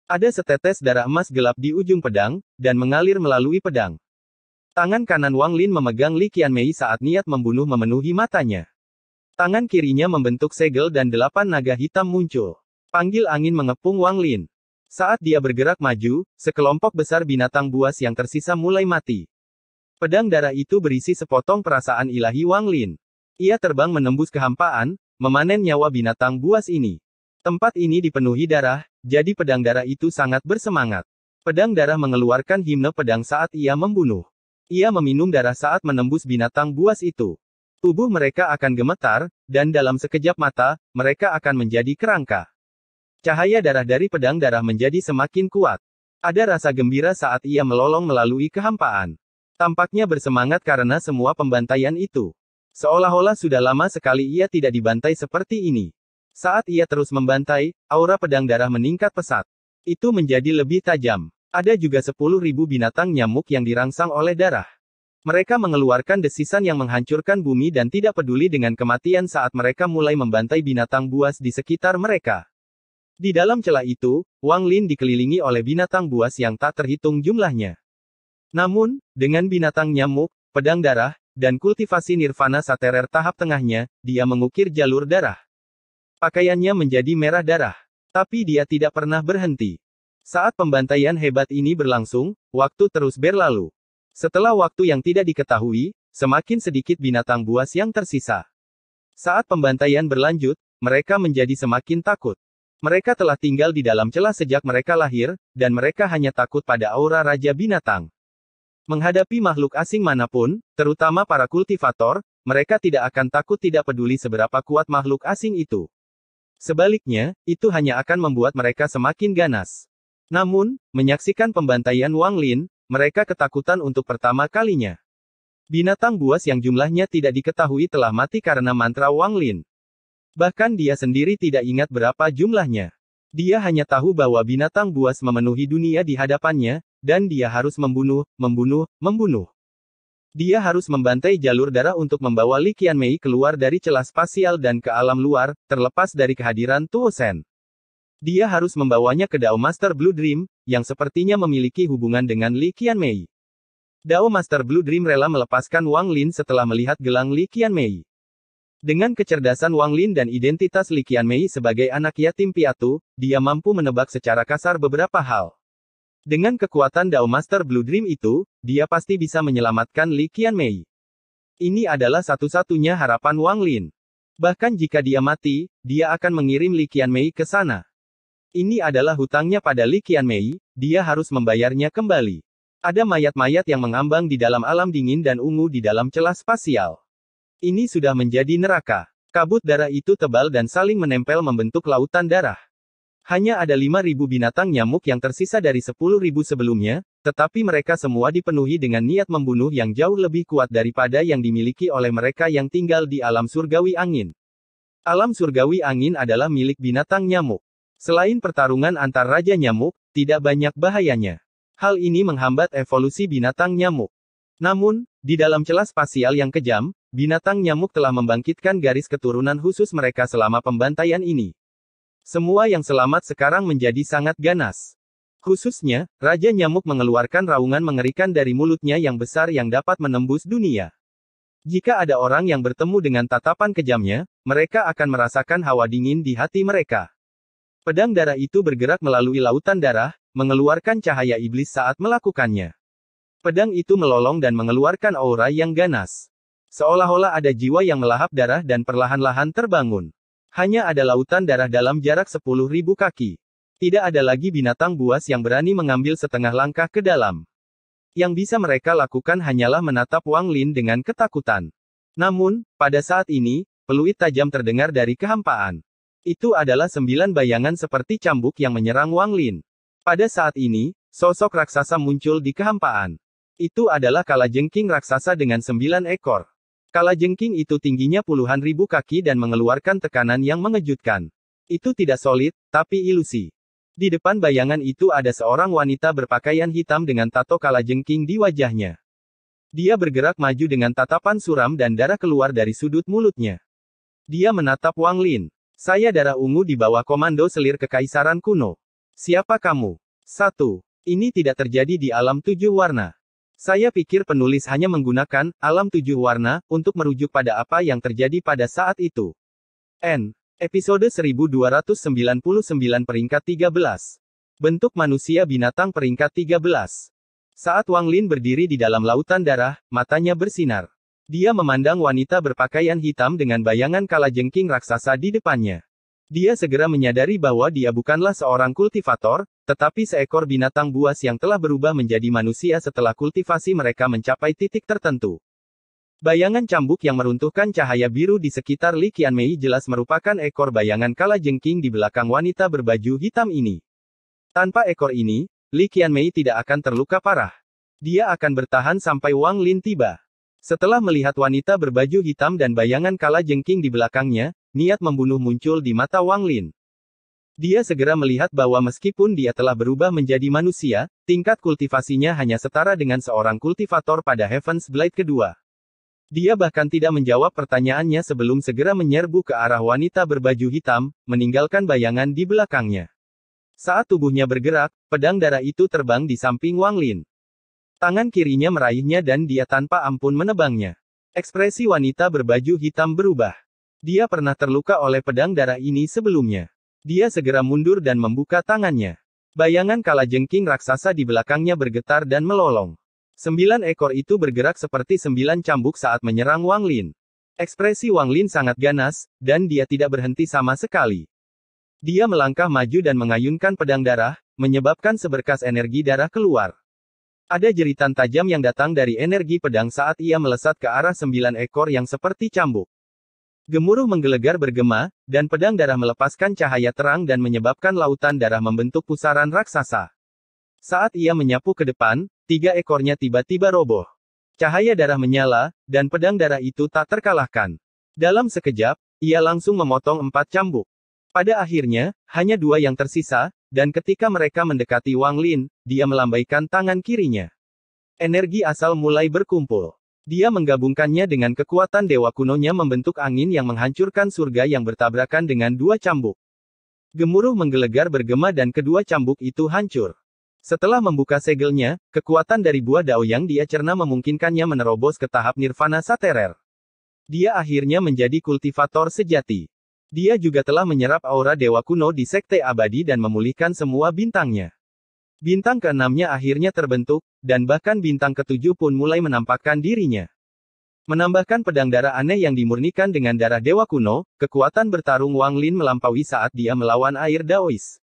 Ada setetes darah emas gelap di ujung pedang, dan mengalir melalui pedang. Tangan kanan Wang Lin memegang Li Qianmei saat niat membunuh memenuhi matanya. Tangan kirinya membentuk segel dan 8 naga hitam muncul. Panggil angin mengepung Wang Lin. Saat dia bergerak maju, sekelompok besar binatang buas yang tersisa mulai mati. Pedang darah itu berisi sepotong perasaan ilahi Wang Lin. Ia terbang menembus kehampaan, memanen nyawa binatang buas ini. Tempat ini dipenuhi darah, jadi pedang darah itu sangat bersemangat. Pedang darah mengeluarkan himne pedang saat ia membunuh. Ia meminum darah saat menembus binatang buas itu. Tubuh mereka akan gemetar, dan dalam sekejap mata, mereka akan menjadi kerangka. Cahaya darah dari pedang darah menjadi semakin kuat. Ada rasa gembira saat ia melolong melalui kehampaan. Tampaknya bersemangat karena semua pembantaian itu. Seolah-olah sudah lama sekali ia tidak dibantai seperti ini. Saat ia terus membantai, aura pedang darah meningkat pesat. Itu menjadi lebih tajam. Ada juga 10.000 binatang nyamuk yang dirangsang oleh darah. Mereka mengeluarkan desisan yang menghancurkan bumi dan tidak peduli dengan kematian saat mereka mulai membantai binatang buas di sekitar mereka. Di dalam celah itu, Wang Lin dikelilingi oleh binatang buas yang tak terhitung jumlahnya. Namun, dengan binatang nyamuk, pedang darah, dan kultivasi nirvana saterer tahap tengahnya, dia mengukir jalur darah. Pakaiannya menjadi merah darah. Tapi dia tidak pernah berhenti. Saat pembantaian hebat ini berlangsung, waktu terus berlalu. Setelah waktu yang tidak diketahui, semakin sedikit binatang buas yang tersisa. Saat pembantaian berlanjut, mereka menjadi semakin takut. Mereka telah tinggal di dalam celah sejak mereka lahir, dan mereka hanya takut pada aura Raja Binatang. Menghadapi makhluk asing manapun, terutama para kultivator, mereka tidak akan takut tidak peduli seberapa kuat makhluk asing itu. Sebaliknya, itu hanya akan membuat mereka semakin ganas. Namun, menyaksikan pembantaian Wang Lin, mereka ketakutan untuk pertama kalinya. Binatang buas yang jumlahnya tidak diketahui telah mati karena mantra Wang Lin. Bahkan dia sendiri tidak ingat berapa jumlahnya. Dia hanya tahu bahwa binatang buas memenuhi dunia di hadapannya, dan dia harus membunuh. Dia harus membantai jalur darah untuk membawa Li Qianmei keluar dari celah spasial dan ke alam luar, terlepas dari kehadiran Tuo Shen. Dia harus membawanya ke Dao Master Blue Dream, yang sepertinya memiliki hubungan dengan Li Qianmei. Dao Master Blue Dream rela melepaskan Wang Lin setelah melihat gelang Li Qianmei. Dengan kecerdasan Wang Lin dan identitas Li Qianmei sebagai anak yatim piatu, dia mampu menebak secara kasar beberapa hal. Dengan kekuatan Dao Master Blue Dream itu, dia pasti bisa menyelamatkan Li Qianmei. Ini adalah satu-satunya harapan Wang Lin. Bahkan jika dia mati, dia akan mengirim Li Qianmei ke sana. Ini adalah hutangnya pada Li Qianmei, dia harus membayarnya kembali. Ada mayat-mayat yang mengambang di dalam alam dingin dan ungu di dalam celah spasial. Ini sudah menjadi neraka. Kabut darah itu tebal dan saling menempel membentuk lautan darah. Hanya ada 5.000 binatang nyamuk yang tersisa dari 10.000 sebelumnya, tetapi mereka semua dipenuhi dengan niat membunuh yang jauh lebih kuat daripada yang dimiliki oleh mereka yang tinggal di alam surgawi angin. Alam surgawi angin adalah milik binatang nyamuk. Selain pertarungan antar raja nyamuk, tidak banyak bahayanya. Hal ini menghambat evolusi binatang nyamuk. Namun, di dalam celah spasial yang kejam, binatang nyamuk telah membangkitkan garis keturunan khusus mereka selama pembantaian ini. Semua yang selamat sekarang menjadi sangat ganas. Khususnya, Raja Nyamuk mengeluarkan raungan mengerikan dari mulutnya yang besar yang dapat menembus dunia. Jika ada orang yang bertemu dengan tatapan kejamnya, mereka akan merasakan hawa dingin di hati mereka. Pedang darah itu bergerak melalui lautan darah, mengeluarkan cahaya iblis saat melakukannya. Pedang itu melolong dan mengeluarkan aura yang ganas. Seolah-olah ada jiwa yang melahap darah dan perlahan-lahan terbangun. Hanya ada lautan darah dalam jarak 10.000 kaki. Tidak ada lagi binatang buas yang berani mengambil setengah langkah ke dalam. Yang bisa mereka lakukan hanyalah menatap Wang Lin dengan ketakutan. Namun, pada saat ini, peluit tajam terdengar dari kehampaan. Itu adalah 9 bayangan seperti cambuk yang menyerang Wang Lin. Pada saat ini, Sosok raksasa muncul di kehampaan. Itu adalah kalajengking raksasa dengan 9 ekor. Kalajengking itu tingginya puluhan ribu kaki dan mengeluarkan tekanan yang mengejutkan. Itu tidak solid, tapi ilusi. Di depan bayangan itu ada seorang wanita berpakaian hitam dengan tato kalajengking di wajahnya. Dia bergerak maju dengan tatapan suram dan darah keluar dari sudut mulutnya. Dia menatap Wang Lin. Saya darah ungu di bawah komando selir kekaisaran kuno. Siapa kamu? 1. Ini tidak terjadi di alam 7 warna. Saya pikir penulis hanya menggunakan alam 7 warna untuk merujuk pada apa yang terjadi pada saat itu. N. Episode 1299 peringkat 13. Bentuk manusia binatang peringkat 13. Saat Wang Lin berdiri di dalam lautan darah, matanya bersinar. Dia memandang wanita berpakaian hitam dengan bayangan kalajengking raksasa di depannya. Dia segera menyadari bahwa dia bukanlah seorang kultivator, tetapi seekor binatang buas yang telah berubah menjadi manusia setelah kultivasi mereka mencapai titik tertentu. Bayangan cambuk yang meruntuhkan cahaya biru di sekitar Li Qianmei jelas merupakan ekor bayangan kalajengking di belakang wanita berbaju hitam ini. Tanpa ekor ini, Li Qianmei tidak akan terluka parah. Dia akan bertahan sampai Wang Lin tiba. Setelah melihat wanita berbaju hitam dan bayangan kalajengking di belakangnya, niat membunuh muncul di mata Wang Lin. Dia segera melihat bahwa meskipun dia telah berubah menjadi manusia, tingkat kultivasinya hanya setara dengan seorang kultivator pada Heaven's Blade kedua. Dia bahkan tidak menjawab pertanyaannya sebelum segera menyerbu ke arah wanita berbaju hitam, meninggalkan bayangan di belakangnya. Saat tubuhnya bergerak, pedang darah itu terbang di samping Wang Lin. Tangan kirinya meraihnya dan dia tanpa ampun menebangnya. Ekspresi wanita berbaju hitam berubah. Dia pernah terluka oleh pedang darah ini sebelumnya. Dia segera mundur dan membuka tangannya. Bayangan kalajengking raksasa di belakangnya bergetar dan melolong. 9 ekor itu bergerak seperti 9 cambuk saat menyerang Wang Lin. Ekspresi Wang Lin sangat ganas, dan dia tidak berhenti sama sekali. Dia melangkah maju dan mengayunkan pedang darah, menyebabkan seberkas energi darah keluar. Ada jeritan tajam yang datang dari energi pedang saat ia melesat ke arah 9 ekor yang seperti cambuk. Gemuruh menggelegar bergema, dan pedang darah melepaskan cahaya terang dan menyebabkan lautan darah membentuk pusaran raksasa. Saat ia menyapu ke depan, 3 ekornya tiba-tiba roboh. Cahaya darah menyala, dan pedang darah itu tak terkalahkan. Dalam sekejap, ia langsung memotong 4 cambuk. Pada akhirnya, hanya 2 yang tersisa, dan ketika mereka mendekati Wang Lin, dia melambaikan tangan kirinya. Energi asal mulai berkumpul. Dia menggabungkannya dengan kekuatan dewa kunonya membentuk angin yang menghancurkan surga yang bertabrakan dengan 2 cambuk. Gemuruh menggelegar bergema dan kedua cambuk itu hancur. Setelah membuka segelnya, kekuatan dari buah dao yang dia cerna memungkinkannya menerobos ke tahap nirvana saterer. Dia akhirnya menjadi kultivator sejati. Dia juga telah menyerap aura dewa kuno di Sekte Abadi dan memulihkan semua bintangnya. Bintang ke-6-nya akhirnya terbentuk, dan bahkan bintang ke-7 pun mulai menampakkan dirinya. Menambahkan pedang darah aneh yang dimurnikan dengan darah dewa kuno, kekuatan bertarung Wang Lin melampaui saat dia melawan air Daois.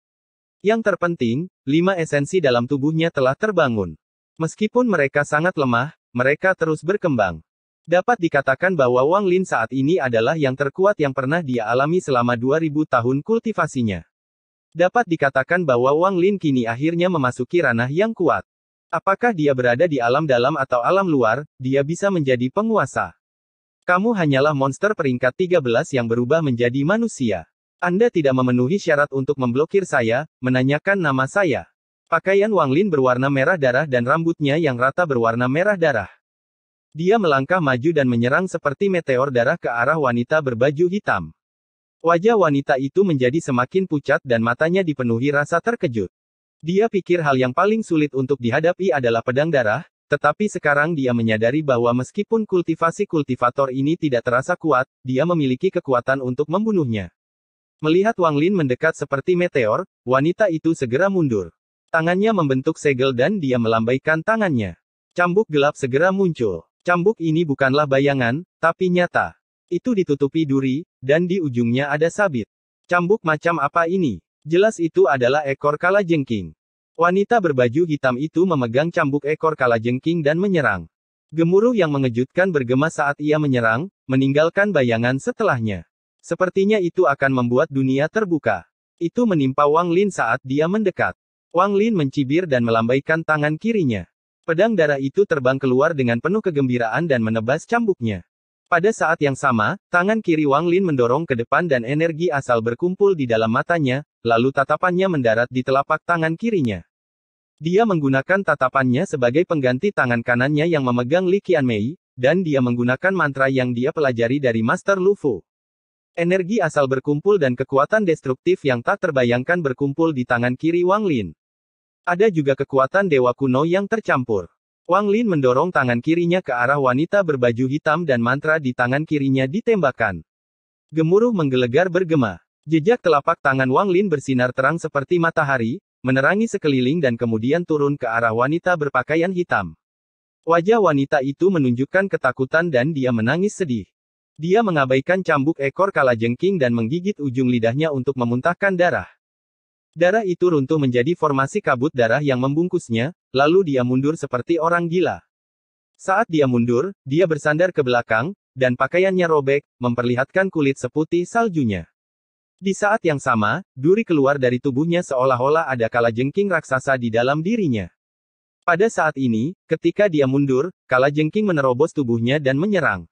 Yang terpenting, 5 esensi dalam tubuhnya telah terbangun. Meskipun mereka sangat lemah, mereka terus berkembang. Dapat dikatakan bahwa Wang Lin saat ini adalah yang terkuat yang pernah dia alami selama 2000 tahun kultivasinya. Dapat dikatakan bahwa Wang Lin kini akhirnya memasuki ranah yang kuat. Apakah dia berada di alam dalam atau alam luar, dia bisa menjadi penguasa. Kamu hanyalah monster peringkat 13 yang berubah menjadi manusia. Anda tidak memenuhi syarat untuk memblokir saya, menanyakan nama saya. Pakaian Wang Lin berwarna merah darah dan rambutnya yang rata berwarna merah darah. Dia melangkah maju dan menyerang seperti meteor darah ke arah wanita berbaju hitam. Wajah wanita itu menjadi semakin pucat dan matanya dipenuhi rasa terkejut. Dia pikir hal yang paling sulit untuk dihadapi adalah pedang darah, tetapi sekarang dia menyadari bahwa meskipun kultivasi kultivator ini tidak terasa kuat, dia memiliki kekuatan untuk membunuhnya. Melihat Wang Lin mendekat seperti meteor, wanita itu segera mundur. Tangannya membentuk segel dan dia melambaikan tangannya. Cambuk gelap segera muncul. Cambuk ini bukanlah bayangan, tapi nyata. Itu ditutupi duri, dan di ujungnya ada sabit. Cambuk macam apa ini? Jelas itu adalah ekor kalajengking. Wanita berbaju hitam itu memegang cambuk ekor kalajengking dan menyerang. Gemuruh yang mengejutkan bergema saat ia menyerang, meninggalkan bayangan setelahnya. Sepertinya itu akan membuat dunia terbuka. Itu menimpa Wang Lin saat dia mendekat. Wang Lin mencibir dan melambaikan tangan kirinya. Pedang darah itu terbang keluar dengan penuh kegembiraan dan menebas cambuknya. Pada saat yang sama, tangan kiri Wang Lin mendorong ke depan dan energi asal berkumpul di dalam matanya, lalu tatapannya mendarat di telapak tangan kirinya. Dia menggunakan tatapannya sebagai pengganti tangan kanannya yang memegang Li Qianmei, dan dia menggunakan mantra yang dia pelajari dari Master Lu Fu. Energi asal berkumpul dan kekuatan destruktif yang tak terbayangkan berkumpul di tangan kiri Wang Lin. Ada juga kekuatan dewa kuno yang tercampur. Wang Lin mendorong tangan kirinya ke arah wanita berbaju hitam dan mantra di tangan kirinya ditembakkan. Gemuruh menggelegar bergema. Jejak telapak tangan Wang Lin bersinar terang seperti matahari, menerangi sekeliling dan kemudian turun ke arah wanita berpakaian hitam. Wajah wanita itu menunjukkan ketakutan dan dia menangis sedih. Dia mengabaikan cambuk ekor kalajengking dan menggigit ujung lidahnya untuk memuntahkan darah. Darah itu runtuh menjadi formasi kabut darah yang membungkusnya, lalu dia mundur seperti orang gila. Saat dia mundur, dia bersandar ke belakang, dan pakaiannya robek, memperlihatkan kulit seputih saljunya. Di saat yang sama, duri keluar dari tubuhnya seolah-olah ada kalajengking raksasa di dalam dirinya. Pada saat ini, ketika dia mundur, kalajengking menerobos tubuhnya dan menyerang.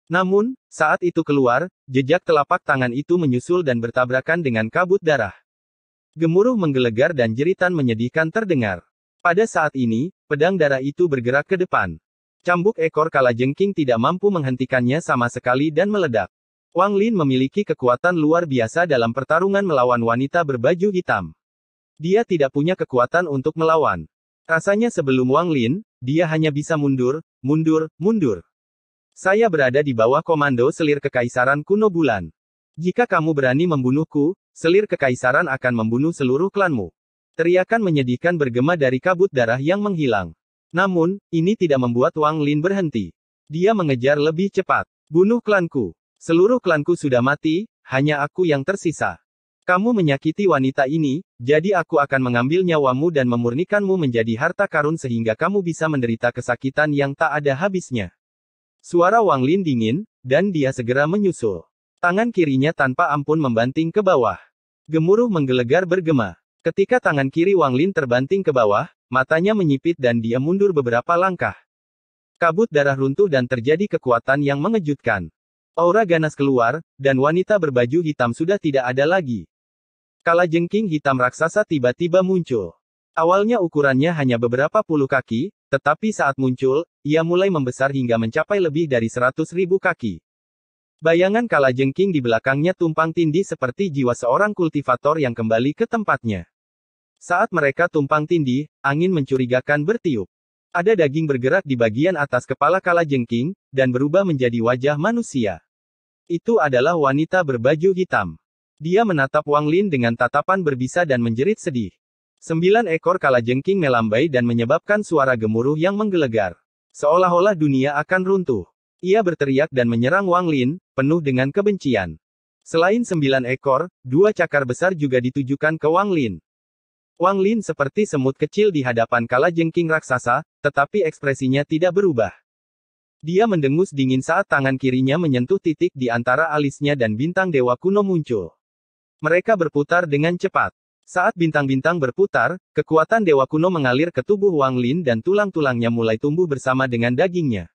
Namun, saat itu keluar, jejak telapak tangan itu menyusul dan bertabrakan dengan kabut darah. Gemuruh menggelegar dan jeritan menyedihkan terdengar. Pada saat ini, pedang darah itu bergerak ke depan. Cambuk ekor kalajengking tidak mampu menghentikannya sama sekali dan meledak. Wang Lin memiliki kekuatan luar biasa dalam pertarungan melawan wanita berbaju hitam. Dia tidak punya kekuatan untuk melawan. Rasanya sebelum Wang Lin, dia hanya bisa mundur, mundur, mundur. Saya berada di bawah komando selir kekaisaran kuno bulan. Jika kamu berani membunuhku, selir kekaisaran akan membunuh seluruh klanmu. Teriakan menyedihkan bergema dari kabut darah yang menghilang. Namun, ini tidak membuat Wang Lin berhenti. Dia mengejar lebih cepat. Bunuh klanku. Seluruh klanku sudah mati, hanya aku yang tersisa. Kamu menyakiti wanita ini, jadi aku akan mengambil nyawamu dan memurnikanmu menjadi harta karun sehingga kamu bisa menderita kesakitan yang tak ada habisnya. Suara Wang Lin dingin, dan dia segera menyusul. Tangan kirinya tanpa ampun membanting ke bawah. Gemuruh menggelegar bergema. Ketika tangan kiri Wang Lin terbanting ke bawah, matanya menyipit dan dia mundur beberapa langkah. Kabut darah runtuh dan terjadi kekuatan yang mengejutkan. Aura ganas keluar, dan wanita berbaju hitam sudah tidak ada lagi. Kalajengking hitam raksasa tiba-tiba muncul. Awalnya ukurannya hanya beberapa puluh kaki, tetapi saat muncul, ia mulai membesar hingga mencapai lebih dari 100.000 kaki. Bayangan kalajengking di belakangnya tumpang tindih seperti jiwa seorang kultivator yang kembali ke tempatnya. Saat mereka tumpang tindih, angin mencurigakan bertiup. Ada daging bergerak di bagian atas kepala kalajengking, dan berubah menjadi wajah manusia. Itu adalah wanita berbaju hitam. Dia menatap Wang Lin dengan tatapan berbisa dan menjerit sedih. 9 ekor kalajengking melambai dan menyebabkan suara gemuruh yang menggelegar. Seolah-olah dunia akan runtuh. Ia berteriak dan menyerang Wang Lin, penuh dengan kebencian. Selain 9 ekor, 2 cakar besar juga ditujukan ke Wang Lin. Wang Lin seperti semut kecil di hadapan kalajengking raksasa, tetapi ekspresinya tidak berubah. Dia mendengus dingin saat tangan kirinya menyentuh titik di antara alisnya dan bintang dewa kuno muncul. Mereka berputar dengan cepat. Saat bintang-bintang berputar, kekuatan dewa kuno mengalir ke tubuh Wang Lin dan tulang-tulangnya mulai tumbuh bersama dengan dagingnya.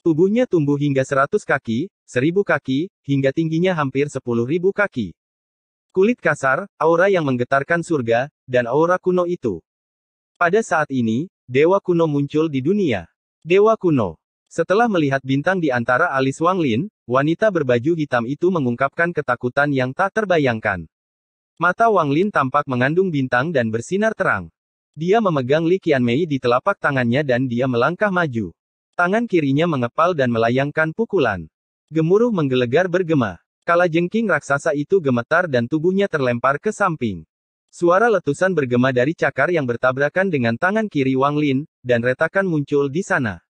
Tubuhnya tumbuh hingga 100 kaki, 1000 kaki, hingga tingginya hampir 10.000 kaki. Kulit kasar, aura yang menggetarkan surga, dan aura kuno itu. Pada saat ini, dewa kuno muncul di dunia. Dewa kuno. Setelah melihat bintang di antara alis Wang Lin, wanita berbaju hitam itu mengungkapkan ketakutan yang tak terbayangkan. Mata Wang Lin tampak mengandung bintang dan bersinar terang. Dia memegang Li Qianmei di telapak tangannya dan dia melangkah maju. Tangan kirinya mengepal dan melayangkan pukulan. Gemuruh menggelegar bergema. Kalajengking raksasa itu gemetar dan tubuhnya terlempar ke samping. Suara letusan bergema dari cakar yang bertabrakan dengan tangan kiri Wang Lin, dan retakan muncul di sana.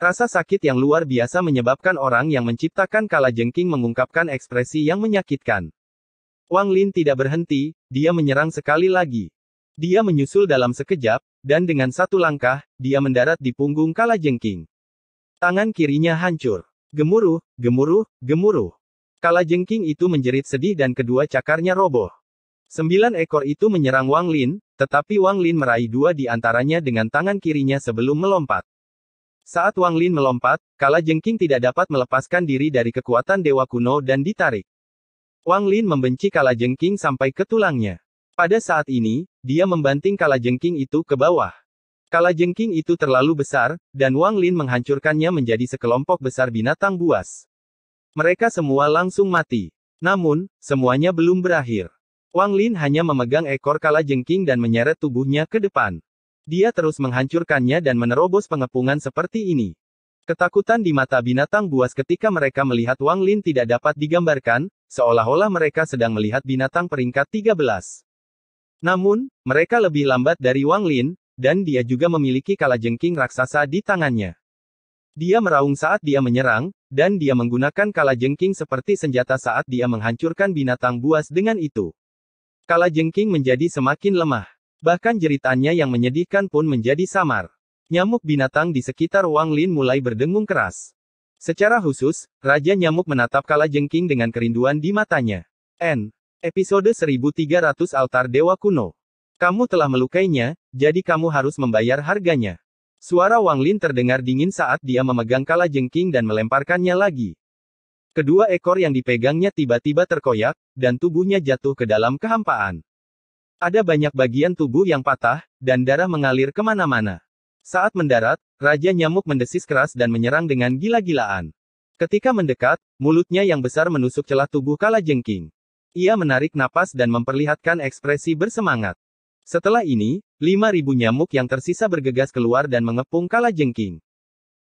Rasa sakit yang luar biasa menyebabkan orang yang menciptakan kalajengking mengungkapkan ekspresi yang menyakitkan. Wang Lin tidak berhenti, dia menyerang sekali lagi. Dia menyusul dalam sekejap, dan dengan satu langkah, dia mendarat di punggung kalajengking. Tangan kirinya hancur. Gemuruh, gemuruh, gemuruh. Kalajengking itu menjerit sedih dan kedua cakarnya roboh. 9 ekor itu menyerang Wang Lin, tetapi Wang Lin meraih 2 di antaranya dengan tangan kirinya sebelum melompat. Saat Wang Lin melompat, Kalajengking tidak dapat melepaskan diri dari kekuatan dewa kuno dan ditarik. Wang Lin membenci Kalajengking sampai ke tulangnya. Pada saat ini, dia membanting Kalajengking itu ke bawah. Kalajengking itu terlalu besar, dan Wang Lin menghancurkannya menjadi sekelompok besar binatang buas. Mereka semua langsung mati. Namun, semuanya belum berakhir. Wang Lin hanya memegang ekor Kalajengking dan menyeret tubuhnya ke depan. Dia terus menghancurkannya dan menerobos pengepungan seperti ini. Ketakutan di mata binatang buas ketika mereka melihat Wang Lin tidak dapat digambarkan, seolah-olah mereka sedang melihat binatang peringkat 13. Namun, mereka lebih lambat dari Wang Lin, dan dia juga memiliki Kalajengking raksasa di tangannya. Dia meraung saat dia menyerang, dan dia menggunakan Kalajengking seperti senjata saat dia menghancurkan binatang buas dengan itu. Kalajengking menjadi semakin lemah. Bahkan jeritannya yang menyedihkan pun menjadi samar. Nyamuk binatang di sekitar Wang Lin mulai berdengung keras. Secara khusus, Raja Nyamuk menatap Kalajengking dengan kerinduan di matanya. Episode 1300 Altar Dewa Kuno. Kamu telah melukainya, jadi kamu harus membayar harganya. Suara Wang Lin terdengar dingin saat dia memegang Kalajengking dan melemparkannya lagi. Kedua ekor yang dipegangnya tiba-tiba terkoyak, dan tubuhnya jatuh ke dalam kehampaan. Ada banyak bagian tubuh yang patah, dan darah mengalir kemana-mana. Saat mendarat, Raja Nyamuk mendesis keras dan menyerang dengan gila-gilaan. Ketika mendekat, mulutnya yang besar menusuk celah tubuh Kalajengking. Ia menarik napas dan memperlihatkan ekspresi bersemangat. Setelah ini, 5.000 nyamuk yang tersisa bergegas keluar dan mengepung Kalajengking.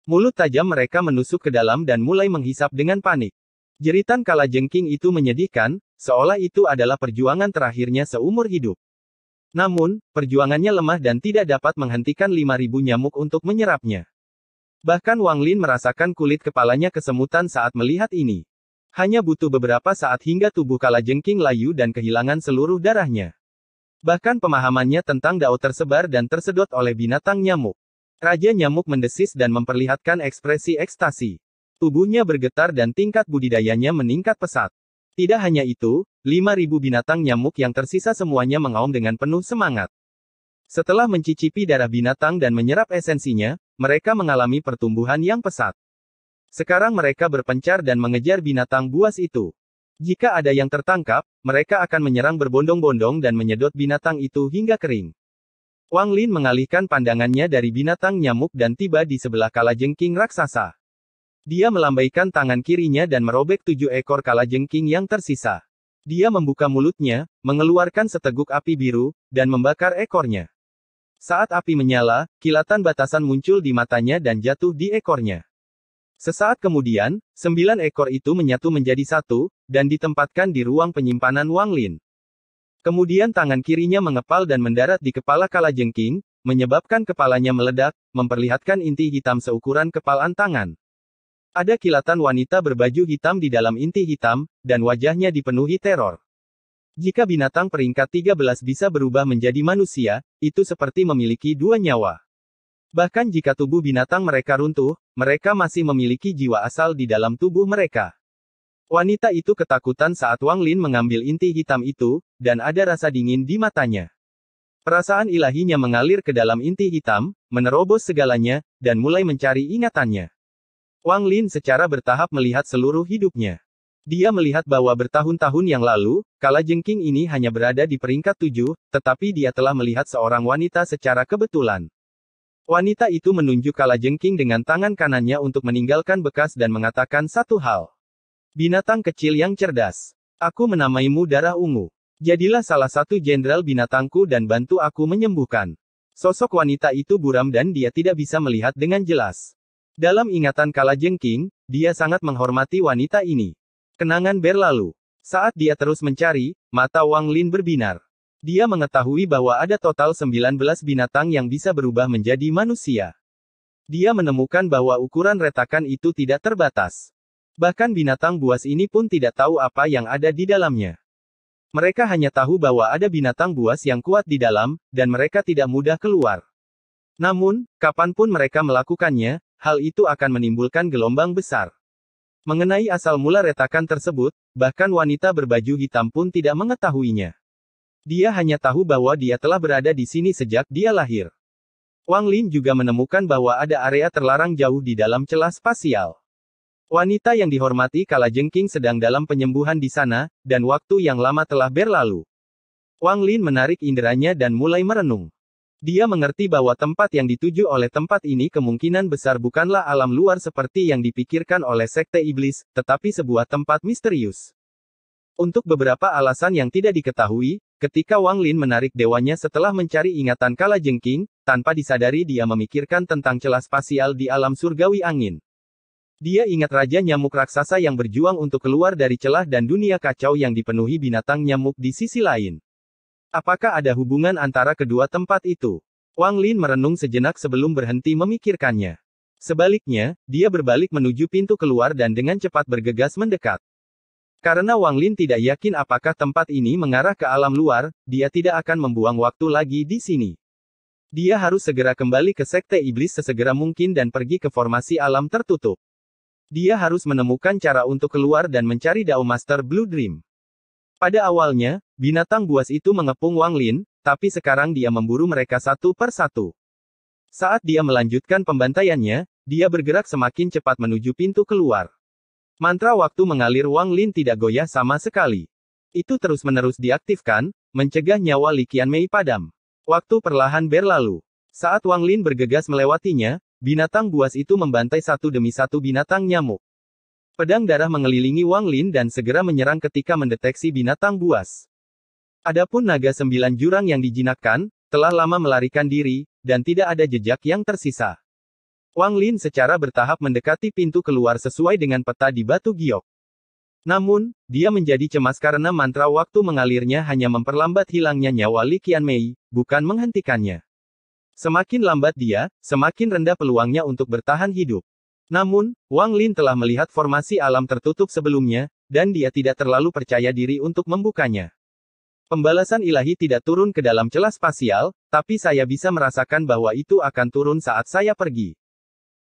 Mulut tajam mereka menusuk ke dalam dan mulai menghisap dengan panik. Jeritan Kalajengking itu menyedihkan, seolah itu adalah perjuangan terakhirnya seumur hidup. Namun, perjuangannya lemah dan tidak dapat menghentikan 5.000 nyamuk untuk menyerapnya. Bahkan Wang Lin merasakan kulit kepalanya kesemutan saat melihat ini. Hanya butuh beberapa saat hingga tubuh Kalajengking layu dan kehilangan seluruh darahnya. Bahkan pemahamannya tentang Dao tersebar dan tersedot oleh binatang nyamuk. Raja Nyamuk mendesis dan memperlihatkan ekspresi ekstasi. Tubuhnya bergetar dan tingkat budidayanya meningkat pesat. Tidak hanya itu, 5.000 binatang nyamuk yang tersisa semuanya mengaum dengan penuh semangat. Setelah mencicipi darah binatang dan menyerap esensinya, mereka mengalami pertumbuhan yang pesat. Sekarang mereka berpencar dan mengejar binatang buas itu. Jika ada yang tertangkap, mereka akan menyerang berbondong-bondong dan menyedot binatang itu hingga kering. Wang Lin mengalihkan pandangannya dari binatang nyamuk dan tiba di sebelah Kalajengking raksasa. Dia melambaikan tangan kirinya dan merobek 7 ekor Kalajengking yang tersisa. Dia membuka mulutnya, mengeluarkan seteguk api biru, dan membakar ekornya. Saat api menyala, kilatan batasan muncul di matanya dan jatuh di ekornya. Sesaat kemudian, 9 ekor itu menyatu menjadi satu, dan ditempatkan di ruang penyimpanan Wang Lin. Kemudian tangan kirinya mengepal dan mendarat di kepala Kalajengking, menyebabkan kepalanya meledak, memperlihatkan inti hitam seukuran kepalan tangan. Ada kilatan wanita berbaju hitam di dalam inti hitam, dan wajahnya dipenuhi teror. Jika binatang peringkat 13 bisa berubah menjadi manusia, itu seperti memiliki 2 nyawa. Bahkan jika tubuh binatang mereka runtuh, mereka masih memiliki jiwa asal di dalam tubuh mereka. Wanita itu ketakutan saat Wang Lin mengambil inti hitam itu, dan ada rasa dingin di matanya. Perasaan ilahinya mengalir ke dalam inti hitam, menerobos segalanya, dan mulai mencari ingatannya. Wang Lin secara bertahap melihat seluruh hidupnya. Dia melihat bahwa bertahun-tahun yang lalu, Kalajengking ini hanya berada di peringkat 7, tetapi dia telah melihat seorang wanita secara kebetulan. Wanita itu menunjuk Kalajengking dengan tangan kanannya untuk meninggalkan bekas dan mengatakan satu hal. Binatang kecil yang cerdas. Aku menamaimu Darah Ungu. Jadilah salah satu jenderal binatangku dan bantu aku menyembuhkan. Sosok wanita itu buram dan dia tidak bisa melihat dengan jelas. Dalam ingatan Kalajengking, dia sangat menghormati wanita ini. Kenangan berlalu. Saat dia terus mencari, mata Wang Lin berbinar. Dia mengetahui bahwa ada total 19 binatang yang bisa berubah menjadi manusia. Dia menemukan bahwa ukuran retakan itu tidak terbatas. Bahkan binatang buas ini pun tidak tahu apa yang ada di dalamnya. Mereka hanya tahu bahwa ada binatang buas yang kuat di dalam, dan mereka tidak mudah keluar. Namun, kapanpun mereka melakukannya, hal itu akan menimbulkan gelombang besar. Mengenai asal mula retakan tersebut, bahkan wanita berbaju hitam pun tidak mengetahuinya. Dia hanya tahu bahwa dia telah berada di sini sejak dia lahir. Wang Lin juga menemukan bahwa ada area terlarang jauh di dalam celah spasial. Wanita yang dihormati kalajengking sedang dalam penyembuhan di sana, dan waktu yang lama telah berlalu. Wang Lin menarik inderanya dan mulai merenung. Dia mengerti bahwa tempat yang dituju oleh tempat ini kemungkinan besar bukanlah alam luar seperti yang dipikirkan oleh Sekte Iblis, tetapi sebuah tempat misterius. Untuk beberapa alasan yang tidak diketahui, ketika Wang Lin menarik dewanya setelah mencari ingatan kalajengking, tanpa disadari dia memikirkan tentang celah spasial di alam surgawi angin. Dia ingat Raja Nyamuk Raksasa yang berjuang untuk keluar dari celah dan dunia kacau yang dipenuhi binatang nyamuk di sisi lain. Apakah ada hubungan antara kedua tempat itu? Wang Lin merenung sejenak sebelum berhenti memikirkannya. Sebaliknya, dia berbalik menuju pintu keluar dan dengan cepat bergegas mendekat. Karena Wang Lin tidak yakin apakah tempat ini mengarah ke alam luar, dia tidak akan membuang waktu lagi di sini. Dia harus segera kembali ke Sekte Iblis sesegera mungkin dan pergi ke formasi alam tertutup. Dia harus menemukan cara untuk keluar dan mencari Dao Master Blue Dream. Pada awalnya, binatang buas itu mengepung Wang Lin, tapi sekarang dia memburu mereka satu per satu. Saat dia melanjutkan pembantaiannya, dia bergerak semakin cepat menuju pintu keluar. Mantra waktu mengalir Wang Lin tidak goyah sama sekali. Itu terus-menerus diaktifkan, mencegah nyawa Li Qianmei padam. Waktu perlahan berlalu. Saat Wang Lin bergegas melewatinya, binatang buas itu membantai satu demi satu binatang nyamuk. Pedang darah mengelilingi Wang Lin dan segera menyerang ketika mendeteksi binatang buas. Adapun naga 9 jurang yang dijinakkan, telah lama melarikan diri, dan tidak ada jejak yang tersisa. Wang Lin secara bertahap mendekati pintu keluar sesuai dengan peta di batu giok. Namun, dia menjadi cemas karena mantra waktu mengalirnya hanya memperlambat hilangnya nyawa Li Qianmei, bukan menghentikannya. Semakin lambat dia, semakin rendah peluangnya untuk bertahan hidup. Namun, Wang Lin telah melihat formasi alam tertutup sebelumnya, dan dia tidak terlalu percaya diri untuk membukanya. Pembalasan ilahi tidak turun ke dalam celah spasial, tapi saya bisa merasakan bahwa itu akan turun saat saya pergi.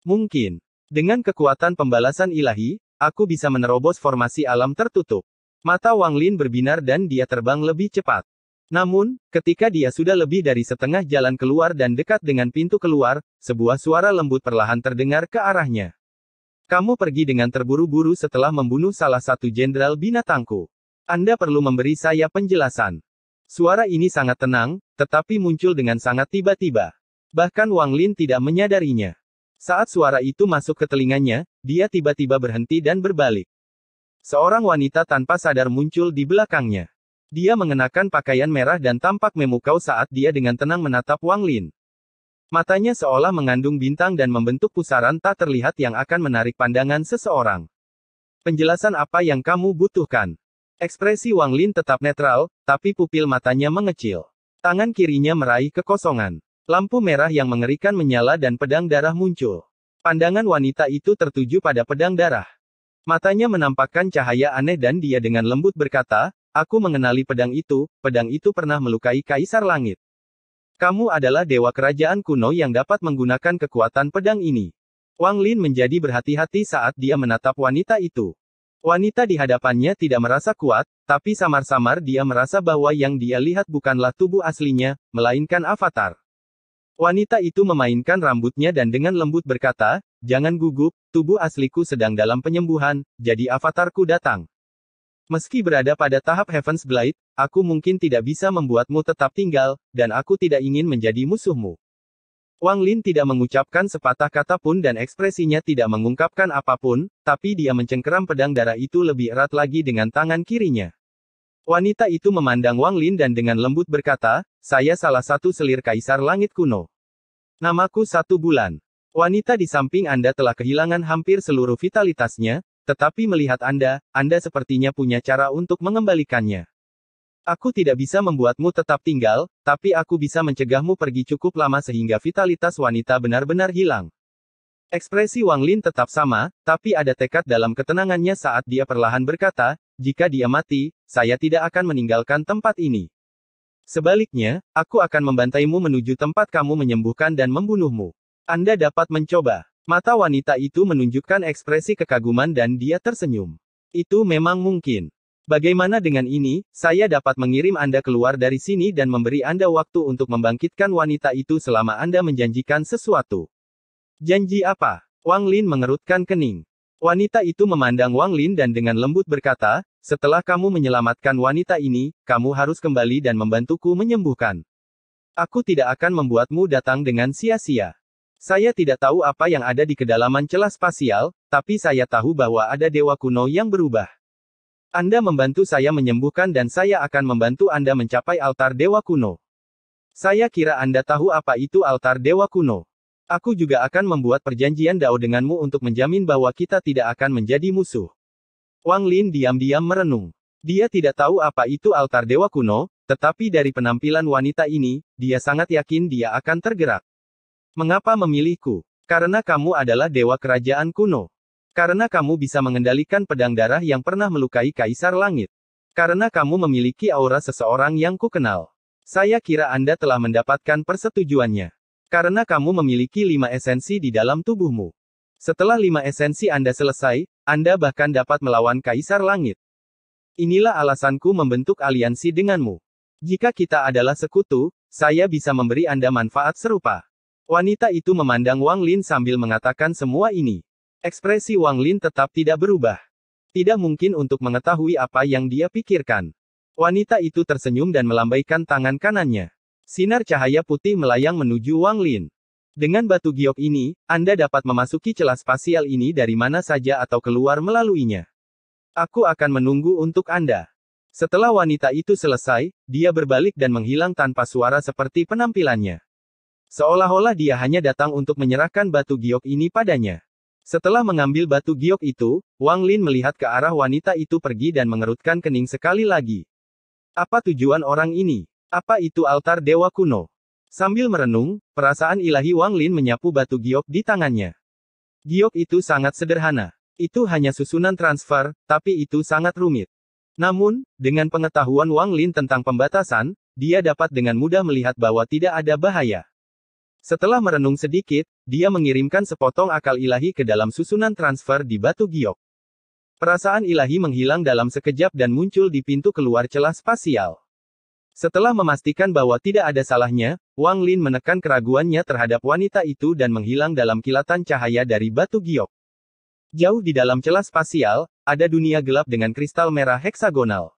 Mungkin, dengan kekuatan pembalasan ilahi, aku bisa menerobos formasi alam tertutup. Mata Wang Lin berbinar dan dia terbang lebih cepat. Namun, ketika dia sudah lebih dari setengah jalan keluar dan dekat dengan pintu keluar, sebuah suara lembut perlahan terdengar ke arahnya. Kamu pergi dengan terburu-buru setelah membunuh salah satu jenderal binatangku. Anda perlu memberi saya penjelasan. Suara ini sangat tenang, tetapi muncul dengan sangat tiba-tiba. Bahkan Wang Lin tidak menyadarinya. Saat suara itu masuk ke telinganya, dia tiba-tiba berhenti dan berbalik. Seorang wanita tanpa sadar muncul di belakangnya. Dia mengenakan pakaian merah dan tampak memukau saat dia dengan tenang menatap Wang Lin. Matanya seolah mengandung bintang dan membentuk pusaran tak terlihat yang akan menarik pandangan seseorang. Penjelasan apa yang kamu butuhkan? Ekspresi Wang Lin tetap netral, tapi pupil matanya mengecil. Tangan kirinya meraih kekosongan. Lampu merah yang mengerikan menyala dan pedang darah muncul. Pandangan wanita itu tertuju pada pedang darah. Matanya menampakkan cahaya aneh dan dia dengan lembut berkata, aku mengenali pedang itu pernah melukai Kaisar Langit. Kamu adalah dewa kerajaan kuno yang dapat menggunakan kekuatan pedang ini. Wang Lin menjadi berhati-hati saat dia menatap wanita itu. Wanita di hadapannya tidak merasa kuat, tapi samar-samar dia merasa bahwa yang dia lihat bukanlah tubuh aslinya, melainkan avatar. Wanita itu memainkan rambutnya dan dengan lembut berkata, jangan gugup, tubuh asliku sedang dalam penyembuhan, jadi avatarku datang. Meski berada pada tahap Heaven's Blade, aku mungkin tidak bisa membuatmu tetap tinggal, dan aku tidak ingin menjadi musuhmu. Wang Lin tidak mengucapkan sepatah kata pun dan ekspresinya tidak mengungkapkan apapun, tapi dia mencengkeram pedang darah itu lebih erat lagi dengan tangan kirinya. Wanita itu memandang Wang Lin dan dengan lembut berkata, saya salah satu selir Kaisar Langit kuno. Namaku 1 Bulan. Wanita di samping Anda telah kehilangan hampir seluruh vitalitasnya, tetapi melihat Anda sepertinya punya cara untuk mengembalikannya. Aku tidak bisa membuatmu tetap tinggal, tapi aku bisa mencegahmu pergi cukup lama sehingga vitalitas wanita benar-benar hilang. Ekspresi Wang Lin tetap sama, tapi ada tekad dalam ketenangannya saat dia perlahan berkata, jika dia mati, saya tidak akan meninggalkan tempat ini. Sebaliknya, aku akan membantaimu menuju tempat kamu menyembuhkan dan membunuhmu. Anda dapat mencoba. Mata wanita itu menunjukkan ekspresi kekaguman dan dia tersenyum. Itu memang mungkin. Bagaimana dengan ini, saya dapat mengirim Anda keluar dari sini dan memberi Anda waktu untuk membangkitkan wanita itu selama Anda menjanjikan sesuatu. Janji apa? Wang Lin mengerutkan kening. Wanita itu memandang Wang Lin dan dengan lembut berkata, setelah kamu menyelamatkan wanita ini, kamu harus kembali dan membantuku menyembuhkan. Aku tidak akan membuatmu datang dengan sia-sia. Saya tidak tahu apa yang ada di kedalaman celah spasial, tapi saya tahu bahwa ada dewa kuno yang berubah. Anda membantu saya menyembuhkan dan saya akan membantu Anda mencapai altar dewa kuno. Saya kira Anda tahu apa itu altar dewa kuno. Aku juga akan membuat perjanjian Dao denganmu untuk menjamin bahwa kita tidak akan menjadi musuh. Wang Lin diam-diam merenung. Dia tidak tahu apa itu altar dewa kuno, tetapi dari penampilan wanita ini, dia sangat yakin dia akan tergerak. Mengapa memilihku? Karena kamu adalah dewa kerajaan kuno. Karena kamu bisa mengendalikan pedang darah yang pernah melukai Kaisar Langit. Karena kamu memiliki aura seseorang yang kukenal. Saya kira Anda telah mendapatkan persetujuannya. Karena kamu memiliki 5 esensi di dalam tubuhmu. Setelah 5 esensi Anda selesai, Anda bahkan dapat melawan Kaisar Langit. Inilah alasanku membentuk aliansi denganmu. Jika kita adalah sekutu, saya bisa memberi Anda manfaat serupa. Wanita itu memandang Wang Lin sambil mengatakan semua ini. Ekspresi Wang Lin tetap tidak berubah. Tidak mungkin untuk mengetahui apa yang dia pikirkan. Wanita itu tersenyum dan melambaikan tangan kanannya. Sinar cahaya putih melayang menuju Wang Lin. Dengan batu giok ini, Anda dapat memasuki celah spasial ini dari mana saja atau keluar melaluinya. Aku akan menunggu untuk Anda. Setelah wanita itu selesai, dia berbalik dan menghilang tanpa suara seperti penampilannya. Seolah-olah dia hanya datang untuk menyerahkan batu giok ini padanya. Setelah mengambil batu giok itu, Wang Lin melihat ke arah wanita itu pergi dan mengerutkan kening sekali lagi. Apa tujuan orang ini? Apa itu altar dewa kuno? Sambil merenung, perasaan ilahi Wang Lin menyapu batu giok di tangannya. Giok itu sangat sederhana. Itu hanya susunan transfer, tapi itu sangat rumit. Namun, dengan pengetahuan Wang Lin tentang pembatasan, dia dapat dengan mudah melihat bahwa tidak ada bahaya. Setelah merenung sedikit, dia mengirimkan sepotong akal ilahi ke dalam susunan transfer di batu giok. Perasaan ilahi menghilang dalam sekejap dan muncul di pintu keluar celah spasial. Setelah memastikan bahwa tidak ada salahnya, Wang Lin menekan keraguannya terhadap wanita itu dan menghilang dalam kilatan cahaya dari batu giok. Jauh di dalam celah spasial, ada dunia gelap dengan kristal merah heksagonal.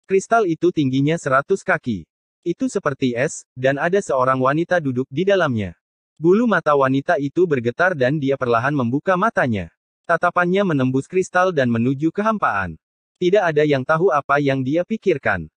Kristal itu tingginya 100 kaki. Itu seperti es, dan ada seorang wanita duduk di dalamnya. Bulu mata wanita itu bergetar dan dia perlahan membuka matanya. Tatapannya menembus kristal dan menuju kehampaan. Tidak ada yang tahu apa yang dia pikirkan.